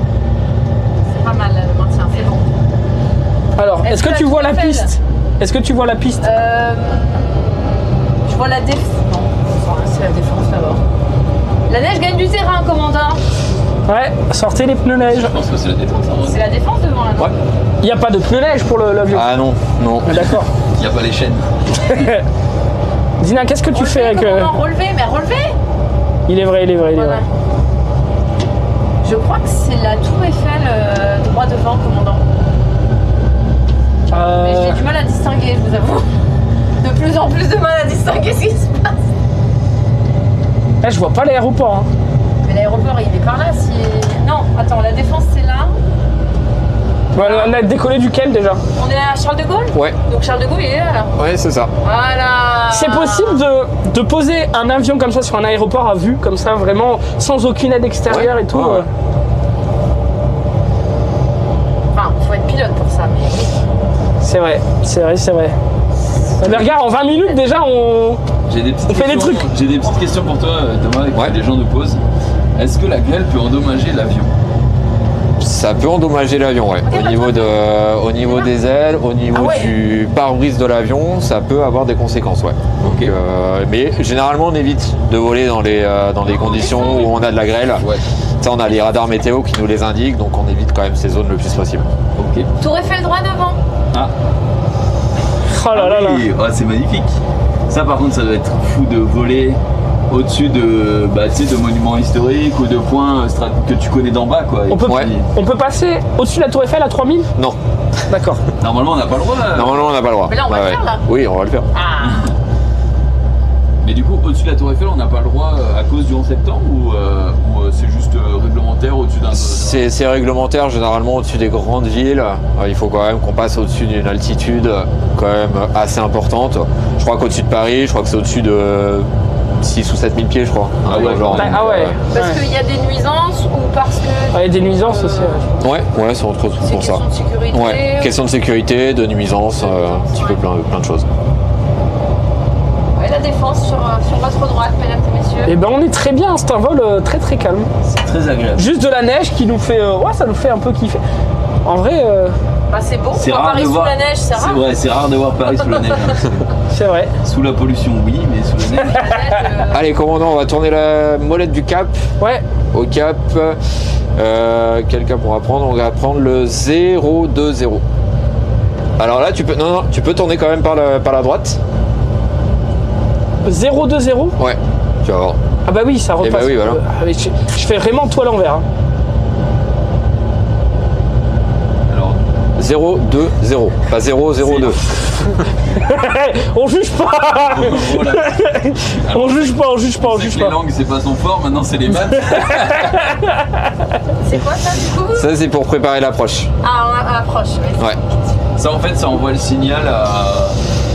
Speaker 2: C'est pas mal le maintien, c'est bon.
Speaker 13: Alors, est-ce que tu vois la piste? Est-ce que tu vois la piste?
Speaker 2: Je vois la défense. Non, c'est la défense d'abord. La neige gagne du terrain, commandant.
Speaker 13: Ouais, sortez les pneus neige.
Speaker 8: Je pense que c'est la défense.
Speaker 2: C'est la défense devant là.
Speaker 16: Ouais.
Speaker 13: Il n'y a pas de pneus neige pour l'avion.
Speaker 16: Ah non.
Speaker 13: D'accord.
Speaker 8: Il n'y a pas les chaînes.
Speaker 13: Dina, qu'est-ce que tu fais avec...
Speaker 2: Relevez.
Speaker 13: Il est vrai.
Speaker 2: Je crois que c'est la tour Eiffel droit devant, commandant. Mais j'ai du mal à distinguer, je vous avoue. De plus en plus de mal à distinguer ce qui se passe.
Speaker 13: Là, je vois pas l'aéroport. Hein.
Speaker 2: Mais l'aéroport, il est par là. Non, attends, la défense, c'est là.
Speaker 13: On a décollé duquel déjà?
Speaker 2: On est à Charles de Gaulle?
Speaker 16: Ouais.
Speaker 2: Donc Charles de Gaulle, il est là.
Speaker 16: Ouais, c'est ça.
Speaker 2: Voilà.
Speaker 13: C'est possible de poser un avion comme ça sur un aéroport à vue, comme ça, vraiment, sans aucune aide extérieure et tout.
Speaker 16: Ouais.
Speaker 2: Enfin, faut être pilote pour ça, mais oui.
Speaker 13: C'est vrai. Mais regarde, en 20 minutes déjà, on fait des trucs.
Speaker 8: J'ai des petites questions pour toi, Thomas, que les gens nous posent. Est-ce que la grêle peut endommager l'avion?
Speaker 16: Ça peut endommager l'avion, ouais. Au niveau des ailes, au niveau du pare-brise de l'avion, ça peut avoir des conséquences, ouais. Donc, mais généralement, on évite de voler dans des conditions où on a de la grêle.
Speaker 8: Ouais.
Speaker 16: Ça, on a les radars météo qui nous les indiquent, donc on évite quand même ces zones le plus possible.
Speaker 8: Ok.
Speaker 2: Tour Eiffel droit devant.
Speaker 8: Ah.
Speaker 13: Oh là là là.
Speaker 8: Oh, c'est magnifique. Ça par contre ça doit être fou de voler au-dessus de, de monuments historiques ou de points que tu connais d'en bas quoi.
Speaker 13: On peut passer au-dessus de la tour Eiffel à 3000 ?
Speaker 16: Non.
Speaker 13: D'accord.
Speaker 8: Normalement on n'a pas le droit.
Speaker 16: Normalement on n'a pas le droit.
Speaker 2: Mais là on va le faire là.
Speaker 16: Oui, on va le faire.
Speaker 8: Mais du coup au-dessus de la tour Eiffel on n'a pas le droit à cause du 11 septembre ou c'est juste réglementaire au-dessus d'un...
Speaker 16: C'est réglementaire généralement au-dessus des grandes villes. Il faut quand même qu'on passe au-dessus d'une altitude quand même assez importante. Je crois qu'au-dessus de Paris, je crois que c'est au-dessus de 6 ou 7 000 pieds je crois.
Speaker 2: Parce qu'il y a des nuisances ou parce que...
Speaker 13: Il y a des nuisances aussi.
Speaker 16: Ouais, c'est entre autres pour ça.
Speaker 2: Question de sécurité.
Speaker 16: Ouais, question de sécurité, de nuisances, un petit peu plein de choses.
Speaker 2: Ouais, la défense sur votre droite, mesdames et messieurs.
Speaker 13: Eh ben on est très bien, c'est un vol très très calme.
Speaker 8: C'est très agréable.
Speaker 13: Juste de la neige qui nous fait... ça nous fait un peu kiffer. En vrai...
Speaker 2: c'est beau,
Speaker 8: c'est
Speaker 2: voir
Speaker 8: rare
Speaker 2: Paris
Speaker 8: de
Speaker 2: sous
Speaker 8: voir...
Speaker 2: la neige, c'est rare.
Speaker 8: C'est vrai, c'est rare de voir Paris sous la neige.
Speaker 13: C'est vrai.
Speaker 8: Sous la pollution, oui, mais sous la neige...
Speaker 16: Allez, commandant, on va tourner la molette du cap.
Speaker 13: Ouais.
Speaker 16: Au cap, quel cap on va prendre ? On va prendre le 020. Alors là, tu peux tourner quand même par la droite.
Speaker 13: 020 ?
Speaker 16: Ouais, tu vas voir.
Speaker 13: Ah bah oui, ça repasse.
Speaker 16: Et bah oui, voilà.
Speaker 13: Je fais vraiment tout à l'envers. Hein.
Speaker 16: Alors, 020, pas 002.
Speaker 13: On juge pas. On juge pas.
Speaker 8: Les langues, c'est pas son fort, maintenant c'est les maths.
Speaker 2: C'est quoi ça du coup ?
Speaker 16: Ça, c'est pour préparer l'approche.
Speaker 2: Ah, on approche.
Speaker 16: Ouais.
Speaker 8: Ça, en fait, ça envoie le signal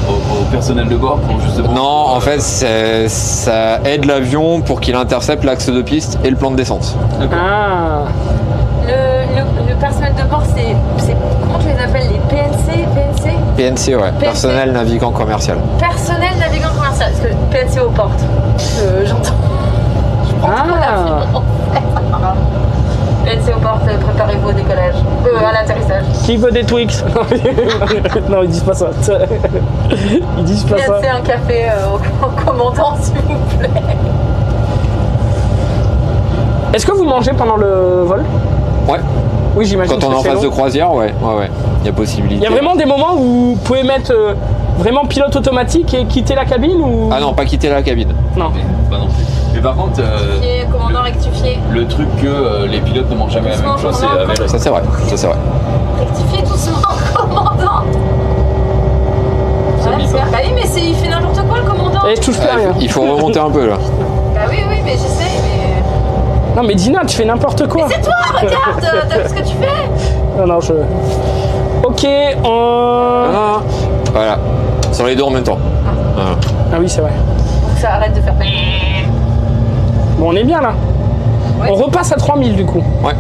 Speaker 8: au personnel de bord pour justement...
Speaker 16: Non, en fait, ça aide l'avion pour qu'il intercepte l'axe de piste et le plan de descente.
Speaker 13: Ah.
Speaker 2: Le personnel de bord, c'est comment tu les appelles, les PNC,
Speaker 16: PNC, ouais. Personnel navigant commercial.
Speaker 2: Personnel navigant commercial, parce que PNC aux portes. J'entends. Je prends trop l'avion. PNC aux portes, préparez-vous au décollage. À l'atterrissage.
Speaker 13: Qui veut des Twix? Non, ils disent pas ça. Ils disent pas ça.
Speaker 2: PNC un café au commandant, s'il vous plaît.
Speaker 13: Est-ce que vous mangez pendant le vol?
Speaker 16: Ouais.
Speaker 13: Oui, j'imagine.
Speaker 16: Quand on est en phase de croisière, ouais. Il y a possibilité.
Speaker 13: Il y a vraiment des moments où vous pouvez mettre vraiment pilote automatique et quitter la cabine ou...
Speaker 16: Ah non, pas quitter la cabine.
Speaker 13: Non.
Speaker 8: Pas non plus. Mais par contre,
Speaker 2: commandant rectifié.
Speaker 8: Le truc que les pilotes ne mangent jamais la même chose, c'est avec...
Speaker 16: Ça c'est vrai.
Speaker 2: Rectifiez doucement, commandant. Bah oui, mais il fait n'importe quoi, le commandant.
Speaker 13: Et je touche plus à rien.
Speaker 16: Il faut remonter un peu là.
Speaker 2: Bah oui, mais j'essaie, mais...
Speaker 13: Non mais Dina, tu fais n'importe quoi.
Speaker 2: Mais c'est toi, regarde, t'as vu ce que tu fais?
Speaker 13: Non, je... Ok,
Speaker 16: Voilà, sur les deux en même temps. Voilà.
Speaker 13: Ah oui, c'est vrai.
Speaker 2: Donc ça arrête de faire...
Speaker 13: Bon, on est bien là. Ouais. On repasse à 3000 du coup.
Speaker 16: Ouais.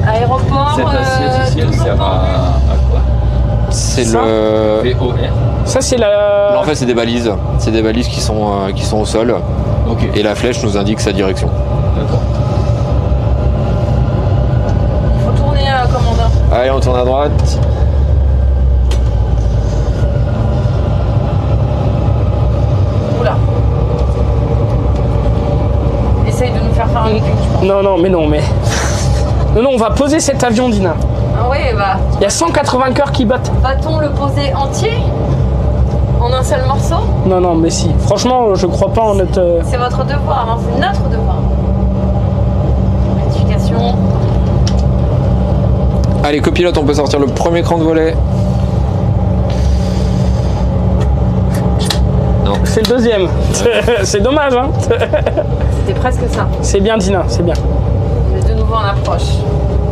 Speaker 2: Aéroport...
Speaker 8: Cette assiette ici, elle sert à quoi?
Speaker 16: C'est le...
Speaker 8: VOR.
Speaker 13: Ça c'est la...
Speaker 16: Non, en fait c'est des balises. C'est des balises qui sont au sol.
Speaker 8: Okay.
Speaker 16: Et la flèche nous indique sa direction.
Speaker 8: D'accord.
Speaker 2: Il faut tourner, commandant.
Speaker 16: Allez, on tourne à droite.
Speaker 2: Oula. Essaye de nous faire un truc, je pense.
Speaker 13: Non, mais... Non, on va poser cet avion, Dina.
Speaker 2: Ah ouais, bah...
Speaker 13: Il y a 180 cœurs qui battent.
Speaker 2: Va-t-on le poser entier? En un seul morceau?
Speaker 13: Non, mais si. Franchement, je crois pas en notre...
Speaker 2: C'est votre devoir, hein, c'est notre devoir. Rectification.
Speaker 16: Allez, copilote, on peut sortir le premier cran de volet. Non.
Speaker 13: C'est le deuxième. C'est dommage, hein.
Speaker 2: C'était presque ça.
Speaker 13: C'est bien, Dina, c'est bien.
Speaker 2: On est de nouveau en approche.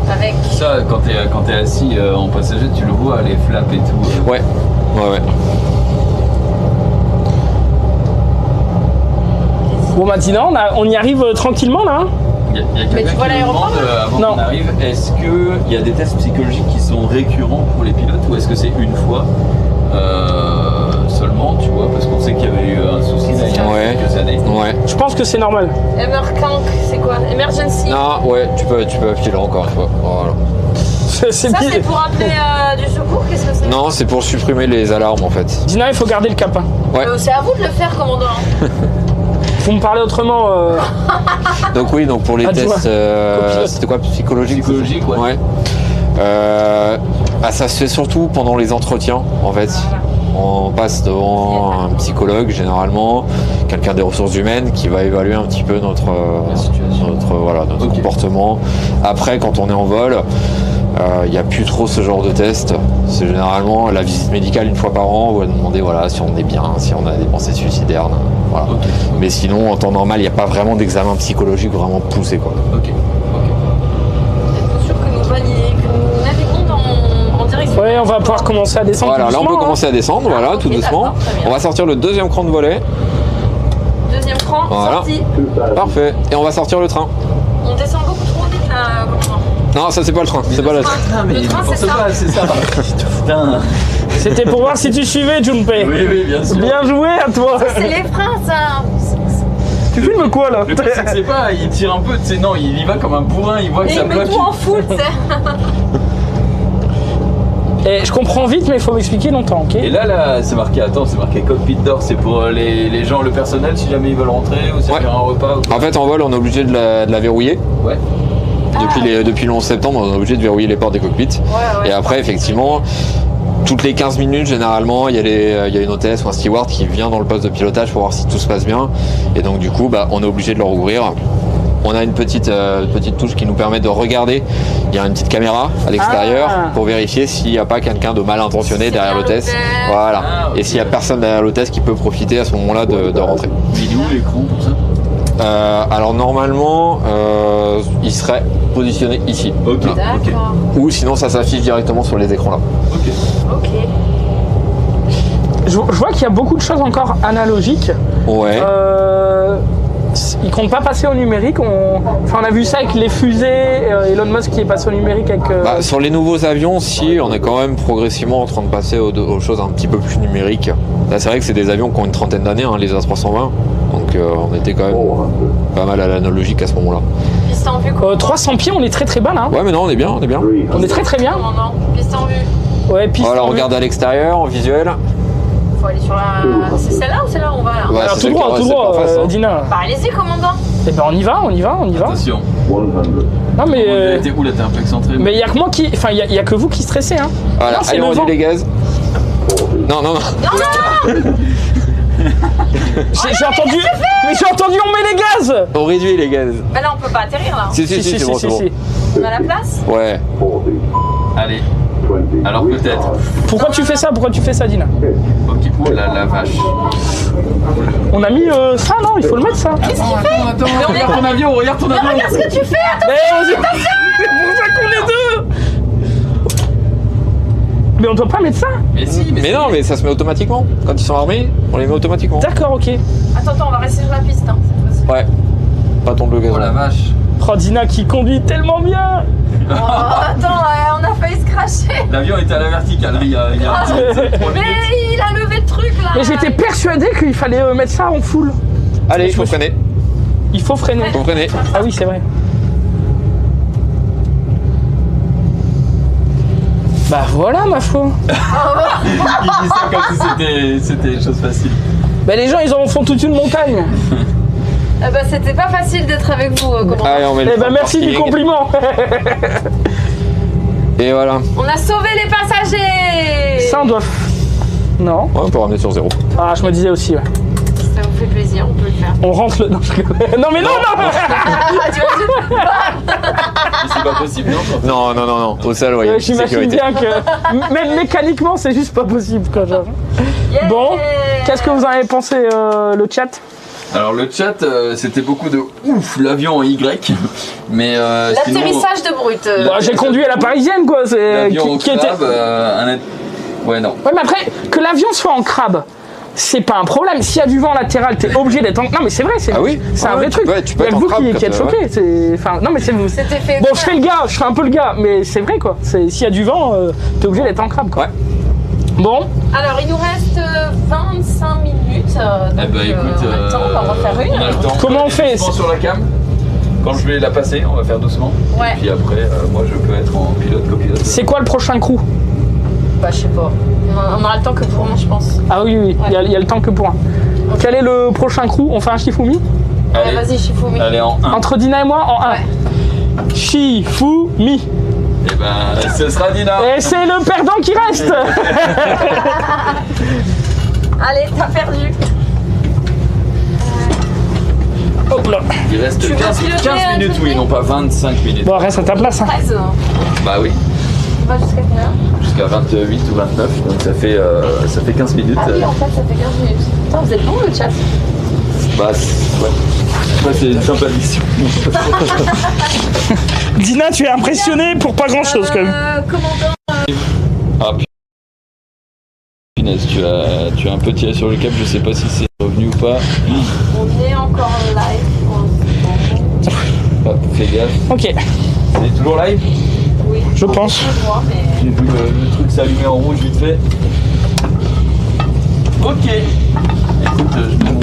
Speaker 2: Avec...
Speaker 8: Ça, quand t'es assis en passager, tu le vois, les flaps et tout.
Speaker 16: Ouais.
Speaker 13: Bon bah Dina, on y arrive tranquillement là.
Speaker 8: Il y a quelqu'un qui me demande avant qu'on arrive, est-ce qu'il y a des tests psychologiques qui sont récurrents pour les pilotes ou est-ce que c'est une fois seulement, tu vois, parce qu'on sait qu'il y avait eu un souci là, il y a quelques années.
Speaker 16: Ouais.
Speaker 13: Je pense que c'est normal.
Speaker 2: Emercank, c'est quoi? Emergency?
Speaker 16: Non, ouais, tu peux appuyer là encore une fois. Voilà.
Speaker 2: Ça c'est pour appeler du secours? Qu'est-ce que c'est?
Speaker 16: Non, c'est pour supprimer les alarmes en fait.
Speaker 13: Dina, il faut garder le cap.
Speaker 16: Ouais.
Speaker 2: C'est à vous de le faire, commandant.
Speaker 13: Vous me parlez autrement.
Speaker 16: Donc oui, pour les tests, c'était quoi, psychologique, ouais. Ça se fait surtout pendant les entretiens en fait. on passe devant un psychologue généralement, quelqu'un des ressources humaines qui va évaluer un petit peu notre comportement. Après, quand on est en vol, il n'y a plus trop ce genre de test. C'est généralement la visite médicale une fois par an, on va demander si on est bien, si on a des pensées suicidaires. Voilà. Mais sinon, en temps normal, il n'y a pas vraiment d'examen psychologique vraiment poussé, quoi.
Speaker 2: Êtes-vous sûr que nous naviguons en direction?
Speaker 13: Oui, on va pouvoir commencer à descendre.
Speaker 16: Voilà,
Speaker 13: tout
Speaker 16: là on peut
Speaker 13: doucement,
Speaker 16: commencer à descendre, voilà, tout doucement. On va sortir le deuxième cran de volet.
Speaker 2: Deuxième cran,
Speaker 16: Voilà.
Speaker 2: sorti.
Speaker 16: Parfait. Et on va sortir le train.
Speaker 2: On descend beaucoup trop vite là.
Speaker 16: Non, ça c'est pas le train, c'est pas le train.
Speaker 2: Le train, c'est ça.
Speaker 1: C'est ça. Putain.
Speaker 13: C'était pour voir si tu suivais, Junpei.
Speaker 1: Oui, bien sûr.
Speaker 13: Bien joué à toi.
Speaker 2: Ça, c'est les freins, ça.
Speaker 13: Tu filmes quoi là?
Speaker 1: Le truc, c'est que c'est pas, il tire un peu, tu sais, non, il y va comme un bourrin, il voit que
Speaker 2: Et
Speaker 1: ça
Speaker 2: il met
Speaker 1: bloque.
Speaker 2: tout en full, tu sais.
Speaker 13: Et je comprends vite, mais il faut m'expliquer longtemps, ok?
Speaker 1: Et là, c'est marqué, c'est marqué cockpit d'or, c'est pour les gens, le personnel, si jamais ils veulent rentrer ou servir un repas. Ou
Speaker 16: En fait, en vol, on est obligé de la verrouiller.
Speaker 1: Ouais.
Speaker 16: Depuis le 11 septembre, on est obligé de verrouiller les portes des cockpits. Et après, effectivement, toutes les 15 minutes, généralement, il y a une hôtesse ou un steward qui vient dans le poste de pilotage pour voir si tout se passe bien. Et donc, du coup, on est obligé de le rouvrir. On a une petite touche qui nous permet de regarder. Il y a une petite caméra à l'extérieur pour vérifier s'il n'y a pas quelqu'un de mal intentionné derrière l'hôtesse. Voilà. Et s'il n'y a personne derrière l'hôtesse qui peut profiter à ce moment-là de rentrer.
Speaker 1: Il est où l'écran pour ça?
Speaker 16: Alors normalement, il serait positionné ici.
Speaker 1: Ok.
Speaker 16: Ou sinon ça s'affiche directement sur les écrans là.
Speaker 2: Ok.
Speaker 13: Je vois qu'il y a beaucoup de choses encore analogiques.
Speaker 16: Ouais.
Speaker 13: Ils comptent pas passer au numérique. On a vu ça avec les fusées. Elon Musk qui est passé au numérique avec.
Speaker 16: Sur les nouveaux avions, si, on est quand même progressivement en train de passer aux choses un petit peu plus numériques. Là, c'est vrai que c'est des avions qui ont une trentaine d'années, les A320. Donc on était quand même pas mal à l'analogique à ce moment-là.
Speaker 2: Piste en vue, quoi.
Speaker 13: 300 pieds, on est très bas là.
Speaker 16: Ouais, mais non, on est bien.
Speaker 13: On est très bien.
Speaker 2: Commandant, piste en vue.
Speaker 13: Ouais, piste
Speaker 16: voilà,
Speaker 13: en
Speaker 16: on
Speaker 13: vue.
Speaker 16: regarde à l'extérieur, en visuel.
Speaker 2: Faut aller sur la. C'est celle-là ou celle-là où on va là?
Speaker 16: Ouais,
Speaker 13: Alors
Speaker 16: c'est
Speaker 13: tout droit,
Speaker 16: celle qui reste en face, hein.
Speaker 13: Dina.
Speaker 2: Bah allez-y, commandant.
Speaker 13: Eh ben on y va.
Speaker 1: Attention.
Speaker 13: Non mais.
Speaker 1: T'es où là? T'es un peu excentré.
Speaker 13: Mais il y a que moi qui. Enfin, il y a que vous qui stressez, hein.
Speaker 16: Voilà,
Speaker 13: Non, c'est
Speaker 16: allez,
Speaker 13: le
Speaker 16: on
Speaker 13: vent.
Speaker 16: réduit les gaz. Non.
Speaker 2: Non
Speaker 13: J'ai entendu. Mais j'ai entendu on met les gaz.
Speaker 16: On réduit les gaz.
Speaker 2: Bah là, on peut pas atterrir là.
Speaker 16: Si, c'est bon, c'est bon.
Speaker 2: On a la place?
Speaker 16: Ouais.
Speaker 1: Allez. Alors peut-être.
Speaker 13: Pourquoi tu fais ça, Dina?
Speaker 1: Ok. Oh la vache.
Speaker 13: On a mis ça, non? Il faut le mettre ça.
Speaker 2: Qu'est-ce qu'il fait?
Speaker 1: Attends, regarde ton avion, regarde ton
Speaker 2: Mais
Speaker 1: avion.
Speaker 2: regarde ce que tu fais,
Speaker 13: Mais
Speaker 2: attention.
Speaker 13: c'est pour ça qu'on est deux. Mais on doit pas mettre ça.
Speaker 1: Mais si,
Speaker 16: Mais non, mais ça se met automatiquement. Quand ils sont armés, on les met automatiquement.
Speaker 13: D'accord, ok.
Speaker 2: Attends, on va rester sur la piste, hein, cette fois-ci.
Speaker 16: Ouais. Pas tomber le gaz.
Speaker 1: Oh la vache.
Speaker 13: Oh, Dina qui conduit tellement bien.
Speaker 2: Oh, attends, on a failli se cracher.
Speaker 1: L'avion était à la verticale, hein, il y a un petit-
Speaker 2: Mais il a levé le truc là.
Speaker 13: Mais j'étais persuadé qu'il fallait mettre ça en full.
Speaker 16: Allez, il faut freiner.
Speaker 13: Il faut freiner.
Speaker 16: Faut freiner.
Speaker 13: Ah oui, c'est vrai. Bah voilà, ma foi.
Speaker 1: Il dit ça comme si c'était une chose facile.
Speaker 13: Bah les gens, ils en font toute une montagne.
Speaker 2: Ah bah c'était pas facile d'être avec vous, commandant.
Speaker 16: Allez, on met le
Speaker 13: Eh bah merci du
Speaker 16: parking.
Speaker 13: compliment.
Speaker 16: Et voilà.
Speaker 2: On a sauvé les passagers.
Speaker 13: Ça, on doit... Non.
Speaker 16: Ouais, on peut ramener sur 0.
Speaker 13: Ah, je me disais aussi, ouais.
Speaker 2: Ça vous fait plaisir, on peut le faire.
Speaker 13: On rentre le... Non, je rigole. Non mais non.
Speaker 1: C'est pas possible, non?
Speaker 16: Non. Au sol, ouais, il y a une petite
Speaker 13: J'imagine
Speaker 16: sécurité.
Speaker 13: bien que... Même mécaniquement, c'est juste pas possible, quoi. Genre.
Speaker 2: Yeah.
Speaker 13: Bon, qu'est-ce que vous en avez pensé, le chat?
Speaker 1: Alors le chat, c'était beaucoup de ouf, l'avion en Y, mais sinon...
Speaker 2: L'atterrissage de brut.
Speaker 13: Bah, j'ai conduit à la parisienne, quoi. C'est...
Speaker 1: L'avion au crabe, ouais, non.
Speaker 13: Ouais, mais après, que l'avion soit en crabe, c'est pas un problème. S'il y a du vent latéral, t'es obligé d'être en... Non, mais c'est vrai, c'est
Speaker 16: Ah oui.
Speaker 13: c'est un
Speaker 16: Ouais,
Speaker 13: vrai truc.
Speaker 16: tu
Speaker 13: Il
Speaker 16: peux
Speaker 13: y a
Speaker 16: être
Speaker 13: que
Speaker 16: en
Speaker 13: vous
Speaker 16: crabe
Speaker 13: qui
Speaker 16: quand
Speaker 13: êtes choqué. Enfin, non, mais c'est vous.
Speaker 2: C'était fait
Speaker 13: Bon,
Speaker 2: exprès.
Speaker 13: je fais un peu le gars, mais c'est vrai, quoi. S'il y a du vent, t'es obligé d'être en crabe, quoi.
Speaker 16: Ouais.
Speaker 13: Bon.
Speaker 2: Alors, il nous reste 25 minutes.
Speaker 1: Eh ben écoute,
Speaker 2: on a le temps, on va en refaire une.
Speaker 1: on a le temps.
Speaker 13: Comment on fait?
Speaker 1: Doucement sur la cam. Quand je vais la passer, on va faire doucement.
Speaker 2: Ouais.
Speaker 1: Et puis après, moi je peux être en pilote, copilote.
Speaker 13: C'est quoi le prochain crew?
Speaker 2: Bah, je sais pas. On aura le temps que pour un, je pense.
Speaker 13: Ah oui,
Speaker 2: Ouais.
Speaker 13: il y a le temps que pour un. Quel est le prochain crew? On fait un Shifumi?
Speaker 2: Allez, vas-y, Shifumi.
Speaker 1: Allez, en 1.
Speaker 13: Entre Dina et moi, en 1.
Speaker 2: Ouais.
Speaker 13: Shifumi.
Speaker 1: Et ben, ce sera Dina.
Speaker 13: Et c'est le perdant qui reste.
Speaker 2: Allez, t'as perdu.
Speaker 13: Hop là.
Speaker 1: Il reste
Speaker 2: Tu
Speaker 1: 15
Speaker 2: vas
Speaker 1: minutes, oui, non pas 25 minutes.
Speaker 13: Bon, reste à ta place. Hein.
Speaker 2: 13.
Speaker 1: Bah oui,
Speaker 2: On va jusqu'à quelle heure?
Speaker 1: jusqu'à 28 ou 29, donc ça fait 15 minutes.
Speaker 2: Ah oui, en fait, ça fait 15 minutes. Putain, vous êtes bon le chat.
Speaker 1: Bah, ouais, c'est une simple addition.
Speaker 13: Dina, tu es impressionné pour pas grand chose quand même.
Speaker 2: Commandant.
Speaker 1: Ah punaise, tu as un peu tiré sur le câble, je sais pas si c'est revenu ou pas.
Speaker 2: On est encore en live.
Speaker 1: Ah, fais gaffe.
Speaker 13: Ok.
Speaker 1: C'est toujours live?
Speaker 2: Oui.
Speaker 13: Je pense.
Speaker 1: J'ai vu le truc s'allumer en rouge vite fait. Ok. Écoute, je mets mon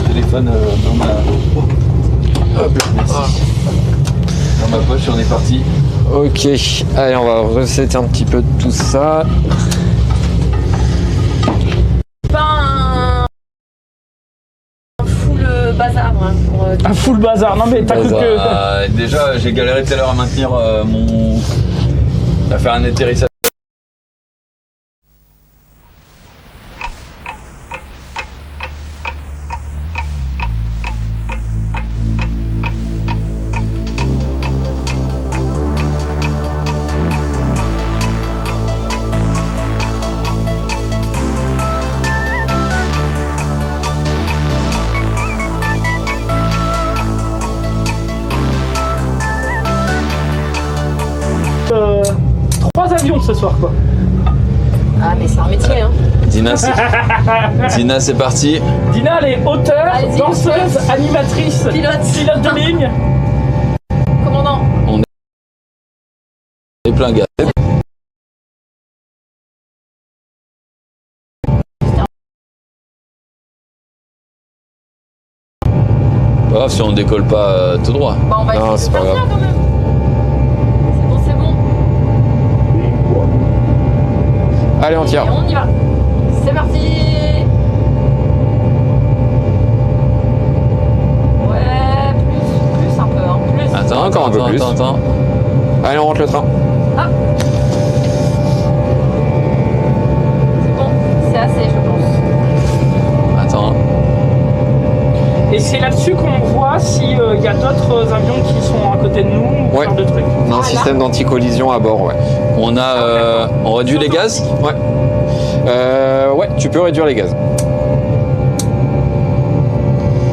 Speaker 1: téléphone dans ma... Hop, merci. Dans ma poche, on est parti.
Speaker 16: Ok, allez, on va resetter un petit peu tout ça.
Speaker 2: Pas un full bazar. Hein, pour,
Speaker 13: un full bazar, non mais t'as cru que...
Speaker 1: Déjà, j'ai galéré tout à l'heure à maintenir à faire un atterrissage.
Speaker 13: Avions ce soir quoi.
Speaker 2: Ah mais c'est un métier hein.
Speaker 1: Dina c'est parti.
Speaker 13: Dina elle est auteure, danseuse, animatrice, pilote de ligne.
Speaker 2: Commandant.
Speaker 1: On est plein gars. Pas grave si on décolle pas tout droit.
Speaker 2: Bah on va essayer de faire ça quand même.
Speaker 16: Allez, on tire.
Speaker 2: Et on y va. C'est parti. Ouais, plus un peu. Hein. Plus.
Speaker 16: Attends, encore un peu plus.
Speaker 1: Attends.
Speaker 16: Allez, on rentre le train.
Speaker 2: Ah. C'est bon, c'est assez, je pense.
Speaker 1: Attends.
Speaker 13: Et c'est là-dessus qu'on voit s'il y a d'autres avions qui sont à côté de nous ou
Speaker 16: ouais.
Speaker 13: de trucs.
Speaker 16: On a un système d'anti-collision à bord, ouais.
Speaker 1: On réduit les gaz?
Speaker 16: Ouais. Ouais, tu peux réduire les gaz.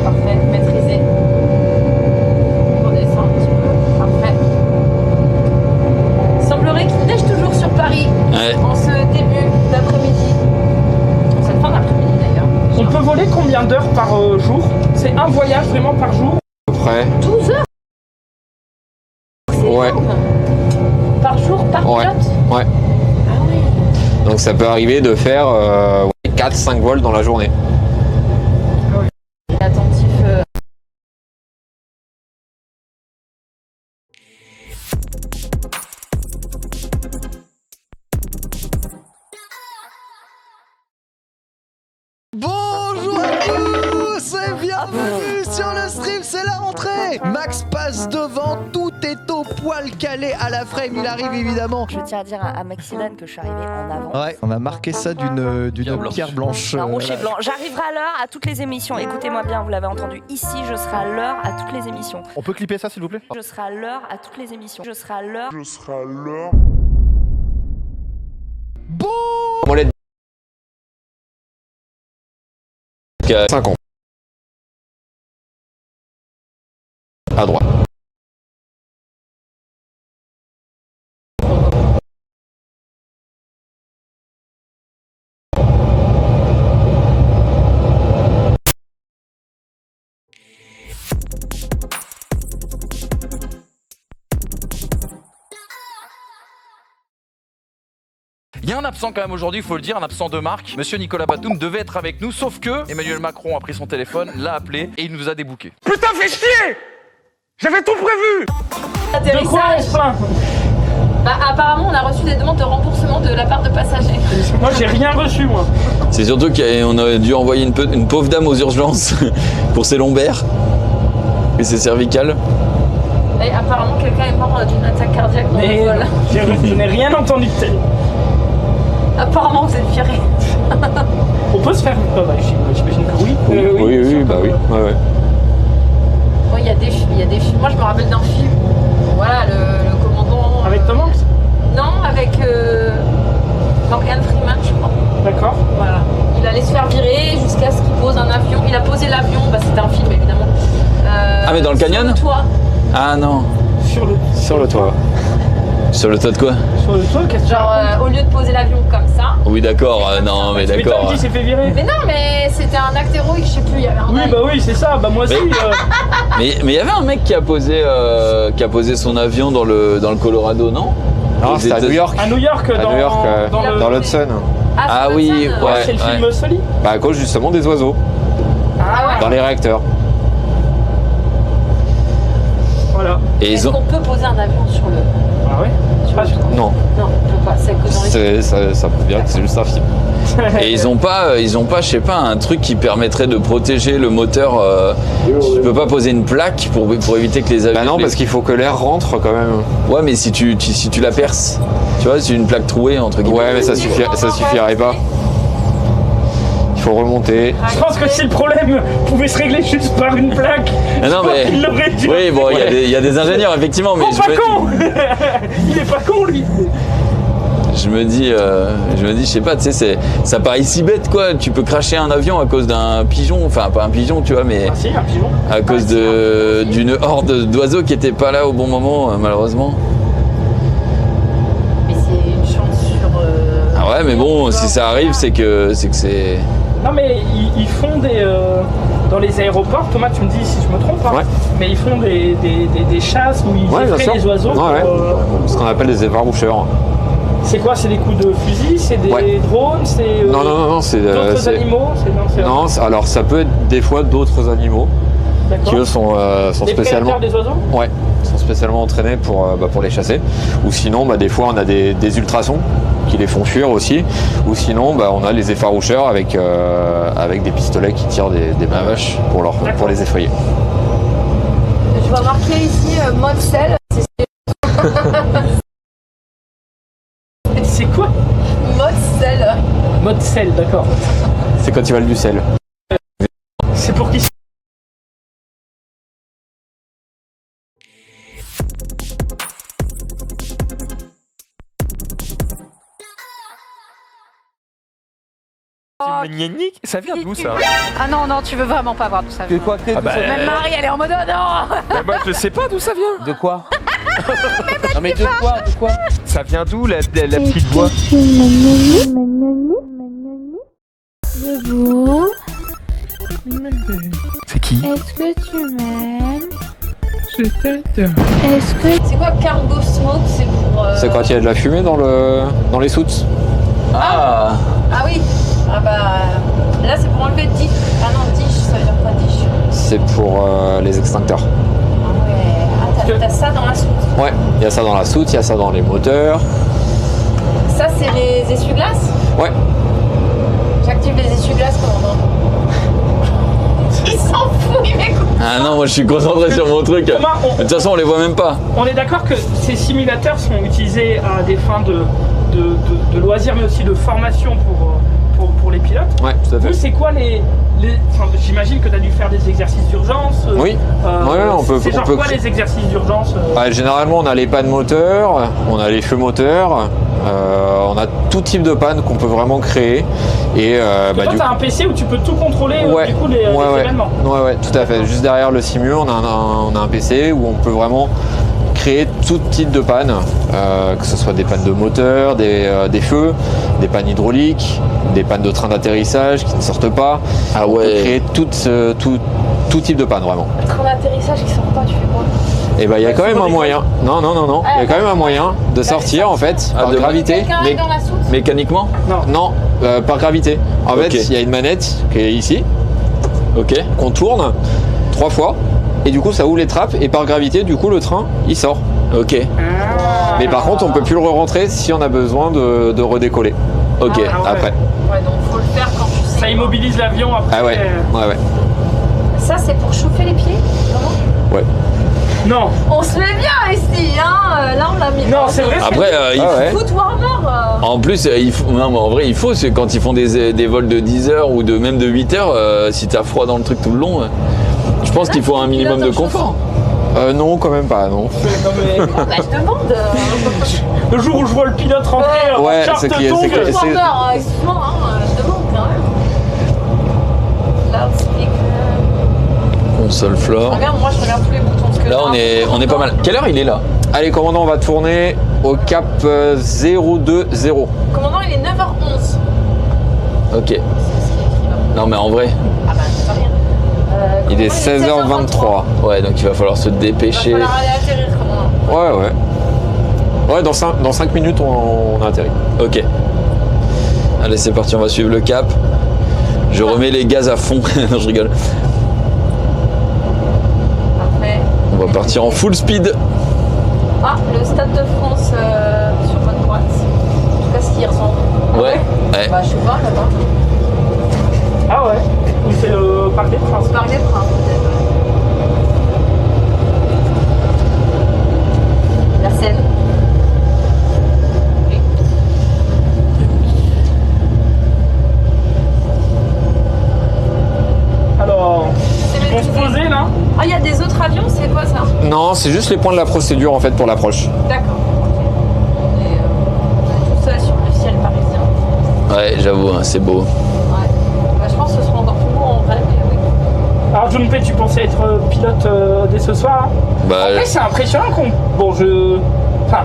Speaker 2: Parfait, maîtrisé. On descend un petit peu. Parfait. Il semblerait qu'il neige toujours sur Paris.
Speaker 1: Ouais.
Speaker 2: En ce début d'après-midi. En cette fin d'après-midi d'ailleurs.
Speaker 13: On peut voler combien d'heures par jour? C'est un voyage vraiment par jour?
Speaker 16: À peu près.
Speaker 2: 12 heures.
Speaker 16: Ouais.
Speaker 2: Par jour, par pilote?
Speaker 16: Ouais.
Speaker 2: Ah oui.
Speaker 16: Donc ça peut arriver de faire 4-5 vols dans la journée.
Speaker 2: Attentif.
Speaker 7: Bonjour à tous et bienvenue sur le stream, c'est la rentrée. Max passe devant, tout est au poil calé à la frame, il arrive évidemment.
Speaker 6: Je tiens à dire à Maxilane que je suis arrivé en avant.
Speaker 7: Ouais, on va marquer ça d'une pierre blanche.
Speaker 6: Un rocher blanc. J'arriverai à l'heure à toutes les émissions. Écoutez-moi bien, vous l'avez entendu ici, je serai à l'heure à toutes les émissions.
Speaker 12: On peut clipper ça s'il vous plaît?
Speaker 6: Je serai à l'heure à toutes les émissions. Je serai à l'heure.
Speaker 7: Bon.
Speaker 16: Molette. 50. À droite.
Speaker 14: Il y a un absent quand même aujourd'hui, il faut le dire, un absent de marque. Monsieur Nicolas Batum devait être avec nous, sauf que Emmanuel Macron a pris son téléphone, l'a appelé et il nous a débouqué.
Speaker 13: Putain, fais chier! J'avais tout prévu!
Speaker 2: De quoi on se plaint? Bah apparemment on a reçu des demandes de remboursement de la part de passagers.
Speaker 13: Moi j'ai rien reçu moi.
Speaker 1: C'est surtout qu'on a dû envoyer une pauvre dame aux urgences pour ses lombaires et ses cervicales.
Speaker 2: Et apparemment, quelqu'un est mort d'une attaque cardiaque dans le vol.
Speaker 13: Je n'ai rien entendu de tel.
Speaker 2: Apparemment, vous êtes viré.
Speaker 13: On peut se faire. J'imagine que oui.
Speaker 16: Oui, bah oui. Ouais.
Speaker 2: Bon, il y a des films. Moi, je me rappelle d'un film. Voilà, le commandant.
Speaker 13: Avec Tom Hanks ?
Speaker 2: Non, avec Morgan Freeman, je crois.
Speaker 13: D'accord.
Speaker 2: Voilà. Il allait se faire virer jusqu'à ce qu'il pose un avion. Il a posé l'avion, c'était un film évidemment.
Speaker 1: Ah, mais dans le canyon ?
Speaker 2: Sur le toit.
Speaker 1: Ah non.
Speaker 13: Sur
Speaker 16: le toit.
Speaker 1: Sur le toit de quoi ?
Speaker 13: Sur le toit, qu'est-ce que
Speaker 2: Genre, au lieu de poser l'avion comme ça.
Speaker 1: Oui, d'accord, non, mais d'accord.
Speaker 13: Qui s'est fait virer ?
Speaker 2: Mais non, mais c'était un acte héroïque, je sais plus, il y avait un.
Speaker 13: Oui, bah oui, c'est ça, bah moi aussi.
Speaker 1: Mais il y avait un mec qui a posé son avion dans le Colorado, non ?
Speaker 16: Non, c'était à New York.
Speaker 13: À New York,
Speaker 16: dans l'Hudson.
Speaker 1: Ah oui, ouais.
Speaker 13: C'est le film Sully ?
Speaker 16: Bah à cause justement des oiseaux.
Speaker 2: Ah ouais.
Speaker 16: Dans les réacteurs.
Speaker 13: Voilà.
Speaker 1: Et
Speaker 2: Est-ce qu'on peut poser un avion sur le.
Speaker 13: Ah ouais ?
Speaker 16: Non.
Speaker 2: Non, on peut pas, c'est que dans les.
Speaker 16: Ça prouve bien que c'est juste un film.
Speaker 1: Et ils ont pas, je sais pas, un truc qui permettrait de protéger le moteur. Tu peux pas poser une plaque pour éviter que les avions.
Speaker 16: Bah non, parce qu'il faut que l'air rentre quand même.
Speaker 1: Ouais, mais si tu la perces, tu vois, c'est une plaque trouée entre guillemets.
Speaker 16: Ouais, mais ça suffirait pas. Il faut remonter.
Speaker 13: Je pense que si le problème pouvait se régler juste par une plaque,
Speaker 1: ah non, mais
Speaker 13: il l'aurait dû.
Speaker 1: Oui, bon, il y a des ingénieurs effectivement, mais
Speaker 13: pas con. Il est pas con lui.
Speaker 1: Je me dis, je sais pas, tu sais, ça paraît si bête quoi. Tu peux cracher un avion à cause d'un pigeon, enfin pas un pigeon, tu vois, mais
Speaker 13: un pigeon.
Speaker 1: À cause d'une horde d'oiseaux qui étaient pas là au bon moment, malheureusement.
Speaker 2: Mais c'est une chance sur.
Speaker 1: Ah ouais, mais bon, si ça arrive, c'est que c'est.
Speaker 13: Non mais ils font des dans les aéroports. Thomas, tu me dis si je me trompe, hein, mais ils font des chasses où ils effraient les oiseaux.
Speaker 16: Ce qu'on appelle des effaroucheurs.
Speaker 13: C'est quoi? C'est des coups de fusil? C'est des drones? C'est
Speaker 16: non, c'est
Speaker 13: d'autres animaux?
Speaker 16: Non, alors ça peut être des fois d'autres animaux qui eux sont spécialement
Speaker 13: des oiseaux?
Speaker 16: Ouais, sont spécialement entraînés pour les chasser. Ou sinon, des fois on a des ultrasons qui les font fuir aussi. Ou sinon, on a les effaroucheurs avec des pistolets qui tirent des vaches pour les effrayer.
Speaker 2: Je vois marqué ici mode sel.
Speaker 13: C'est quoi?
Speaker 2: Mode sel.
Speaker 13: Mode sel, d'accord.
Speaker 16: C'est quand tu vales du sel.
Speaker 13: C'est pour qui?
Speaker 4: Ça vient d'où ça?
Speaker 10: Ah non, tu veux vraiment pas voir d'où ça vient. Même Marie, elle est en mode oh non.
Speaker 4: Moi je sais pas d'où ça vient.
Speaker 15: De quoi? Non mais de quoi?
Speaker 4: Ça vient d'où la petite voix?
Speaker 17: Debout.
Speaker 4: C'est qui?
Speaker 17: Est-ce que tu m'aimes?
Speaker 4: Je t'aime.
Speaker 17: Est-ce que...
Speaker 2: C'est quoi cargo smoke? C'est pour...
Speaker 16: C'est quand il y a de la fumée dans les soutes.
Speaker 1: Ah
Speaker 2: oui. Ah bah... Là c'est pour enlever dish. Ah non, dish, ça veut dire pas dish.
Speaker 16: C'est pour les extincteurs.
Speaker 2: Ah ouais. Ah t'as ça dans la soute?
Speaker 16: Ouais, il y a ça dans la soute, il y a ça dans les moteurs.
Speaker 2: Ça c'est les essuie-glaces?
Speaker 16: Ouais.
Speaker 2: J'active les essuie-glaces, commandant. Il s'en fout, il m'écoute.
Speaker 1: Ah non, moi je suis concentré sur mon truc. De toute façon, on les voit même pas.
Speaker 13: On est d'accord que ces simulateurs sont utilisés à des fins de loisirs, mais aussi de formation pour les pilotes.
Speaker 16: Ouais, tout à fait.
Speaker 13: Vous, c'est quoi enfin, j'imagine que tu as dû faire des exercices d'urgence.
Speaker 16: Oui. On peut.
Speaker 13: C'est genre quoi les exercices d'urgence?
Speaker 16: Généralement, on a les pannes moteurs, on a les feux moteurs, on a tout type de panne qu'on peut vraiment créer. Et
Speaker 13: toi, tu as un PC où tu peux tout contrôler du coup les événements.
Speaker 16: Ouais, tout à fait. Juste derrière le simu, on a un PC où on peut vraiment créer tout type de panne, que ce soit des pannes de moteur, des feux, des pannes hydrauliques, des pannes de train d'atterrissage qui ne sortent pas.
Speaker 1: Ah ouais.
Speaker 16: On peut créer tout type de panne vraiment.
Speaker 2: Train d'atterrissage qui sort pas, tu fais quoi?
Speaker 16: Et il y a quand même un moyen. Non. Il y a quand même un moyen de sortir en fait par gravité.
Speaker 2: Mais dans la soute?
Speaker 1: Mécaniquement?
Speaker 16: Non, par gravité. En fait, il y a une manette qui est ici.
Speaker 1: Ok.
Speaker 16: Qu'on tourne 3 fois. Et du coup ça ouvre les trappes et par gravité du coup le train il sort.
Speaker 1: Ok.
Speaker 16: Mais par contre on peut plus le re-rentrer si on a besoin de redécoller. Ok, après.
Speaker 2: Ouais, donc faut le faire quand tu sais.
Speaker 13: Ça immobilise l'avion après.
Speaker 16: Ah ouais.
Speaker 2: Ça c'est pour chauffer les pieds, vraiment?
Speaker 16: Ouais.
Speaker 3: Non.
Speaker 2: On se met bien ici, hein. Là, on l'a mis.
Speaker 3: Non, c'est vrai.
Speaker 1: Après, il faut.
Speaker 2: Foot warmer.
Speaker 1: En plus, non, mais en vrai, il faut. C'est quand ils font des vols de 10 heures ou même de 8 heures, si t'as froid dans le truc tout le long, je pense qu'il faut un minimum de confort.
Speaker 16: Non, quand même pas, non.
Speaker 3: Non, mais...
Speaker 2: Je demande.
Speaker 3: Le jour où je vois le pilote rentrer
Speaker 16: ouais,
Speaker 3: en
Speaker 16: c'est
Speaker 3: charte
Speaker 16: clair,
Speaker 3: tongue.
Speaker 16: c'est clair.
Speaker 2: Excuse-moi, je demande quand même. Loudspeaker.
Speaker 1: Console floor.
Speaker 2: Regarde, moi je regarde tous les boutons. Parce que
Speaker 1: Là, on est pas mal. Quelle heure il est là?
Speaker 16: Allez, commandant, on va tourner au cap 020.
Speaker 2: Commandant, il est 9h11.
Speaker 1: Ok. Non, mais en vrai,
Speaker 2: Ah bah, c'est pas rien.
Speaker 16: Il est 16h23.
Speaker 1: ouais, donc il va falloir se
Speaker 2: Il va
Speaker 1: dépêcher.
Speaker 2: falloir aller atterrir, commandant.
Speaker 16: Ouais, dans 5 minutes, on a atterri.
Speaker 1: Ok. Allez, c'est parti, on va suivre le cap. Je remets les gaz à fond. Non, je rigole.
Speaker 2: Parfait.
Speaker 1: On va partir en full speed.
Speaker 2: Ah, le Stade de France sur votre droite. En tout cas, ce qui ressemble.
Speaker 1: Ouais. Ouais.
Speaker 2: Bah, je sais pas, là-bas.
Speaker 3: Ah ouais. Il fait le Parc des Princes.
Speaker 2: Parc des Princes, peut-être. La Seine.
Speaker 3: Alors, ils vont se poser là.
Speaker 2: Ah, il y a des autres avions, c'est quoi ça?
Speaker 16: Non, c'est juste les points de la procédure en fait pour l'approche.
Speaker 2: D'accord. On est tout seul sur le ciel parisien.
Speaker 1: Ouais, j'avoue, hein, c'est beau.
Speaker 2: Ouais. Bah, je pense que ce sera encore plus beau en vrai, mais oui.
Speaker 3: Alors, Junpei, tu pensais être pilote dès ce soir, hein?
Speaker 1: Bah,
Speaker 3: En fait, c'est impressionnant qu'on. Bon, Enfin.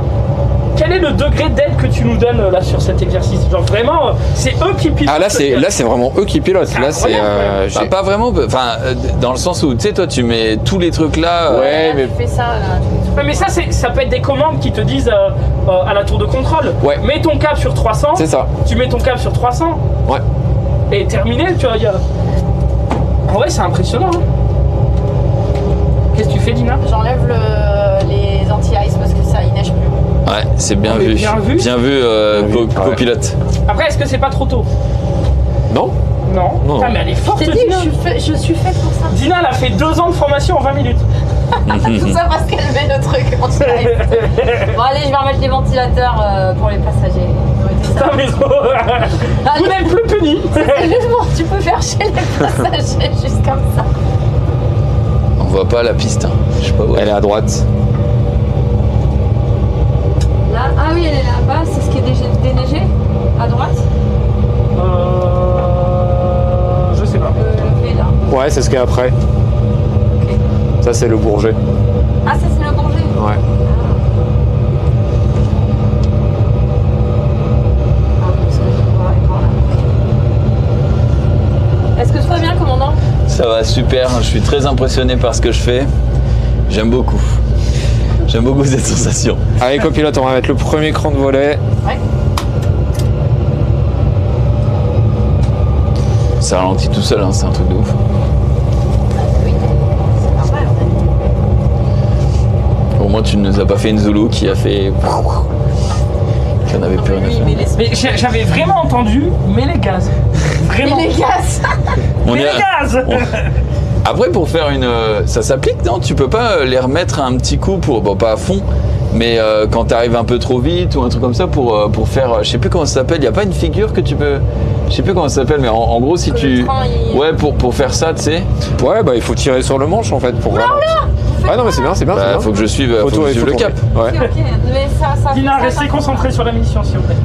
Speaker 3: Quel est le degré d'aide que tu nous donnes là sur cet exercice? Genre vraiment, c'est eux qui pilotent.
Speaker 16: Ah là c'est vraiment eux qui pilotent. Là c'est
Speaker 1: bah, pas vraiment. Enfin, dans le sens où tu sais, toi tu mets tous les trucs là.
Speaker 16: Ouais, mais
Speaker 2: Tu fais ça là.
Speaker 3: Ouais, mais ça peut être des commandes qui te disent à la tour de contrôle.
Speaker 16: Ouais.
Speaker 3: Mets ton cap sur 300.
Speaker 16: C'est ça.
Speaker 3: Tu mets ton cap sur 300.
Speaker 16: Ouais.
Speaker 3: Et terminé, tu vois. En vrai, c'est impressionnant. Hein. Qu'est-ce que tu fais, Dina?
Speaker 2: J'enlève les anti-ice parce que ça, il neige plus.
Speaker 1: Ouais, c'est bien
Speaker 3: Oh, mais
Speaker 1: vu.
Speaker 3: bien vu.
Speaker 1: Copilote.
Speaker 3: Après, est-ce que c'est pas trop tôt?
Speaker 16: Non.
Speaker 3: Non.
Speaker 16: Non.
Speaker 3: Ah, mais elle est forte,
Speaker 2: Je t'ai dit,
Speaker 3: Dina.
Speaker 2: je suis faite pour ça.
Speaker 3: Dina, elle a fait 2 ans de formation en 20 minutes.
Speaker 2: Tout ça parce qu'elle met le truc anti-ice. Bon, allez, je vais remettre les ventilateurs pour les passagers.
Speaker 3: Putain, mais trop. Vous n'êtes plus punis.
Speaker 2: Justement, tu peux faire chez les passagers juste comme ça.
Speaker 1: On voit pas la piste. Hein. Je sais pas où.
Speaker 16: Elle est à droite.
Speaker 2: Là, ah oui, elle est là-bas, c'est ce qui est déneigé à droite.
Speaker 3: Je sais pas.
Speaker 2: Le V là.
Speaker 16: Ouais, c'est ce qu'il y a après. Ça c'est le Bourget.
Speaker 2: Ah, ça c'est le Bourget.
Speaker 16: Ouais.
Speaker 2: Est-ce que tout va bien, commandant?
Speaker 1: Ça va super. Je suis très impressionné par ce que je fais. J'aime beaucoup. J'aime beaucoup cette sensation.
Speaker 16: Allez copilote, on va mettre le premier cran de volet.
Speaker 2: Ouais.
Speaker 1: Ça ralentit tout seul, hein, c'est un truc de ouf.
Speaker 2: Oui, c'est pas mal.
Speaker 1: Au moins tu ne nous as pas fait une Zulu qui a fait. Qui en avait plus rien à faire.
Speaker 3: Mais j'avais vraiment entendu, mais les gaz. Vraiment.
Speaker 2: Mais les gaz.
Speaker 3: Mais les gaz.
Speaker 1: Après, pour faire une. Ça s'applique, non? Tu peux pas les remettre un petit coup pour. Bon, pas à fond, mais quand t'arrives un peu trop vite ou un truc comme ça pour faire. Je sais plus comment ça s'appelle, y a pas une figure que tu peux. Je sais plus comment ça s'appelle, mais en gros, si tu. Ouais, pour faire ça, tu sais.
Speaker 16: Ouais, bah il faut tirer sur le manche en fait pour vraiment. Ah non, mais c'est bien, c'est bien.
Speaker 1: Bah, faut que je suive, faut que je suive le cap.
Speaker 16: Ouais.
Speaker 2: Ok, mais ça
Speaker 3: Dina, restez concentrés sur la mission, s'il vous plaît.